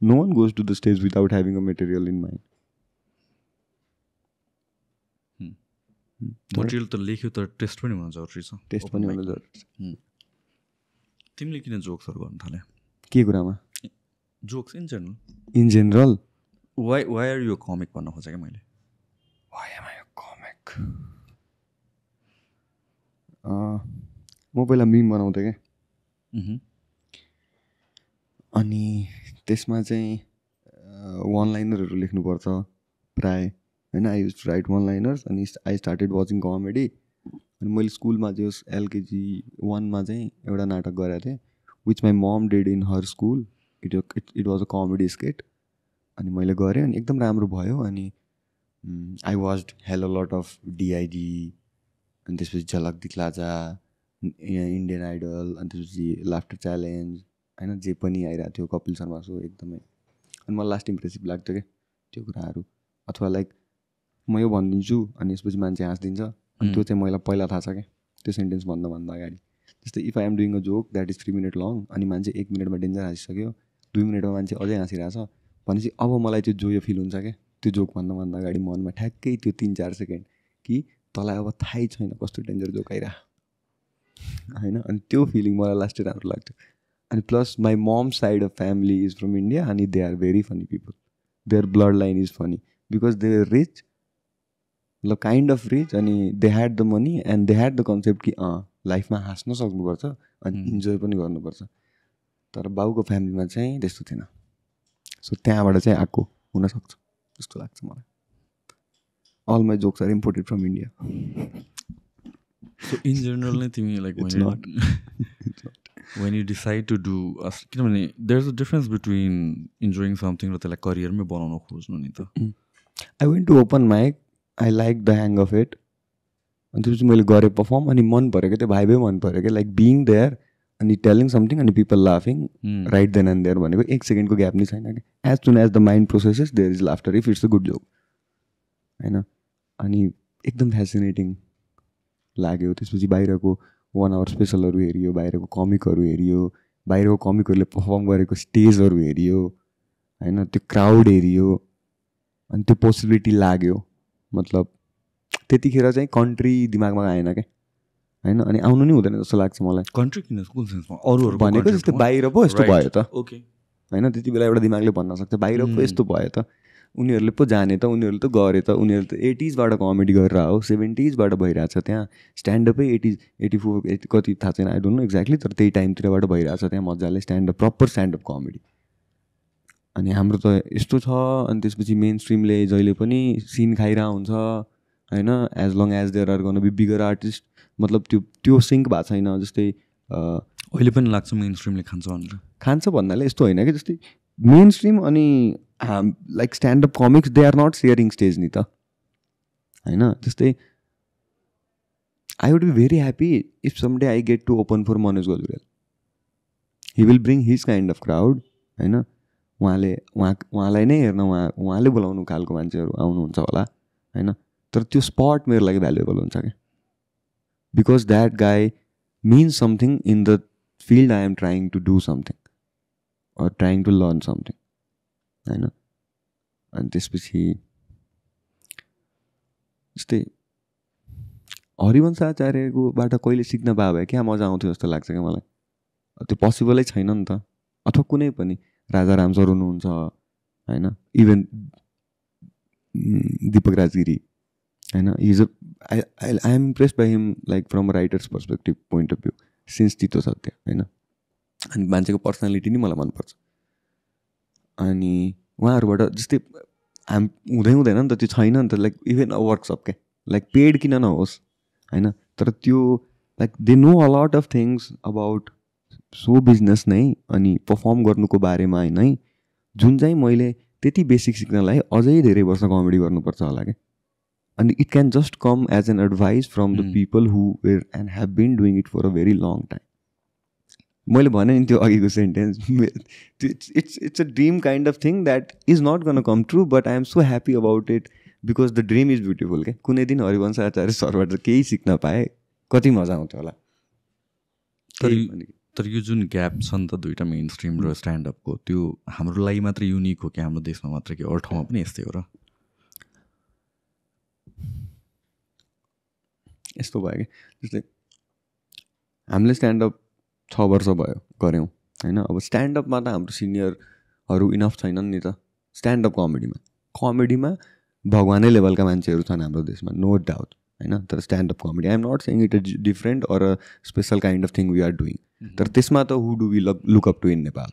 No one goes to the stage without having a material in mind. Material त लेख्यो तर टेस्ट पनि हुन जरुरी छ. टेस्ट पनि हुन जरुरी छ. तिमीले किन जोक्सहरू गर्न थाले? के कुरामा? Jokes in general. In general Why are you a comic भन्न खोजेँ मैले? Why am I a comic? म पहिला मिम बनाउँथेँ क्या. अनि त्यसमा चाहिँ वान लाइनरहरू लेख्नुपर्छ प्राय होइन. I use to write one liners अनि आई स्टार्टेड वाचिङ कमेडी. अनि मैले स्कुलमा जो LKG 1मा चाहिँ एउटा नाटक गरेको थिएँ, which my mom did in her school. It was a comedy skit. अनि मैले गरेँ अनि एकदम राम्रो भयो. अनि I watched hell a lot of DID अनि त्यसपछि झलक दिखलाजा, इन्डियन आइडल, अनि त्यसपछि लाफ्टर च्यालेन्ज होइन, जे पनि आइरहेको थियो, कपिल शर्मा सो एकदमै. अनि मलाई लास्ट इम्प्रेसिभ लाग्थ्यो क्या त्यो कुराहरू. अथवा लाइक म यो भनिदिन्छु अनि यसपछि मान्छे हाँसिदिन्छ, अनि त्यो चाहिँ मलाई पहिला थाहा छ क्या त्यो सेन्टेन्स भन्दा अगाडि. जस्तै if I am doing a joke that is 3 minute long अनि मान्छे 1 मिनटमा डेन्जर हाँसिसक्यो, 2 मिनटमा मान्छे अझै हाँसिरहेछ भनेपछि अब मलाई त्यो जोयो फिल हुन्छ क्या त्यो जोक भन्दा अगाडि मनमा ठ्याक्कै त्यो 3-4 सेकेन्ड कि तँलाई अब थाहै छैन कस्तो डेन्जर जोक आइरह होइन. अनि त्यो फिलिङ मलाई लास्टै राम्रो लाग्थ्यो. अनि plus my mom side of family is from India अनि they are very funny people. Their blood line is funny because they are rich, ल काइन्ड अफ रिच, अनि they had the money and they had the concept कि लाइफमा हाँस्न सक्नुपर्छ अनि इन्जोय पनि गर्नुपर्छ. तर बाउको फ्यामिलीमा चाहिँ त्यस्तो थिएन. सो त्यहाँबाट चाहिँ आएको हुनसक्छ जस्तो लाग्छ मलाई. All my jokes are imported from India. So in general नै तिमी like when you decide to do किनभने there's a difference between enjoying something र त्यसलाई करियरमै बनाउन खोज्नु नि त. I went to open mic, I liked the hang of it. अनि त्यसपछि मैले गरेँ पर्फर्म अनि मन पऱ्यो क्या त्यो भाइबै मन पऱ्यो क्या लाइक बिङ देयर अनि टेलिङ समथिङ अनि पिपल लाफिङ राइट देन एन्ड देयर भनेको 1 सेकेन्डको ग्याप नै छैन क्या. As soon as the mind processes there is laughter if it's a good joke होइन. अनि एकदम फेसिनेटिङ लाग्यो. त्यसपछि बाहिरको 1 आवर स्पेसलहरू हेरियो, बाहिरको कमिकहरू हेरियो, बाहिरको कमिकहरूले पर्फर्म गरेको स्टेजहरू हेरियो होइन, त्यो क्राउड हेरियो अनि त्यो पोसिबिलिटी लाग्यो. मतलब त्यतिखेर चाहिँ कन्ट्री दिमागमा आएन क्या होइन. अनि आउनु नि हुँदैन जस्तो लाग्छ मलाई. कन्ट्री किन कुन सेन्समा अरूहरू भनेको जस्तै बाहिर पो यस्तो भयो त ओके होइन. त्यति बेला एउटा दिमागले भन्न सक्छ बाहिर पो यस्तो भयो त, उनीहरूले पो जाने त, उनीहरूले त गरे त, उनीहरू त 80sबाट कमेडी गरेर हो, 70sबाट भइरहेछ त्यहाँ स्ट्यान्डअपै 80s 84 कति थाहा छैन आई डोन्ट नो एक्ज्याक्टली, तर त्यही टाइमतिरबाट भइरहेछ त्यहाँ मजाले स्ट्यान्डअप, प्रपर स्ट्यान्डअप कमेडी. अनि हाम्रो त यस्तो छ. अनि त्यसपछि मेन स्ट्रिमले जहिले पनि सिन खाइरहेको हुन्छ होइन. As long as there are gonna be bigger artist, मतलब त्यो सिङ्क भएको छैन. जस्तै अहिले पनि लाग्छ मेन स्ट्रिमले खान्छ भनेर. खान्छ भन्नाले यस्तो होइन कि जस्तै मेन स्ट्रिम अनि like stand up comics they are not sharing stage नि त होइन. जस्तै I would be very happy if someday I get to open for Manoj Gajurel. He will bring his kind of crowd होइन. उहाँलाई नै हेर्न उहाँले बोलाउनु खालको मान्छेहरू आउनुहुन्छ होला होइन. तर त्यो स्पट मेरो लागि भ्यालुएबल हुन्छ क्या because that guy means something in the field I am trying to do something or trying to learn something होइन. अनि त्यसपछि जस्तै हरिवंश आचार्यकोबाट कहिले सिक्न पाए भए क्या मजा आउँथ्यो जस्तो लाग्छ क्या मलाई. त्यो पोसिबलै छैन नि त. अथवा कुनै पनि राजा राम सर हुनुहुन्छ होइन, इभन दीपक राजगिरी होइन. Is a I am impressed by him like from writers perspective point of view since चित्तो सत्य होइन. अनि मान्छेको पर्सनालिटी नि मलाई मनपर्छ. अनि उहाँहरूबाट जस्तै हुँदैन नि त, त्यो छैन नि त. लाइक इभन अ वर्कसप क्या लाइक पेड किन नहोस् होइन. तर त्यो like they know a lot of things about so business नै अनि पर्फर्म गर्नुको बारेमा होइन है, जुन चाहिँ मैले त्यति बेसिक सिक्नलाई अझै धेरै वर्ष कमेडी गर्नुपर्छ होला क्या. अनि it can just come as an advice from the people who were and have been doing it for a very long time. मैले भने नि त्यो अघिको sentence, it's a dream kind of thing that is not gonna come true but I am so happy about it because the dream is beautiful क्या. कुनै दिन हरिवंश आचार्य सरबाट केही सिक्न पाएँ कति मजा आउँथ्यो होला. तर यो जुन ग्याप छ नि त दुइटा मेन स्ट्रिम र स्ट्यान्डअपको, त्यो हाम्रो लागि मात्र युनिक हो कि हाम्रो देशमा मात्र कि अरू ठाउँमा पनि यस्तै हो र? यस्तो भयो कि जस्तै हामीले स्ट्यान्डअप 6 वर्ष भयो गऱ्यौँ होइन. अब स्ट्यान्डअपमा त हाम्रो सिनियरहरू इनफ छैनन् नि त. स्ट्यान्डअप कमेडीमा भगवानै लेभलका मान्छेहरू छन् हाम्रो देशमा, नो डाउट होइन. तर standup comedy I am not saying it is different or a special kind of thing we are doing. तर त्यसमा त who do we look up to in Nepal?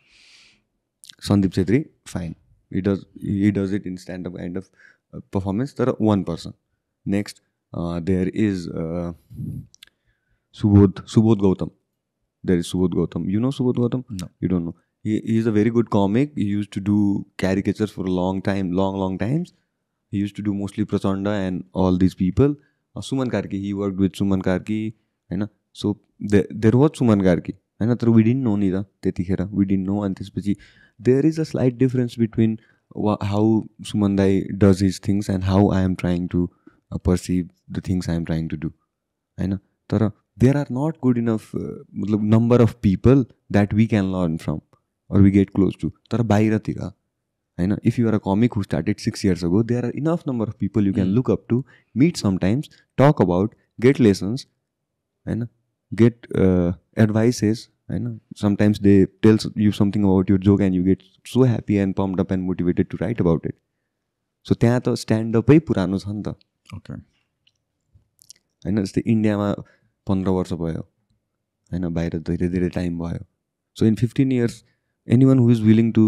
Sandeep Chhetri fine, he does it in standup kind of performance, तर 1 person. Next there is Subodh Gautam. There is Subodh Gautam. You know Subodh Gautam? No. You don't know. He is a very good comic. He used to do caricatures for a long times. He used to do mostly Prachanda and all these people. Suman Karki, he worked with Suman Karki, होइन. So there was Suman Karki, होइन. तर we didn't know नि त त्यतिखेर, we didn't know. अनि त्यसपछि there is a slight difference between how Suman Dai does his things and how I am trying to perceive the things I am trying to do, होइन. तर there are not good enough number of people that we can learn from or we get close to. तर बाहिरतिर, होइन, if you are a comic who started 6 years ago, there are enough number of people you can look up to, meet sometimes, talk about, get lessons, होइन, get advices, होइन. Sometimes they tell you something about your joke and you get so happy and pumped up and motivated to write about it. So त्यहाँ त स्ट्यान्डअपै पुरानो छ नि त. ओके, होइन. जस्तै इन्डियामा 15 वर्ष भयो, होइन, बाहिर धेरै धेरै टाइम भयो. So in 15 years, anyone who is willing to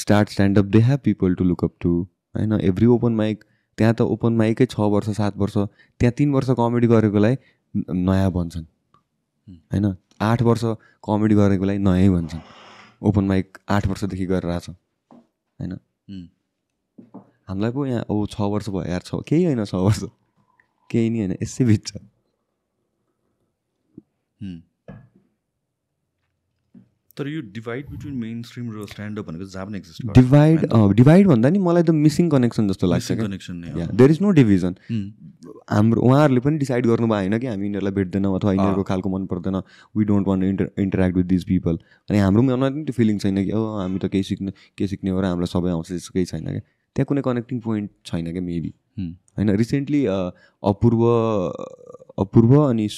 start stand-up, they have people to look up to, होइन. एभ्री ओपन माइक, त्यहाँ त ओपन माइकै 6 वर्ष 7 वर्ष, त्यहाँ 3 वर्ष कमेडी गरेकोलाई नयाँ भन्छन्, होइन. 8 वर्ष कमेडी गरेकोलाई नयाँ भन्छन्. ओपन माइक 8 वर्षदेखि गरेर आएको छ, होइन. हामीलाई पो यहाँ 6 वर्ष भयो यार, केही होइन, 6 वर्ष केही नि होइन, यसै बिच छ. तर यो डिभाइड बिट्विन मेन स्ट्रिम र स्ट्यान्डअप भनेको जहाँ पनि एक्जिस्ट गर्छ. डिभाइड भन्दा नि मलाई त मिसिङ कनेक्सन जस्तो लाग्छ. There is no division. हाम्रो उहाँहरूले पनि डिसाइड गर्नुभयो होइन कि हामी यिनीहरूलाई भेट्दैनौँ अथवा यिनीहरूको खालको मन पर्दैन, we don't want to interact with these people. अनि हाम्रो मनमा पनि त्यो फिलिङ छैन कि हामी त केही सिक्ने हो र हामीलाई सबै आउँछ, त्यस्तो केही छैन क्या. त्यहाँ कुनै कनेक्टिङ पोइन्ट छैन क्या मेबी, होइन. रिसेन्टली अपूर्व अनि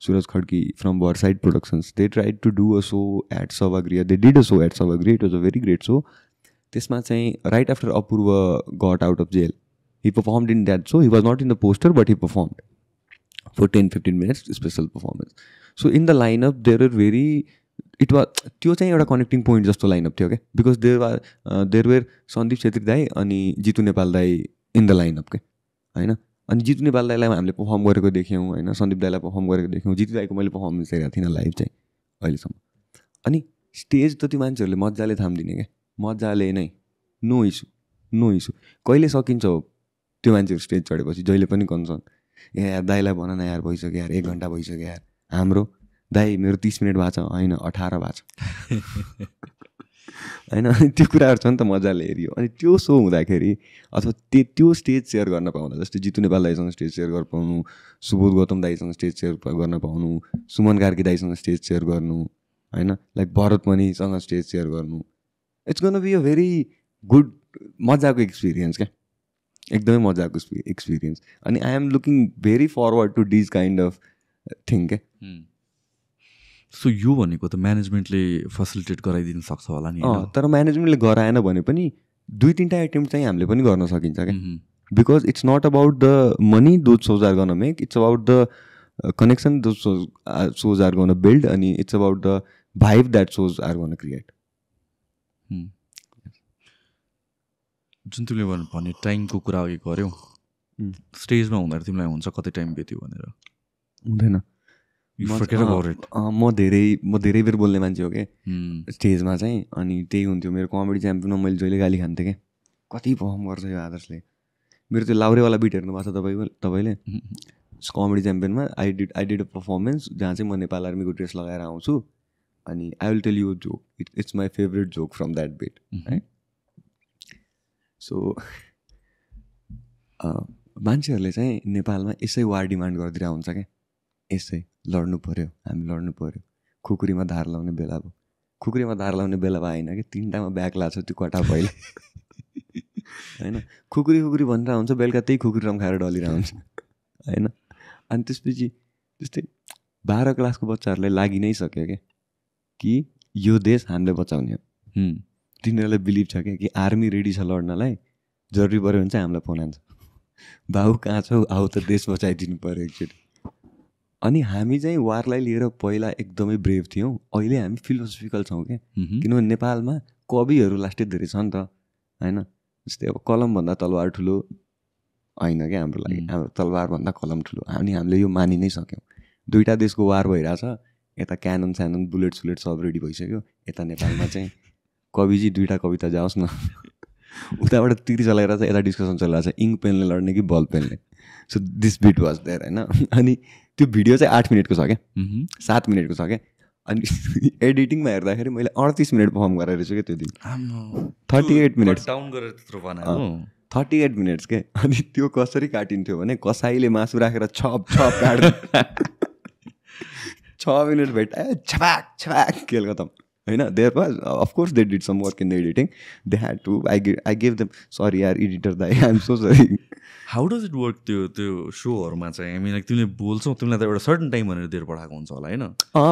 Suraj Khadki from Warside Productions, they tried to do a show at Savagriha. They did a show at Savagriha. It was a very great show. त्यसमा चाहिँ right after Apoorva got out of jail, he performed in that show. He was not in the poster, but he performed for 10-15 minutes, special performance. So in the lineup, there were त्यो चाहिँ एउटा कनेक्टिङ पोइन्ट जस्तो लाइनअप थियो क्या. Because there were Sandeep Chhetri दाई अनि जितु नेपाल दाई इन द लाइनअप क्या, होइन. अनि जितु नेपाल दाईलाई हामीले पर्फर्म गरेको देख्यौँ, होइन. सन्दीप दाईलाई पर्फर्म गरेको देख्यौँ. जितु दाईको मैले पर्फर्मेन्स हेरेको थिइनँ लाइभ चाहिँ अहिलेसम्म. अनि स्टेज त त्यो मान्छेहरूले मजाले थामिदिने क्या, मजाले नै, नो इस्यु. कहिले सकिन्छ हो त्यो मान्छेहरू स्टेज चढेपछि, जहिले पनि कन्सर्न, यार दाईलाई भन न यार, भइसक्यो यार, 1 घन्टा भइसक्यो यार. हाम्रो दाई मेरो 30 मिनट भएको छ, होइन 18 भएको छ, होइन. अनि त्यो कुराहरू छ नि त मजाले हेरियो. अनि त्यो सो हुँदाखेरि अथवा त्यो स्टेज सेयर गर्न पाउँदा, जस्तै जितु नेपाल दाईसँग स्टेज सेयर गर्न पाउनु, सुबोध गौतम दाईसँग स्टेज सेयर गर्न पाउनु, सुमन कार्की दाईसँग स्टेज सेयर गर्नु, होइन, लाइक भरत मणिसँग स्टेज सेयर गर्नु, it's gonna be a very good, मजाको एक्सपिरियन्स क्या, एकदमै मजाको एक्सपिरियन्स. अनि I am looking very forward to this kind of thing क्या. सो यो भनेको त म्यानेजमेन्टले फेसिलिटेट गराइदिनु सक्छ होला नि. तर म्यानेजमेन्टले गराएन भने पनि 2-3टा एटेम्प्ट चाहिँ हामीले पनि गर्न सकिन्छ क्या. Because it's not about the money those shows are gonna make, it's about the connection those shows are gonna build, अनि it's about the vibe that shows are gonna create. जुन तिमीले भने टाइमको कुरा अघि गऱ्यौ, स्टेजमा हुँदाखेरि तिमीलाई हुन्छ कति टाइम बित्यो भनेर? हुँदैन. म धेरै बेर बोल्ने मान्छे हो क्या स्टेजमा चाहिँ. अनि त्यही हुन्थ्यो मेरो कमेडी च्याम्पियनमा, मैले जहिले गाली खान्थेँ क्या, कति पर्फर्म गर्छ यो आदर्शले. मेरो त्यो लाउरेवाला बिट हेर्नु भएको छ तपाईँले कमेडी च्याम्पियनमा. आई डिड अ पर्फर्मेन्स जहाँ चाहिँ म नेपाल आर्मीको ड्रेस लगाएर आउँछु, अनि I will tell you joke, it's my favourite joke from that bit, है. सो मान्छेहरूले चाहिँ नेपालमा यसै वार डिमान्ड गरिदिरहेको हुन्छ क्या, यसै लड्नु पऱ्यो, हामी लड्नु पऱ्यो. खुकुरीमा धार लाउने बेला भयो, खुकुरीमा धार लाउने बेला भयो होइन कि 3टामा ब्याग लाग्छ त्यो कटा पहिले, होइन. खुकुरी भनेर हुन्छ, बेलुका त्यही खुकुरी रम खाएर डलिरहेको हुन्छ, होइन. अनि त्यसपछि त्यस्तै 12 क्लासको बच्चाहरूलाई लागि नै सक्यो क्या कि यो देश हामीले बचाउने हो. तिनीहरूलाई बिलिभ छ क्या कि आर्मी रेडी छ लड्नलाई, जरुरी पऱ्यो भने चाहिँ हामीलाई फोन आन्छ, बाबु कहाँ छौ, आऊ त देश बचाइदिनु पऱ्यो एकचोटि. अनि हामी चाहिँ वारलाई लिएर पहिला एकदमै ब्रेभ थियौँ, अहिले हामी फिलोसफिकल छौँ क्या. किनभने नेपालमा कविहरू लास्टै धेरै छ नि त, होइन. जस्तै अब कलमभन्दा तलवार ठुलो होइन क्या हाम्रो लागि, हाम्रो तलवारभन्दा कलम ठुलो. अनि हामीले यो मानि नै सक्यौँ. 2टा देशको वार भइरहेछ, यता क्यानन स्यानन बुलेट सुलेट सब रेडी भइसक्यो, यता नेपालमा चाहिँ कविजी 2टा कविता जाओस् न, उताबाट तिरी चलाइरहेको छ, यता डिस्कसन चलिरहेको छ, इङ्क पेनले लड्ने कि बल पेनले. So this bit was there होइन. अनि त्यो भिडियो चाहिँ 8 मिनटको छ क्या, 7 मिनटको छ क्या. अनि एडिटिङमा हेर्दाखेरि मैले 38 मिनट पर्फर्म गरेर रहेछु क्या त्यो दिन. 38 मिनट्स डाउन गरेर त्यत्रो बनायो. 38 मिनट्स के. अनि त्यो कसरी काटिन्थ्यो भने कसाईले मासु राखेर छप छप काट्छ. 6 मिनट भेटायो, छपाक छपाक खेल खतम होइन. There was of course they did some work in the editing. They had to I give them sorry यार एडिटर दाइ, I am so sorry. How does it work त्यो सोहरूमा चाहिँ? आई मिन लाइक तिमीले बोल्छौ, तिमीलाई त एउटा सर्टन टाइम भनेर दिएर पठाएको हुन्छ होला होइन?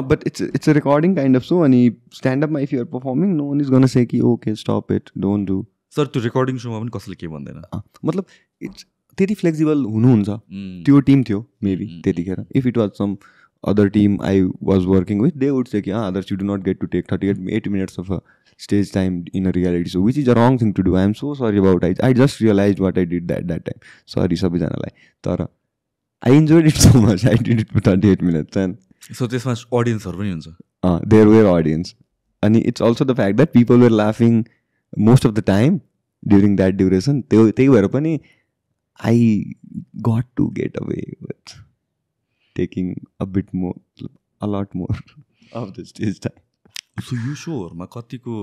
But it's a recording kind of show. अनि स्ट्यान्डअपमा if you're performing no one is gonna say कि okay stop it, don't do. Sir त्यो रेकर्डिङ सोमा पनि कसैले के भन्दैन? मतलब इट्स त्यति फ्लेक्सिबल हुनुहुन्छ. त्यो टिम थियो मेबी त्यतिखेर. If it was some other team I was working with, they would say कि Aadarsh you do not get to take 38 minutes of a stage time in a reality show, which is a wrong thing to do. I am so sorry about it. I just realized what I did that time. Sorry सबैजनालाई. तर I enjoyed it so much. I did it for 38 minutes. And so त्यसमा audienceहरू पनि हुन्छ? There were audience. And it's also the fact that people were laughing most of the time during that duration. त्यही भएर पनि I got to get away with taking a bit more, a lot more of the stage time. So यो सोहरूमा कतिको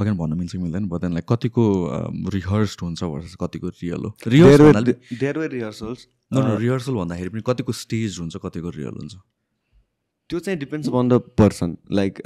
अगेन भन्न मिल्छ कि मिल्दैन, बट देन लाइक कतिको रिहर्स्ड हुन्छ वर्सेस कतिको रियल हो? There were rehearsals. No, rehearsal भन्दाखेरि पनि कतिको स्टेज हुन्छ, कतिको रियल हुन्छ? त्यो चाहिँ depends upon the person. Like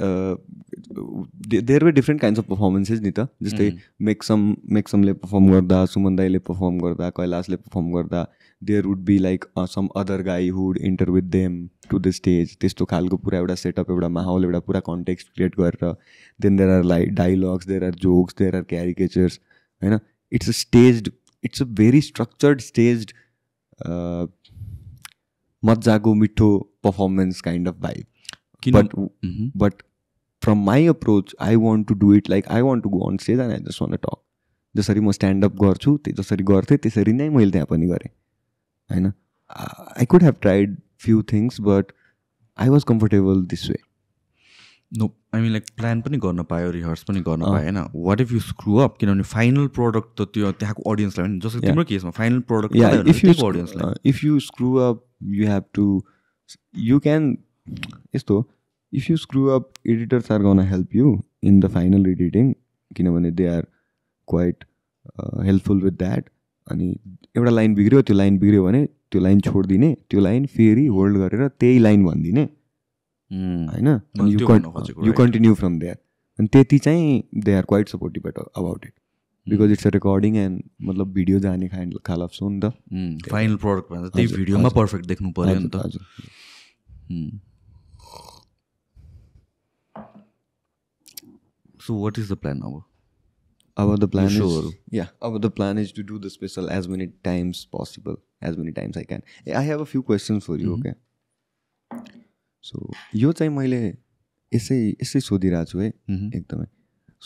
there were different kinds of performances नि त. जस्तै मेक्समले पर्फर्म गर्दा, सुमन दाईले पर्फर्म गर्दा, कैलाशले पर्फर्म गर्दा, there would be like some other guy who would enter with them to the stage. त्यस्तो खालको पुरा एउटा सेटअप, एउटा माहौल, एउटा पुरा कन्टेक्स्ट क्रिएट गरेर. Then there are like dialogues, there are jokes, there are caricatures होइन. It's a staged, it's a very structured staged मजाको मिठो performance kind of vibe. But from my approach I want to do it like I want to go on stage and I just want talk. जसरी म स्ट्यान्डअप गर्छु जसरी गर्थेँ त्यसरी नै मैले त्यहाँ पनि गरेँ होइन. I could have tried few things but I was comfortable this way. No I mean like plan पनि गर्न पायो, रिहर्स पनि गर्न पायो होइन. What if you screw up? किनभने फाइनल प्रोडक्ट त त्यो त्यहाँको अडियन्सलाई पनि, जस्तो तिम्रो केसमा फाइनल प्रोडक्ट अडियन्सलाई. If you screw up you have to, you can, यस्तो if you screw up editors are gonna help you in the final editing किनभने they are quite helpful with that. अनि एउटा लाइन बिग्रियो, त्यो लाइन बिग्रियो भने त्यो लाइन छोडिदिने, त्यो लाइन फेरि होल्ड गरेर त्यही लाइन भनिदिने होइन. You continue from there. अनि त्यति चाहिँ they are quite supportive about it because it's a recording and मतलब भिडियो जाने खाल अफ सो नि त. फाइनल प्रोडक्ट भन्छ त्यही भिडियोमा पर्फेक्ट देख्नु पर्यो नि त. हजुर. So what is the plan now? The plan is to do the special as many times possible, as many times I can. I have a few questions for you, okay? So यो चाहिँ मैले यसै सोधिरहेको छु है एकदमै.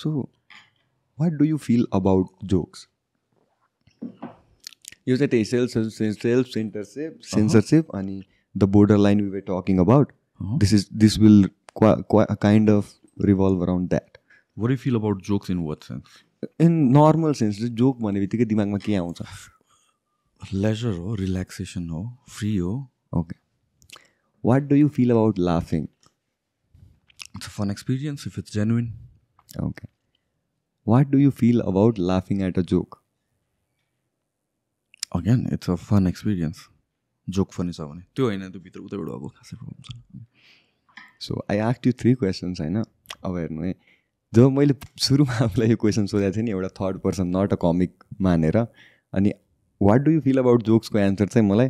So what do you feel about jokes? यो चाहिँ त्यही self censorship अनि the borderline we were talking about. This will kind of revolve around that. What do you feel about jokes in what sense? In normal sense, joke भने बित्तिकै दिमागमा के आउँछ? Leisure हो, relaxation हो, free हो. Okay. What do you feel about laughing? It's a fun experience if it's genuine. Okay. What do you feel about laughing at a joke? Again, it's a fun experience. Joke funny छ भने त्यो हैन, त्यो भित्र उतैबाट अब खासै प्रब्लम छैन. So I asked you 3 questions हैन. अब हेर्नु है, जब मैले सुरुमा आफूलाई यो क्वेसन सोधेको थिएँ नि एउटा third person not a comic मानेर, अनि what do you feel about जोक्सको एन्सर चाहिँ मलाई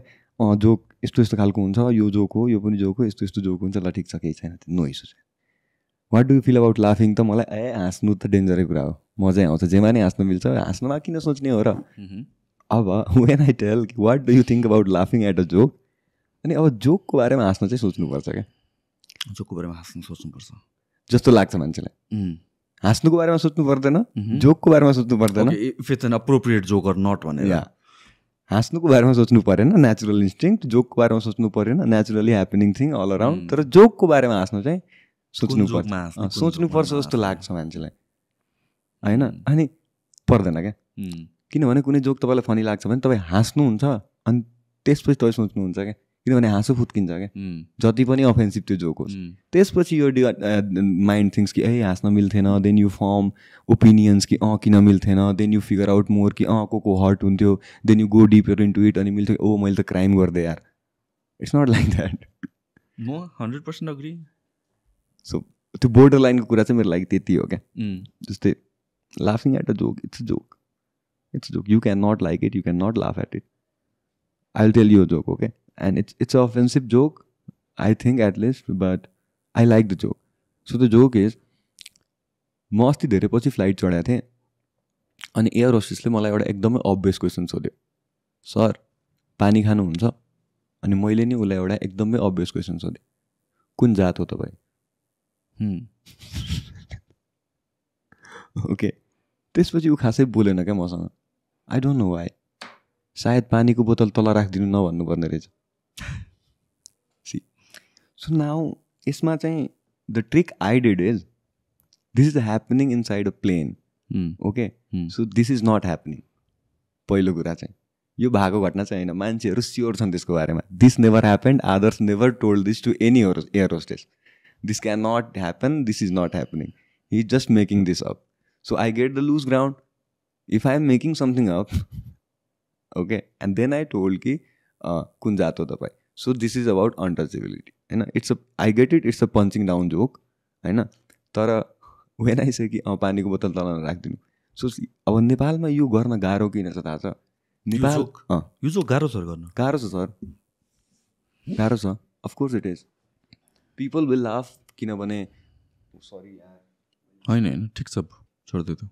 जोक यस्तो यस्तो खालको हुन्छ, यो जोक हो, यो पनि जोक हो, यस्तो यस्तो जोक हुन्छ, ल ठिक छ केही छैन, नो इस्यु छैन. What do you feel about लाफिङ त मलाई हाँस्नु त डेन्जरै कुरा हो, मजै आउँछ, जेमा नै हाँस्नु मिल्छ, हाँस्नुमा किन सोच्ने हो र. अब when I tell what do you think about लाफिङ एट अ जोक, अनि अब जोकको बारेमा हाँस्न चाहिँ सोच्नुपर्छ क्या. जोकको बारेमा हाँस्नु सोच्नुपर्छ जस्तो लाग्छ मान्छेलाई. हाँस्नुको बारेमा सोच्नु पर्दैन, जोकको बारेमा सोच्नु पर्दैन. If it's an appropriate joke or not भनेर. हाँस्नुको बारेमा सोच्नु परेन, नेचुरल इन्स्टिङ्क्ट. जोकको बारेमा सोच्नु परेन, naturally happening thing all around. तर जोकको बारेमा हाँस्नु चाहिँ सोच्नुपर्छ जस्तो लाग्छ मान्छेलाई. होइन. अनि पर्दैन क्या, किनभने कुनै जोक तपाईँलाई फनी लाग्छ भने तपाईँ हाँस्नुहुन्छ अनि त्यसपछि तपाईँ सोच्नुहुन्छ क्या, किनभने हाँसो फुत्किन्छ क्या जति पनि अफेन्सिभ त्यो जोक होस्. त्यसपछि यो माइन्ड थिङ्स कि ए हाँस्न मिल्थेन, देन यु फर्म ओपिनियन्स कि किन मिल्थेन, then you figure out more कि को हर्ट हुन्थ्यो, then you go deeper into it अनि मिल्थ्यो ओ मैले त क्राइम गर्दै यार. It's not like that. म 100% अग्री. सो त्यो बोर्डर लाइनको कुरा चाहिँ मेरो लागि त्यति हो क्या. जस्तै लाफिङ at a joke, it's a joke, it's joke. You can not like it, you can not laugh at it. I will tell you a joke, okay, and it's an offensive joke, I think at least, but I like the joke. So the joke is, म अस्ति धेरै पछि फ्लाइट चढाएको थिएँ अनि एयर होस्टेसले मलाई एउटा एकदमै अब्भियस क्वेसन सोध्यो, सर पानी खानुहुन्छ? अनि मैले नि उसलाई एउटा एकदमै अब्भियस क्वेसन सोधेँ, कुन जात हो तपाईँ? ओके, त्यसपछि ऊ खासै बोलेन क्या मसँग. I don't know why. सायद पानीको बोतल तल राखिदिनु नभन्नुपर्ने रहेछ. So now यसमा चाहिँ the trick I did is, this is happening inside a plane. Okay? So this is not happening. पहिलो कुरा चाहिँ यो भएको घटना चाहिँ होइन, मान्छेहरू स्योर छन् त्यसको बारेमा. This never happened. Aadarsh never told this to any air hostess. This cannot happen. This is not happening. He's just making this up. So I get the loose ground. If I am making something up, okay, and then I told कि कुन जात हो तपाईँ. So this is about untouchability. होइन, it's a, I get it, it's a punching down joke होइन. तर वेन आई से कि पानीको बोतल तल राखिदिनु. सो अब नेपालमा यो गर्न गाह्रो किन छ थाहा छ? नेपाल यो जोक गाह्रो छ गर्न, गाह्रो छ सर, गाह्रो छ. Of course it is. People will laugh, किनभने सरी यार होइन होइन ठिक छ छोड्दै त.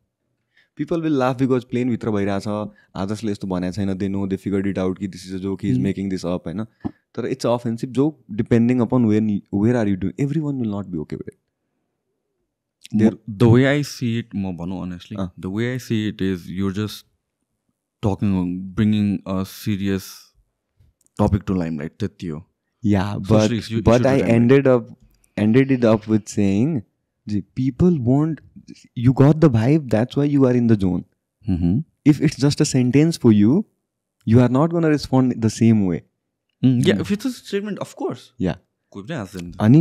पिपल विल लाफ बिकज प्लेनभित्र भइरहेछ, आदर्शले यस्तो भनेको छैन, they know, they figured it out कि this is a joke, he is making this up होइन. तर it's offensive joke depending upon where are you doing. Every one will not be okay with it. The way I see it, म भनौँ honestly, the way I see it is your just talking, bringing a serious topic to limelight, त्यति हो. या but I ended it up with saying, people won't, you got the vibe, that's why you are in the zone. If it's just a sentence for you, you are not going to respond the same way. Yeah, if it's a statement, of course. Yeah. कोही पनि हाँस्दैन. अनि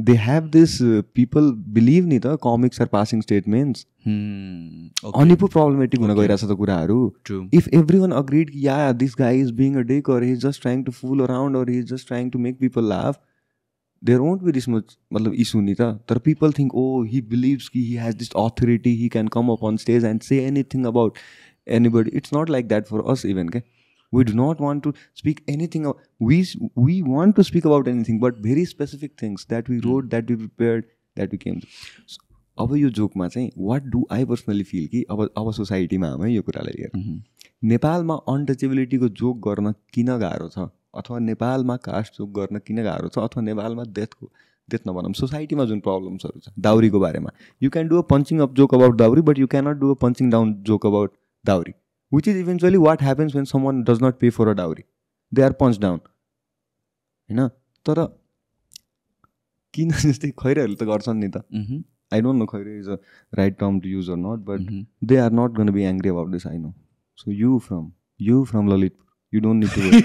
they have this, people believe नि त comics are passing statements. अनि पो problematic हुन गइरहेछ त कुराहरू. If everyone agreed, yeah, this guy is being a dick, or he's just trying to fool around, or he's just trying to make people laugh, there won't be this much मतलब issue नि त. तर people think, oh, he believes कि he has this authority, he can come up on stage and say anything about anybody. It's not like that for us even, okay? We do not want to speak anything. We want to speak about anything, but very specific things that we wrote, that we prepared, that we came to. So, अब यो जोकमा चाहिँ what do I personally feel कि अब सोसाइटीमा हामी यो कुरालाई लिएर नेपालमा अनटचेबिलिटीको जोक गर्न किन गाह्रो छ, अथवा नेपालमा कास्ट जोक गर्न किन गाह्रो छ, अथवा नेपालमा डेथ नभनौँ, सोसाइटीमा जुन प्रब्लम्सहरू छ दाउरीको बारेमा. You can do a punching up joke about दाउरी, but you cannot do a punching down joke about दाउरी. Which is eventually what happens when someone does not pay for a dowry. They are punched down. होइन, तर किन जस्तै खैरेहरूले त गर्छन् नि त. I don't know Khaire is a right term to use or not, but they are not going to be angry about this, I know. So you from Lalitpur, you don't need to worry.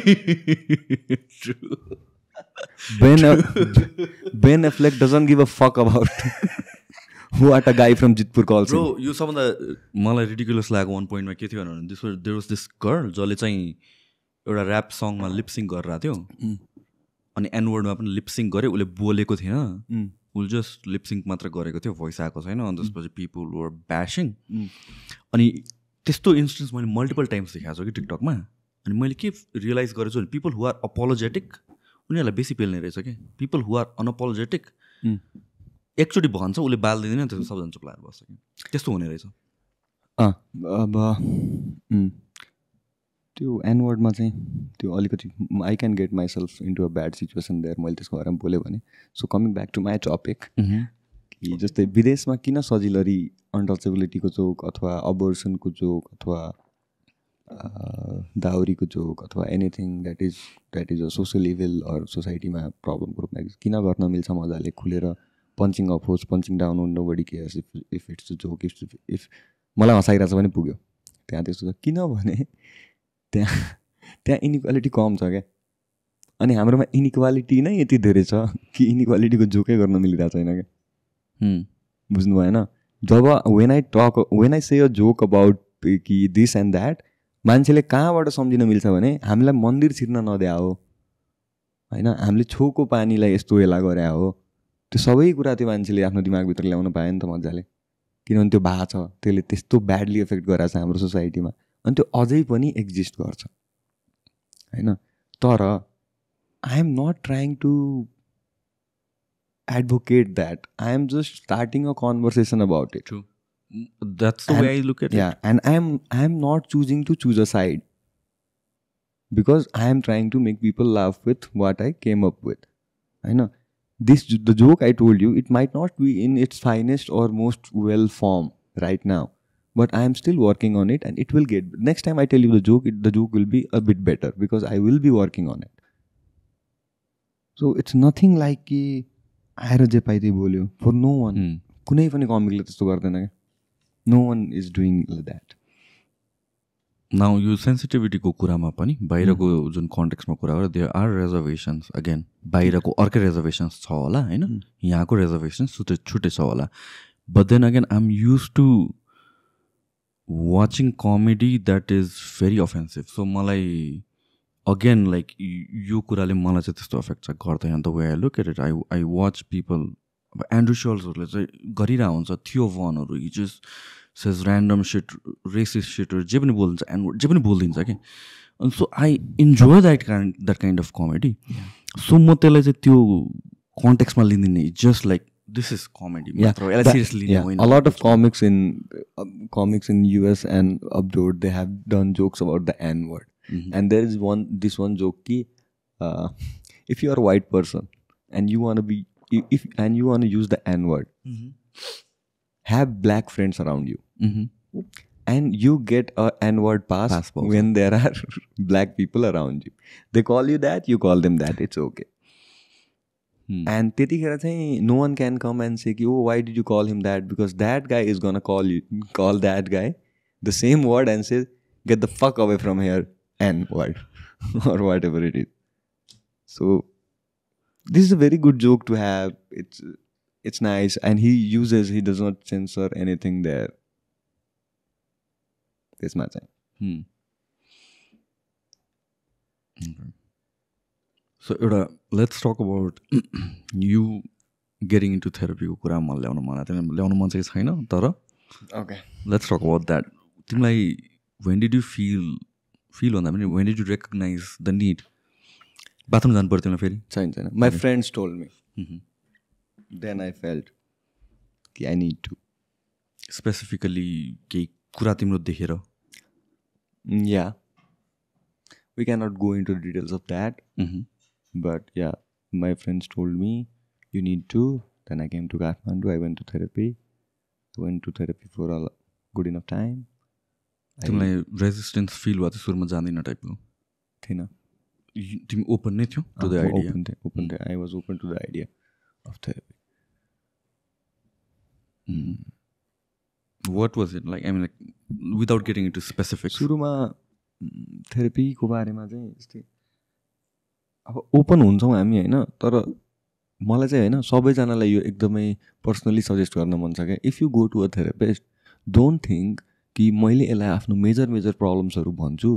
True. Ben Affleck doesn't give a fuck about what a guy from Jeetpur calls him. Bro, यो सबभन्दा मलाई रिडिकुलस लाग्यो वान पोइन्टमा के थियो भने, देयर वाज दिस गर्ल जसले चाहिँ एउटा ऱ्याप सङमा लिपसिङ गरिरहेको थियो, अनि एनवर्डमा पनि लिपसिङ गऱ्यो, उसले बोलेको थिएन, उसले जस्ट लिपसिङ मात्र गरेको थियो, भोइस आएको छैन. अनि त्यसपछि पिपल वर ब्यासिङ. अनि त्यस्तो इन्स्टेन्स मैले मल्टिपल टाइम्स देखाएको छु कि टिकटकमा. अनि मैले के रियलाइज गरेको छु भने, पिपल हु आर अपोलोजेटिक उनीहरूलाई बेसी पेल्ने रहेछ कि पिपल हु आर अनअपोलोजेटिक एकचोटि भन्छ उसले बाल दिँदैन, त्यसको सबजना चुप लागेर बस्छ कि त्यस्तो हुने रहेछ. अब त्यो एनवर्डमा चाहिँ त्यो अलिकति I can get myself into a bad situation there, मैले त्यसको बारेमा बोल्यो भने. So coming back to my topic, कि जस्तै विदेशमा किन सजिलरी अनटचेबिलिटीको जोक अथवा अबोर्सनको जोक अथवा दाउरीको जोक अथवा anything that is a social evil or सोसाइटीमा प्रब्लमको रूपमा किन गर्न मिल्छ मजाले खुलेर पन्चिङ अप होस् पन्चिङ डाउन होस् nobody cares if it's a joke if मलाई हँसाइरहेको छ भने पुग्यो त्यहाँ त्यस्तो छ किनभने त्यहाँ इनइक्वालिटी कम छ क्या अनि हाम्रोमा इनइक्वालिटी नै यति धेरै छ कि इनइक्वालिटीको जोकै गर्न मिलिरहेको छैन क्या बुझ्नु भएन जब when I say a joke about कि दिस एन्ड द्याट मान्छेले कहाँबाट सम्झिन मिल्छ भने हामीलाई मन्दिर छिर्न नद्या हो होइन हामीले छोको पानीलाई यस्तो हेला गरे हो त्यो सबै कुरा त्यो मान्छेले आफ्नो दिमागभित्र ल्याउन पायो नि त मजाले किनभने त्यो भा छ त्यसले त्यस्तो ब्याडली इफेक्ट गराएको छ हाम्रो सोसाइटीमा अनि त्यो अझै पनि एक्जिस्ट गर्छ होइन तर I am not trying to advocate that. I am just starting a conversation about it. True. That's the way I look at it. Yeah, and I am not choosing to choose a side because I am trying to make people laugh with what I came up with. I know the joke I told you, it might not be in its finest or most well form right now, but I am still working on it, and it will get. Next time I tell you the joke will be a bit better because I will be working on it. So it's nothing like आएर जे पाइदिए बोल्यो फर नो वान कुनै पनि कमिकले त्यस्तो गर्दैन क्या no one is doing that now यो सेन्सिटिभिटीको कुरामा पनि बाहिरको जुन कन्टेक्समा कुरा गरेर देयर आर रेजर्भेसन्स अगेन बाहिरको अर्कै रेजर्भेसन्स छ होला होइन यहाँको रेजर्भेसन्स छुट्टै छ होला but then again I am use to watching comedy that is very offensive so मलाई अगेन लाइक यो कुराले मलाई चाहिँ त्यस्तो एफेक्ट चाहिँ गर्दैन the way I look at it I watch people अब एन्ड्रु सल्सहरूले चाहिँ गरिरहेको हुन्छ थियो वनहरू he just says random shit racist सिटहरू जे पनि बोलिन्छ एन्ड जे पनि बोलिदिन्छ कि अनि so I enjoy that kind of comedy so म त्यसलाई चाहिँ त्यो कन्टेक्समा लिँदिनँ just like this is comedy seriously a lot of comics in US and abroad they have done jokes about the N word. And there is this one joke ki if you are a white person and you want to use the N word, have black friends around you, and you get a N word pass when there are black people around you. They call you that, you call them that. It's okay. And त्यतिखेर चाहिँ no one can come and say oh why did you call him that because that guy is gonna call that guy the same word and say get the fuck away from here N word or whatever it is. So this is a very good joke to have. It's nice and he does not censor anything there. This much. So let's talk about you getting into therapy को कुरा मलाई ल्याउन मन चाहिँ छैन तर okay let's talk about that. तिमीलाई when did you feel भन्दा पनि when did you recognize the need bathroom जानु पर्थ्यो फेरि छैन my friends told me then I felt कि I need to specifically केही कुरा तिम्रो देखेर yeah we cannot go into the details of that but yeah my friends told me you need to then I came to Kathmandu I went to therapy for a good enough time. तिमीलाई रेजिस्टेन्स फिल भयो त सुरुमा जान्दिनँ टाइपको थिएन तिमी ओपन नै थियो टु द आइडिया ओपन थिएँ I was open to the idea of therapy what was it like I mean like without getting into specific सुरुमा थेरापीको बारेमा चाहिँ यस्तै अब ओपन हुन्छौँ हामी होइन तर मलाई चाहिँ होइन सबैजनालाई यो एकदमै पर्सनली सजेस्ट गर्न मन छ क्या if you go to a therapist don't think कि मैले यसलाई आफ्नो मेजर प्रब्लम्सहरू भन्छु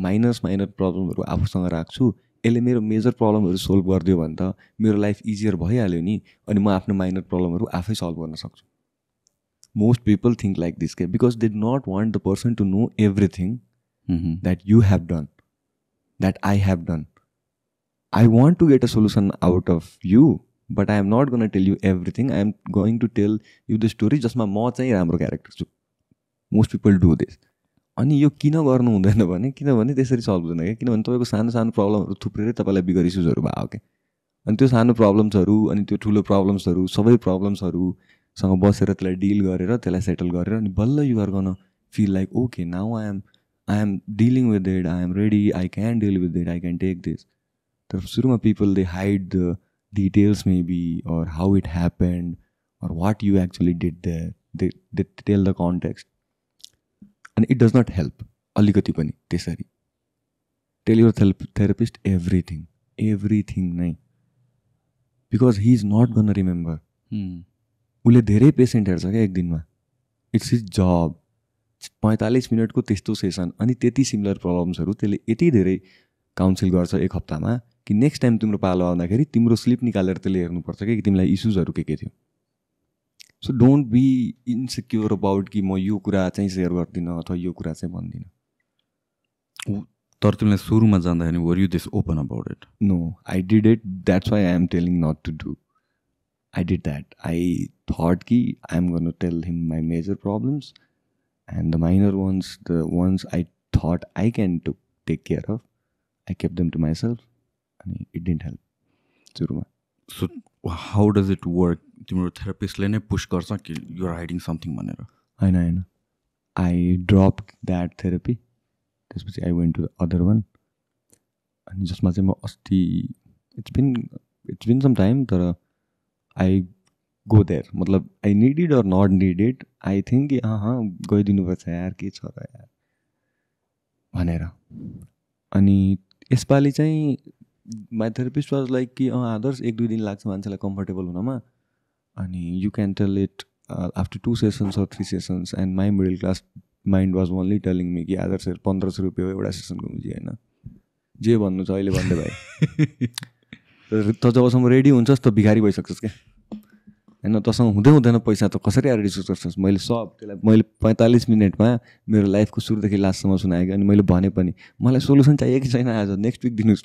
माइनर प्रब्लमहरू आफूसँग राख्छु यसले मेरो मेजर प्रब्लमहरू सोल्भ गरिदियो भने त मेरो लाइफ इजियर भइहाल्यो नि अनि म आफ्नो माइनर प्रब्लमहरू आफै सल्भ गर्न सक्छु most people think like this के because they not want the person to know everything that you have done that I have done I want to get a solution out of you but I am not gone tell you everything I am going to tell you the story जसमा म चाहिँ राम्रो क्यारेक्टर छु मोस्ट पिपल डु दिस अनि यो किन गर्नु हुँदैन भने किनभने त्यसरी सल्भ हुँदैन क्या किनभने तपाईँको सानो प्रब्लमहरू थुप्रेरै तपाईँलाई बिगर इस्युजहरू भयो क्या अनि त्यो सानो प्रब्लम्सहरू अनि त्यो ठुलो प्रब्लम्सहरू सबै प्रब्लम्सहरूसँग बसेर त्यसलाई डिल गरेर त्यसलाई सेटल गरेर अनि बल्ल युआर गर्न feel like okay now I am dealing with it I am ready I can deal with it I can take this तर सुरुमा people they hide the details maybe or how it happened or what you actually did there. They tell the context. And it does not help. Alikati pani tesari. Tell your therapist everything. Everything nai. Because he is not going to remember. उसले धेरै पेसेन्ट हेर्छ क्या एक दिनमा. इट्स हिज जब. 45 मिनटको त्यस्तो सेसन अनि त्यति सिमिलर प्रब्लम्सहरू त्यसले यति धेरै काउन्सिल गर्छ एक हप्तामा कि नेक्स्ट टाइम तिम्रो पालो आउँदाखेरि तिम्रो स्लिप निकालेर त्यसले हेर्नुपर्छ कि तिमीलाई इस्युजहरू के थियो. So don't be insecure about कि म यो कुरा चाहिँ सेयर गर्दिनँ अथवा यो कुरा चाहिँ भन्दिनँ. तर तिमीलाई सुरुमा जाँदाखेरि were you this open about it? No, I did it. That's why I am telling not to do. I did that. I thought ki I'm going to tell him my major problems, and the minor ones, the ones I thought I can take care of, I kept them to myself, and it didn't help. So how does it work? Timro therapist le nai push garcha ki you are hiding something bhanera? Haina. I dropped that therapy. त्यसपछि I went to the other one. अनि जसमा चाहिँ म अस्ति it's been some time तर I go there. मतलब I need it or not need it, I think गइदिनुपर्छ यार के छ र यार भनेर. अनि यसपालि चाहिँ माई थेरापिस्ट वाज लाइक कि आदर्श 1-2 दिन लाग्छ मान्छेलाई कम्फर्टेबल हुनमा. अनि you can tail it after 2 sessions or 3 sessions. And my middle class mind was only telling me कि आदर्श 1500 रुपियाँ एउटा सेसनको मुजी होइन, जे भन्नु छ अहिले भन्दै भाइ. त जबसम्म रेडी हुन्छस् त भिखारी भइसक्छस् क्या होइन. तसँग हुँदैन पैसा त कसरी आएर डिस्कस गर्छस्. मैले त्यसलाई मैले 45 मिनटमा मेरो लाइफको सुरुदेखि लास्टसम्म सुनाएँ. अनि मैले भने पनि मलाई सोल्युसन चाहियो कि छैन आज नेक्स्ट विक दिनुहोस्.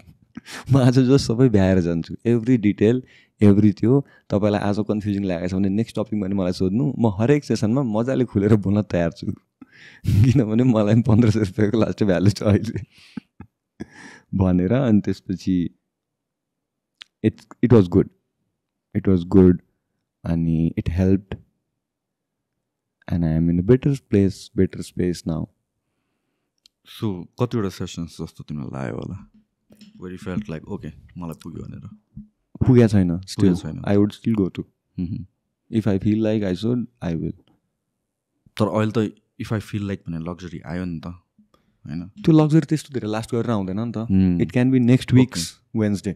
म आज जस्ट सबै भ्याएर जान्छु. एभ्री डिटेल एभ्री त्यो तपाईँलाई आज कन्फ्युजिङ लागेको छ भने नेक्स्ट टपिक भने मलाई सोध्नु. म हरेक सेसनमा मजाले खुलेर बोल्न तयार छु. किनभने मलाई 1500 रुपियाँको लास्ट भ्यालु छ अहिले भनेर. अनि त्यसपछि it was good and it helped, and I am in a better space now. So कतिवटा सेसन्स जस्तो तिमीलाई लाग्यो होला where you felt like okay मलाई पुग्यो भनेर? पुगेको छैन still. I would still go to. If I feel like I should, I will. तर अहिले त if I feel like भने लग्जरी आयो नि त होइन? त्यो लग्जरी त्यस्तो धेरै लास्ट गरेर आउँदैन नि त. It can be next week's Wednesday.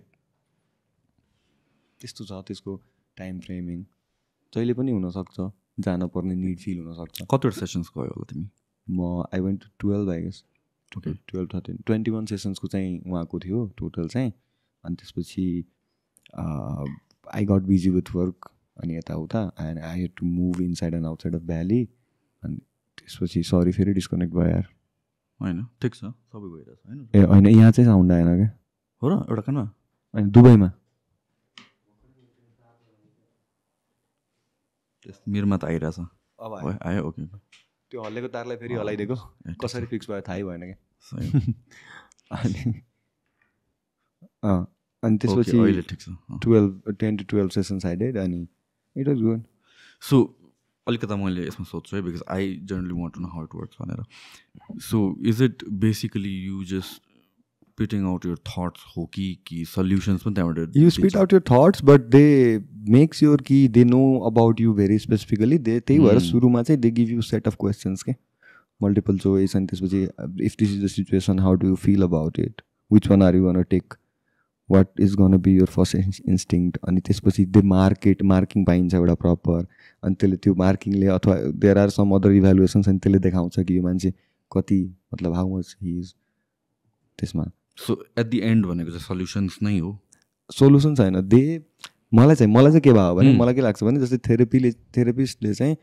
त्यस्तो छ त्यसको टाइम फ्रेमिङ. जहिले पनि हुनसक्छ, जानुपर्ने निड फिल हुनसक्छ. कतिवटा सेसन्स गयो होला तिमी? म I went to 12 I guess. 12, 13, 21 सेसन्सको चाहिँ उहाँको थियो टोटल चाहिँ. अनि त्यसपछि I got busy with work अनि यताउता and I had to move inside and outside of valley. अनि त्यसपछि सरी फेरि डिस्कनेक्ट भयो यार. होइन ठिक छ, सबै गइरहेछ होइन? ए होइन, यहाँ चाहिँ साउन्ड आएन क्या. हो र? एउटा कहाँ? अनि दुबईमा मेरोमा त आइरहेछ. अब आयो. ओके. त्यो हल्लेको तारलाई फेरि हलाइदिएको कसरी फिक्स भयो थाहै भएन क्या. अनि त्यसपछि 10 to 12 सेसन्स आई डिड अनि इट वाज गुड. सो अलिकता मैले यसमा सोध्छु है because I generally want to know how it works भनेर. So is it basically you just spitting out your thoughts हो कि solutions पनि त्यहाँबाट? You spit out your thoughts but they make sure कि they know about you very specifically. त्यही भएर सुरुमा चाहिँ they give you set of questions के multiple choice. अनि त्यसपछि if this is the situation how do you feel about it, which one are you gonna take, what is gonna be your first instinct. अनि त्यसपछि they marking पाइन्छ एउटा प्रपर. अनि त्यसले त्यो मार्किङले अथवा there are some other evaluations अनि त्यसले देखाउँछ कि यो मान्छे कति मतलब how much he is त्यसमा. सो एट दि एन्ड भनेको चाहिँ सल्युसन्स नै हो? सोल्युसन्स होइन. मलाई चाहिँ के भयो भने मलाई के लाग्छ भने जस्तै थेरापिस्टले चाहिँ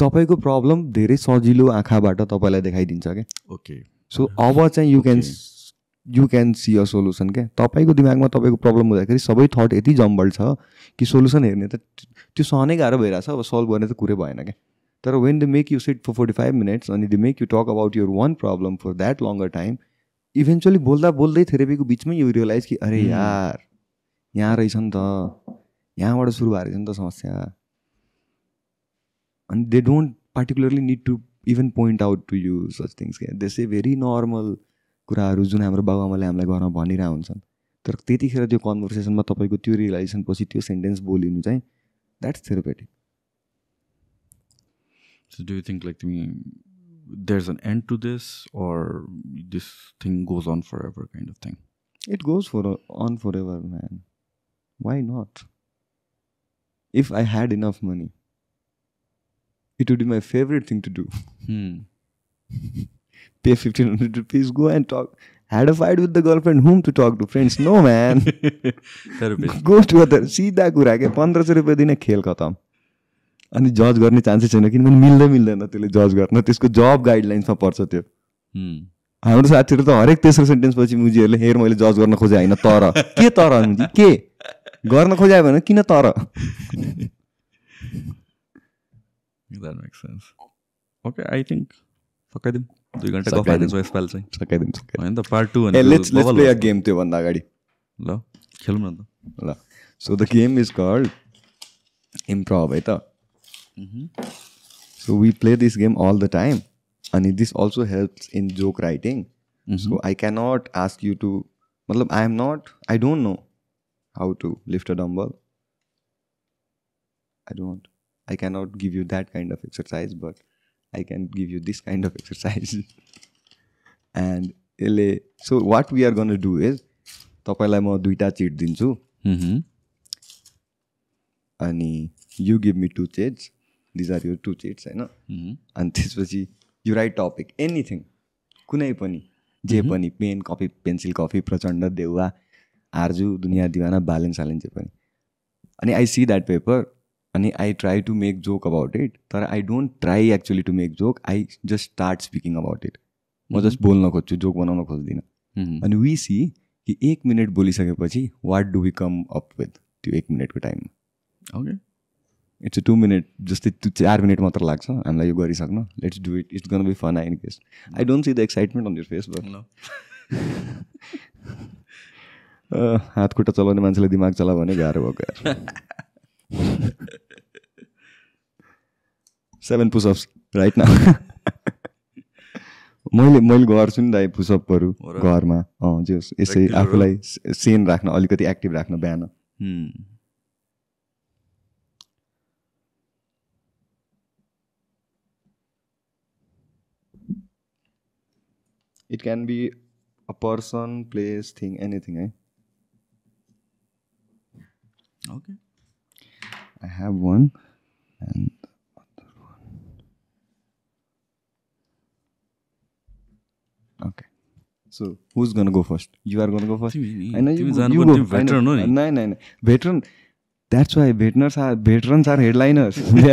तपाईँको प्रब्लम धेरै सजिलो आँखाबाट तपाईँलाई देखाइदिन्छ क्या. ओके. सो अब चाहिँ you can see a solution क्या. तपाईँको दिमागमा तपाईँको प्रब्लम हुँदाखेरि सबै थट यति जम्बल छ कि सोल्युसन हेर्ने त त्यो सहनै गाह्रो भइरहेछ. अब सल्भ गर्ने त कुरै भएन क्या. तर when they make you sit for 45 minutes अनि they make you talk about your one problem for that longer time, eventually बोल्दै थेरेपीको बिचमै यु रियलाइज कि अरे यार यहाँ रहेछ नि त, यहाँबाट सुरु भएको रहेछ नि त समस्या. अनि they don't particularly need to even point out to you such things क्या. दे से भेरी नर्मल कुराहरू जुन हाम्रो बाबुआमाले हामीलाई घरमा भनिरहेको हुन्छन्. तर त्यतिखेर त्यो कन्भर्सेसनमा तपाईँको त्यो रियलाइजेसन पछि त्यो सेन्टेन्स बोलिनु चाहिँ That's therapeutic. So do you think like there's an end to this, or this thing goes on forever kind of thing? It goes on forever, man. Why not? If I had enough money, it would be my favorite thing to do. Pay 1,500 rupees, go and talk. Had a fight with the girlfriend, whom to talk to? Friends? No, man. Go to other. सीधा कुरा के 1,500 रुपियाँ दिने खेल खतम. अनि जज गर्ने चान्सै छैन किनभने मिल्दैन त्यसले जज गर्न. त्यसको जब गाइडलाइन्समा पर्छ त्यो. हाम्रो साथीहरू त हरेक तेस्रो सेन्टेन्स पछि मुजीहरूले हेर मैले जज गर्न खोजे होइन तर के तर मुजी के गर्न खोजायो भने किन तर. That makes sense. Okay, I think सकाइदिउँ 2 घन्टा गफाइदिन्छ यसपाल चाहिँ सकाइदिउँ हैन त पार्ट 2 भने लेट्स प्ले अ गेम त्यो भन्दा अगाडि ल खेलौँ न त ल. So the game is called improv है त. So we play this game all the time and this also helps in joke writing. So I cannot ask you to I don't know how to lift a dumbbell. I cannot give you that kind of exercise, but I can give you this kind of exercise. And so what we are going to do is तपाईलाई म दुईटा चिट दिन्छु अनि you give me 2 cheats. These are your 2 cheats हैन. अनि त्यसपछि you write topic anything, कुनै पनि जे पनि, pen copy pencil coffee Prachanda Deuba Arju दुनियाँ दिवाना बालेन सालेन जे पनि. अनि I see that paper and I try to make joke about it. But I don't try actually to make joke. I just start speaking about it. म जस्ट बोल्न खोज्छु, जोक बनाउन खोज्दिनँ. अनि we see कि 1 minute बोलिसकेपछि what do we come up with त्यो 1 मिनटको टाइममा. Okay. It's a 2 minute, जस्तै 4 मिनट मात्र लाग्छ हामीलाई यो गरिसक्न. Let's do it. It's gonna be fun in case. I don't see the excitement on your face, but no. हात खुट्टा चलाउने मान्छेले दिमाग चला भने गाह्रो भएको यार. 7 push-ups right now. मैले गर्छु नि दाइ पुसअपहरू घरमा. यसै आफूलाई सेन राख्न, अलिकति एक्टिभ राख्न बिहान. It can be a person, place, thing, anything, eh? Okay. I have one and the other one. Okay. So, who's gonna go first? You are gonna go first. I know you go. Veteran, no? No. Veteran. That's why veterans are headliners. They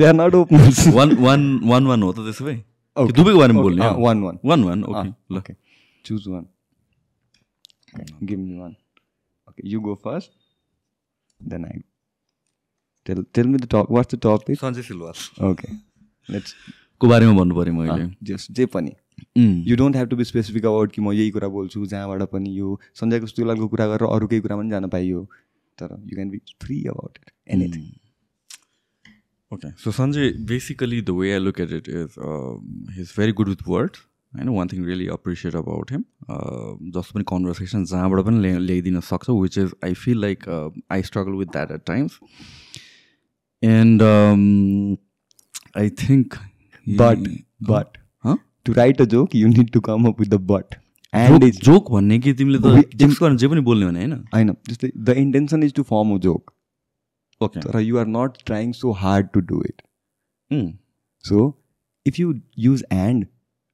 are not openers. One हो त त्यसो भए. Okay. दुबैको बारेमा बोल्ने. One. Okay. Okay. Choose one. Okay. Give me one. Okay. You go first. Then I. Tell me the top. What's the topic? Sanjay Silwal. Okay. Let's. को बारेमा भन्नु पर्यो मैले. Just जे पनि. You don't have to be specific about कि म यही कुरा बोल्छु जहाँबाट पनि यो सञ्जयको सिलवालको कुरा गरेर अरू केही कुरा पनि जान पाइयो. तर you can be free about it. Anything. Okay, so Sanjay, basically the way I look at it is he's very good with words. I know one thing really appreciate about him. Just many conversations जहाँबाट पनि ल्याइदिन सक्छ, which is I feel like I struggle with that at times. And I think but to write a joke you need to come up with the but. And joke भन्ने कि तिमीले त जिक्स गर्न जे पनि बोल्ने भने हैन. हैन, जस्तै the intention is to form a joke. Okay. So you are not trying so hard to do it. So if you use and,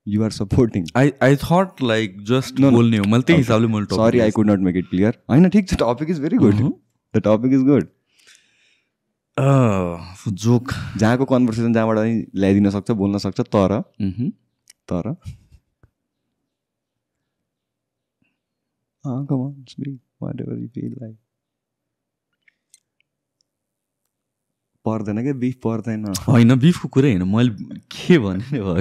you are supporting. I thought like just बोल्ने हो. मैले त्यही हिसाबले मैले topic. Sorry, I could not make it clear. हैन ठीक छ, topic is very good. The topic is good. So joke जहाँको कन्भर्सेसन जहाँबाट ल्याइदिन सक्छ, बोल्न सक्छ, तर come on, speak whatever you feel like. पर्दैन क्या, बिफ पर्दैन. होइन, बिफको कुरै होइन, मैले के भने भयो.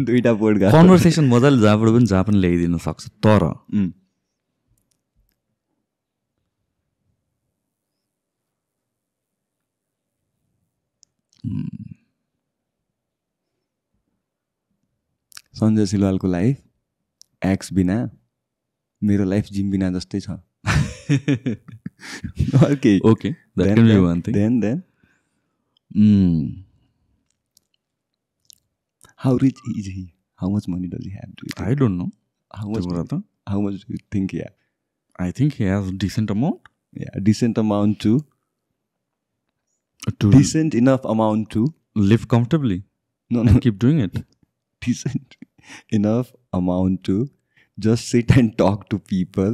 दुईटा पोडकास्ट कन्भर्सेसन मजाले जहाँ पनि ल्याइदिन सक्छ, तर सञ्जय सिलवालको लाइफ एक्स बिना मेरो लाइफ जिम बिना जस्तै छ. Okay. Okay, that can be one thing. Then how rich is he? How much money does he have? Do you think? I don't know. How much do you think he has? I think he has a decent amount. Yeah, decent amount to To decent enough amount to live comfortably. no And keep doing it. decent enough amount to just sit and talk to people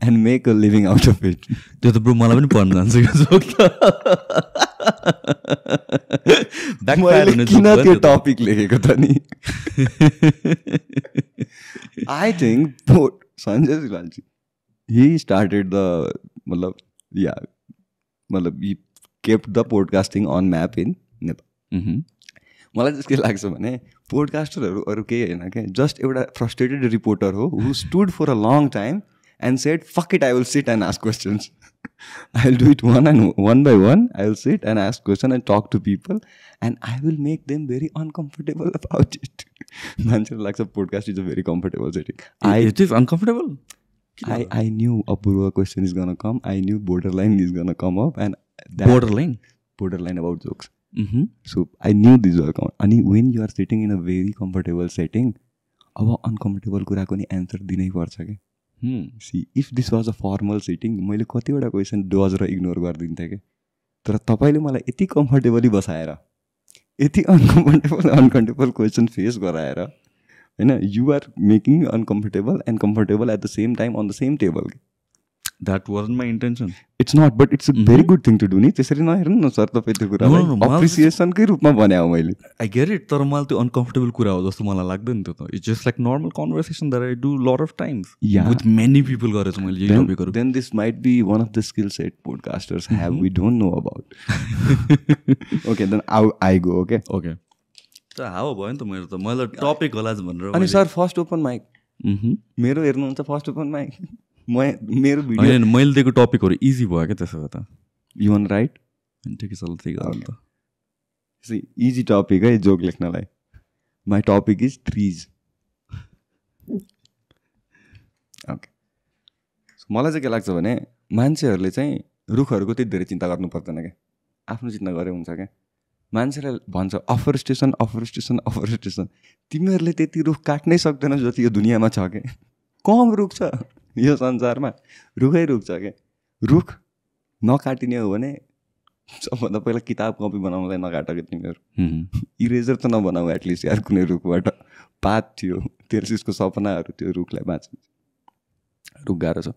and make a living out of it. त्यो त ब्रो मलाई पनि पढ्न जान्छ यो जोक त मैले किन त्यो टपिक लेखेको त नि I think Sanjay Silwalji he started the he kept the podcasting on map in Nepal. मलाई चाहिँ के लाग्छ भने पोडकास्टरहरू अरू केही होइन क्या जस्ट एउटा फ्रस्ट्रेटेड रिपोर्टर हो who stood for a long time and said fuck it I will sit and ask questions I will do it one by one I will sit and ask question and talk to people and I will make them very uncomfortable about it. मान्छेलाई लाग्छ podcast is a very comfortable setting It is uncomfortable. I knew Apoorva question is gonna come. I knew borderline is gonna come up and that borderline about jokes. So I knew these were coming. And when you are sitting in a very comfortable setting, अब uncomfortable कुराको नि एन्सर दिनै पर्छ क्या. See, if this was a formal setting, मैले कतिवटा क्वेसन डज र इग्नोर गरिदिन्थेँ क्या. तर तपाईँले मलाई यति कम्फर्टेबली बसाएर यति अनकम्फर्टेबल क्वेसन फेस गराएर होइन you are making uncomfortable and comfortable at the same time on the same table. That wasn't my intention. It's not, but it's a very good thing to do नि. त्यसरी नहेर्नु न सर तपाईँ त्यो कुरा अप्रिसिएसनकै रूपमा भने हो मैले. I get it, तर मलाई त्यो अनकम्फर्टेबल कुरा हो जस्तो मलाई लाग्दैन त्यो त. It's just like normal conversation that I do lot of times. Yeah. With many people गरेछु मैले यही टपिकहरु. Then this might be one of the skill set podcasters have we don't know about. Okay, then I go, okay? Okay. त हाउ भयो नि त मेरो त मैले टपिक होला भनेर. अनि सर फर्स्ट ओपन माइक. मेरो हेर्नुहुन्छ फर्स्ट ओपन माइक. मेरो भिडियो मैले दिएको टपिकहरू इजी भयो क्या त्यसो भए त. यु वान राइट ठिकै छ त्यही गरौँ त. इजी टपिक है जोक लेख्नलाई. My topic is trees. Okay मलाई चाहिँ के लाग्छ भने मान्छेहरूले चाहिँ रुखहरूको त्यति धेरै चिन्ता गर्नु पर्दैन क्या. आफ्नो चिन्ता गरे हुन्छ क्या. मान्छेलाई भन्छ अफोरेस्टेसन तिमीहरूले त्यति रुख काट्नै सक्दैनौ जति यो दुनियाँमा छ क्या. कम रुख छ यो संसारमा. रुखै रुख छ क्या. रुख नकाटिने हो भने सबभन्दा पहिला किताब कपी बनाउनलाई नकाट क्या तिमीहरू. इरेजर त नबनाऊ एटलिस्ट यार कुनै रुखबाट. पात थियो त्यसको सपनाहरू त्यो रुखलाई बाँच्नु. रुख गाह्रो छ.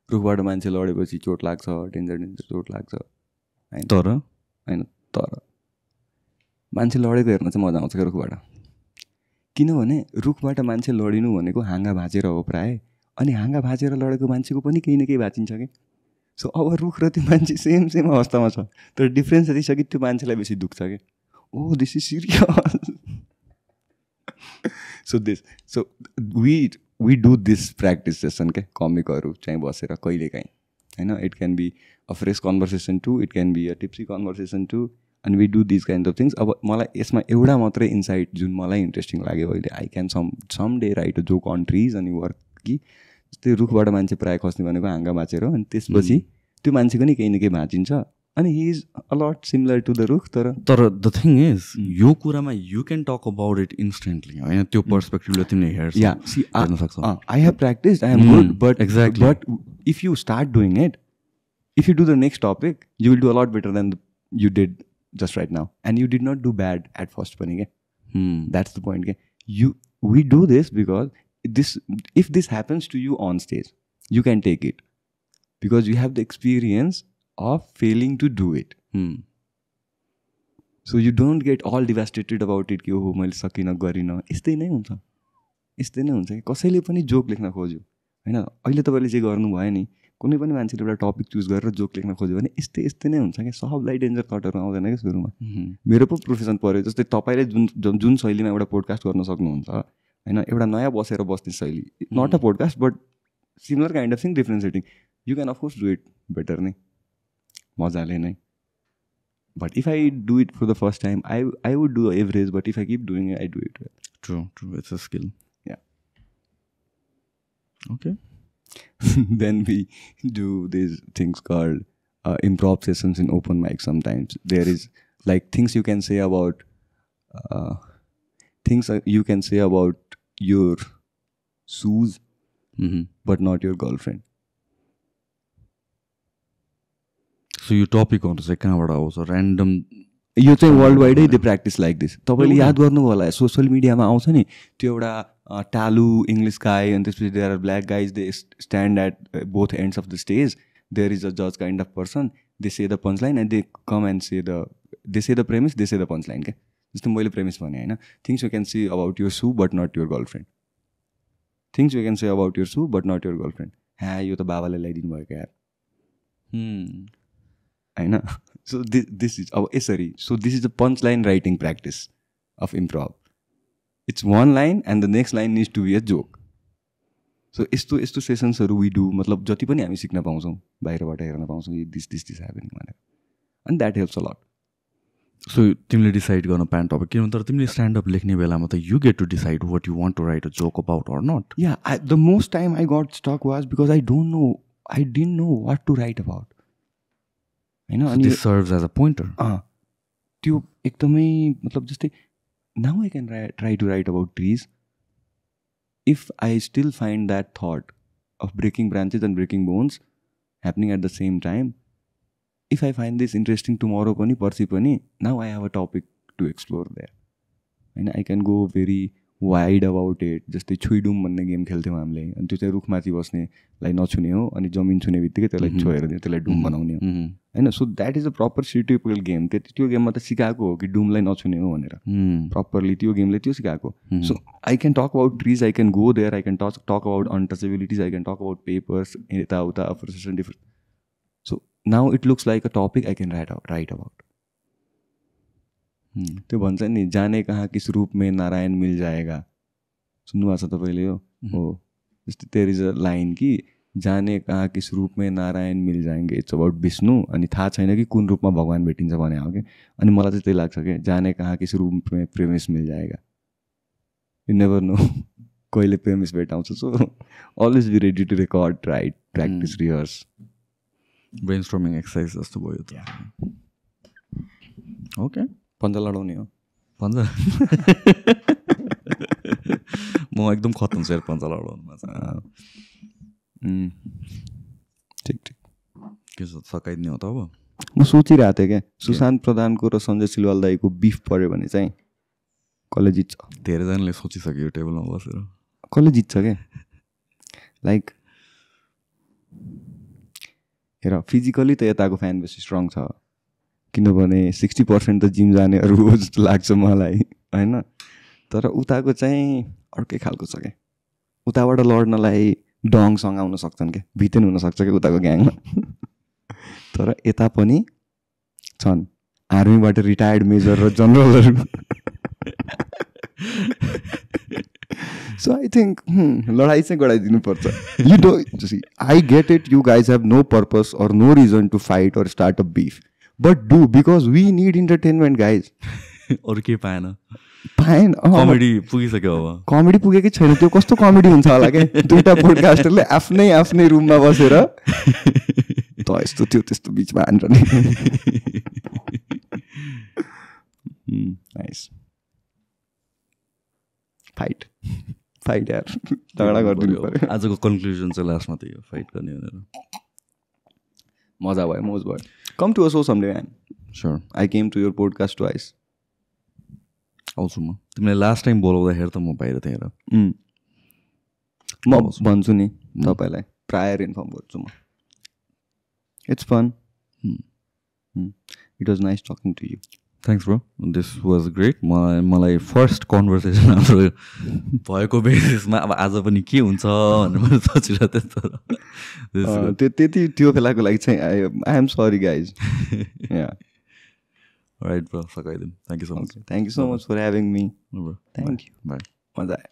रुखबाट मान्छे लडेपछि चोट लाग्छ. डेन्जर चोट लाग्छ. तर मान्छे लडेको हेर्न चाहिँ मजा आउँछ क्या रुखबाट. किनभने रुखबाट मान्छे लडिनु भनेको हाँगा भाँचेर हो प्रायः. अनि हाँगा भाँचेर लडेको मान्छेको पनि केही न केही भाँचिन्छ क्या. सो अब रुख र त्यो मान्छे सेम अवस्थामा छ. तर डिफ्रेन्स यति छ कि त्यो मान्छेलाई बेसी दुख्छ क्या. Oh this is serious. So we do this practice session क्या. कमिकहरू चाहिँ बसेर कहिलेकाहीँ होइन. It can be a fresh conversation too, it can be a tipsy conversation too, and we do this kind of things. अब मलाई यसमा एउटा मात्रै इन्साइट जुन मलाई इन्ट्रेस्टिङ लाग्यो अहिले, I can someday write a joke on trees अनि वर्क कि जस्तै रुखबाट मान्छे प्रायः खस्ने भनेको हाँगा भाँचेर. अनि त्यसपछि त्यो मान्छेको नि केही न केही भाँचिन्छ. अनि he is a lot similar to the रुख. तर द थिङ इज यो कुरामा you can talk about it instantly होइन. त्यो पर्सपेक्टिभले तिमीले हेर्न सक्छौ. I have practice, I am good, but if you start doing it, if you do the next topic you will do a lot better than you did just right now, and you did not do bad at first pani ke. That's the point ke. We do this because if this happens to you on stage, you can take it because you have the experience of failing to do it. So you don't get all devastated about it कि हो मैले सकिनँ गरिनँ. यस्तै नै हुन्छ कि कसैले पनि जोक लेख्न खोज्यो होइन. अहिले तपाईँले जे गर्नुभयो नि, कुनै पनि मान्छेले एउटा टपिक चुज गरेर जोक लेख्न खोज्यो भने यस्तै नै हुन्छ क्या. सबलाई डेन्जर थटहरू आउँदैन क्या सुरुमा. मेरो पो प्रोफेसन पऱ्यो. जस्तै तपाईँले जुन शैलीमा एउटा पोडकास्ट गर्न सक्नुहुन्छ होइन, एउटा नयाँ बसेर बस्ने शैली, not a podcast but similar kind of thing, different setting, you can of course do it better नै मजाले नै. But if I do it for the first time I would do average, but if I keep doing I do it well. True, it's a skill. Yeah okay. Then we do these things called improv sessions in open mic sometimes. There is like things you can say about your shoes, but not your girlfriend. So यो टपिकहरू चाहिँ कहाँबाट आउँछ ऱ्यान्डम यो चाहिँ वर्ल्ड वाइडै दे प्र्याक्टिस लाइक दिस. तपाईँले याद गर्नुभयो होला सोसियल मिडियामा आउँछ नि त्यो एउटा टालु इङ्ग्लिस गाई अनि त्यसपछि there are black guys they stand at both ends of the stage. There is a जज kind of person. They say the punch line and they come and say the premise they say the punch line क्या. जस्तो मैले प्रेमिस भने होइन, things you can see about your shoe but not your girlfriend. Things you can say about your shoe but not your girlfriend. यो त बाबाले ल्याइदिनु भयो क्या यार होइन. सो दिस इज अब यसरी. So this is the punch line writing practice of improv. It's one line and the next line needs to be a joke. So यस्तो सेसन्सहरू वी डु. मतलब जति पनि हामी सिक्न पाउँछौँ बाहिरबाट हेर्न पाउँछौँ कि दिस ह्यापनिङ भनेर. And that helps a lot. So तिमीले डिसाइड गर्न पाएन टपिक किनभने तर तिमीले स्ट्यान्डअप लेख्ने बेलामा त you get to decide what you want to write a joke about or not. Yeah the most time I got stuck was because I didn't know what to write about होइन. अनि सर्भ्स एज अ पोइन्टर. त्यो एकदमै मतलब जस्तै now I can try to write about trees if I still find that thought of breaking branches and breaking bones happening at the same time. If I find this interesting tomorrow पनि पर्सि पनि now I have a topic to explore there होइन. I can go very wide about it. जस्तै छुइडुम भन्ने गेम खेल्थ्यौँ हामीले. अनि त्यो चाहिँ रुखमाथि बस्नेलाई नछुने हो अनि जमिन छुने बित्तिकै त्यसलाई छोएर दियो, त्यसलाई डुम बनाउने हो होइन. So that is a proper सिटिपिकल गेम. त्यो गेममा त सिकाएको हो कि डुमलाई नछुने हो भनेर प्रपरली. त्यो गेमले त्यो सिकाएको. So I can talk about trees, I can go there, I can talk about untouchabilities, I can talk about papers यताउता frustration different. So now it looks like a topic I can write about. त्यो भन्छ नि जाने कहाँ किस रूप में नारायण मिल जाएगा. सुन्नुभएको छ तपाईँले हो. जस्तै देयर इज अ लाइन कि जाने कहाँ किस रूप में नारायण मिल जाएंगे. It's about Vishnu. अनि थाहा छैन कि कुन रूपमा भगवान् भेटिन्छ भने हो कि. अनि मलाई चाहिँ त्यही लाग्छ कि जाने कहाँ किस रूप में प्रेमिस मिल जाएगा. यु नेभर नो कहिले प्रेमिस भेटाउँछ. So always be ready to record, write, practice, rehearse. Brainstorming exercise जस्तो भयो त. ओके पन्जा लडाउने हो. पन्जा म एकदम खतम छु यार पन्जा लडाउनुमा चाहिँ. ठिक के छ सकाइदिने हो त अब. म सोचिरहेको थिएँ क्या सुशान्त प्रधानको र सञ्जय सिलवाल दाईको बिफ पऱ्यो भने चाहिँ कसले जित्छ. धेरैजनाले सोचिसक्यो टेबलमा बसेर कसले जित्छ क्या. लाइक हेर फिजिकली त यताको फ्यान बेस स्ट्रङ छ किनभने 60% त जिम जानेहरू हो जस्तो लाग्छ मलाई होइन. तर उताको चाहिँ अर्कै खालको छ क्या. उताबाट लड्नलाई डङसँग आउन सक्छन् क्या, भितेन हुनसक्छ क्या उताको ग्याङमा. तर यता पनि छन् आर्मीबाट रिटायर्ड मेजर र जनरलहरू. सो आई थिङ्क लडाइँ चाहिँ गराइदिनुपर्छ. You don't I get it. You guys have no purpose or no reason to fight or start a beef but do because we need entertainment guys. अरू केही पाएन. कमेडी पुगिसक्यो अब. कमेडी पुगेकै छैन. त्यो कस्तो कमेडी हुन्छ होला क्या. दुईवटा पोडकास्टरले आफ्नै रुममा बसेर त यस्तो थियो त्यस्तो बिचमा हान्छ नि. नाइस. फाइट यार झगडा गरिदिनु पर्यो. आजको कन्क्लुजन चाहिँ लास्टमा त्यही हो, फाइट गर्ने भनेर. मजा भयो, मोज भयो. Come to a show someday man. Sure. I came to your podcast twice. आउँछु म. तिमीले लास्ट टाइम बोलाउँदाखेरि त म बाहिर थिएँ र म भन्छु नि तपाईँलाई प्रायर इन्फर्म गर्छु म. It's fun. It was nice talking to you. Thanks bro. This was great. मलाई फर्स्ट कन्भर्सेसन हाम्रो भएको बेसिसमा अब आज पनि के हुन्छ भनेर मैले सोचिरहेको थिएँ. तर त्यति त्यो बेलाको लागि चाहिँ I am sorry guys. Right bro, सकाइदिउँ. Thank you so much. Thank you so much for having me. No, bro. Thank you. Bye. मजा आयो.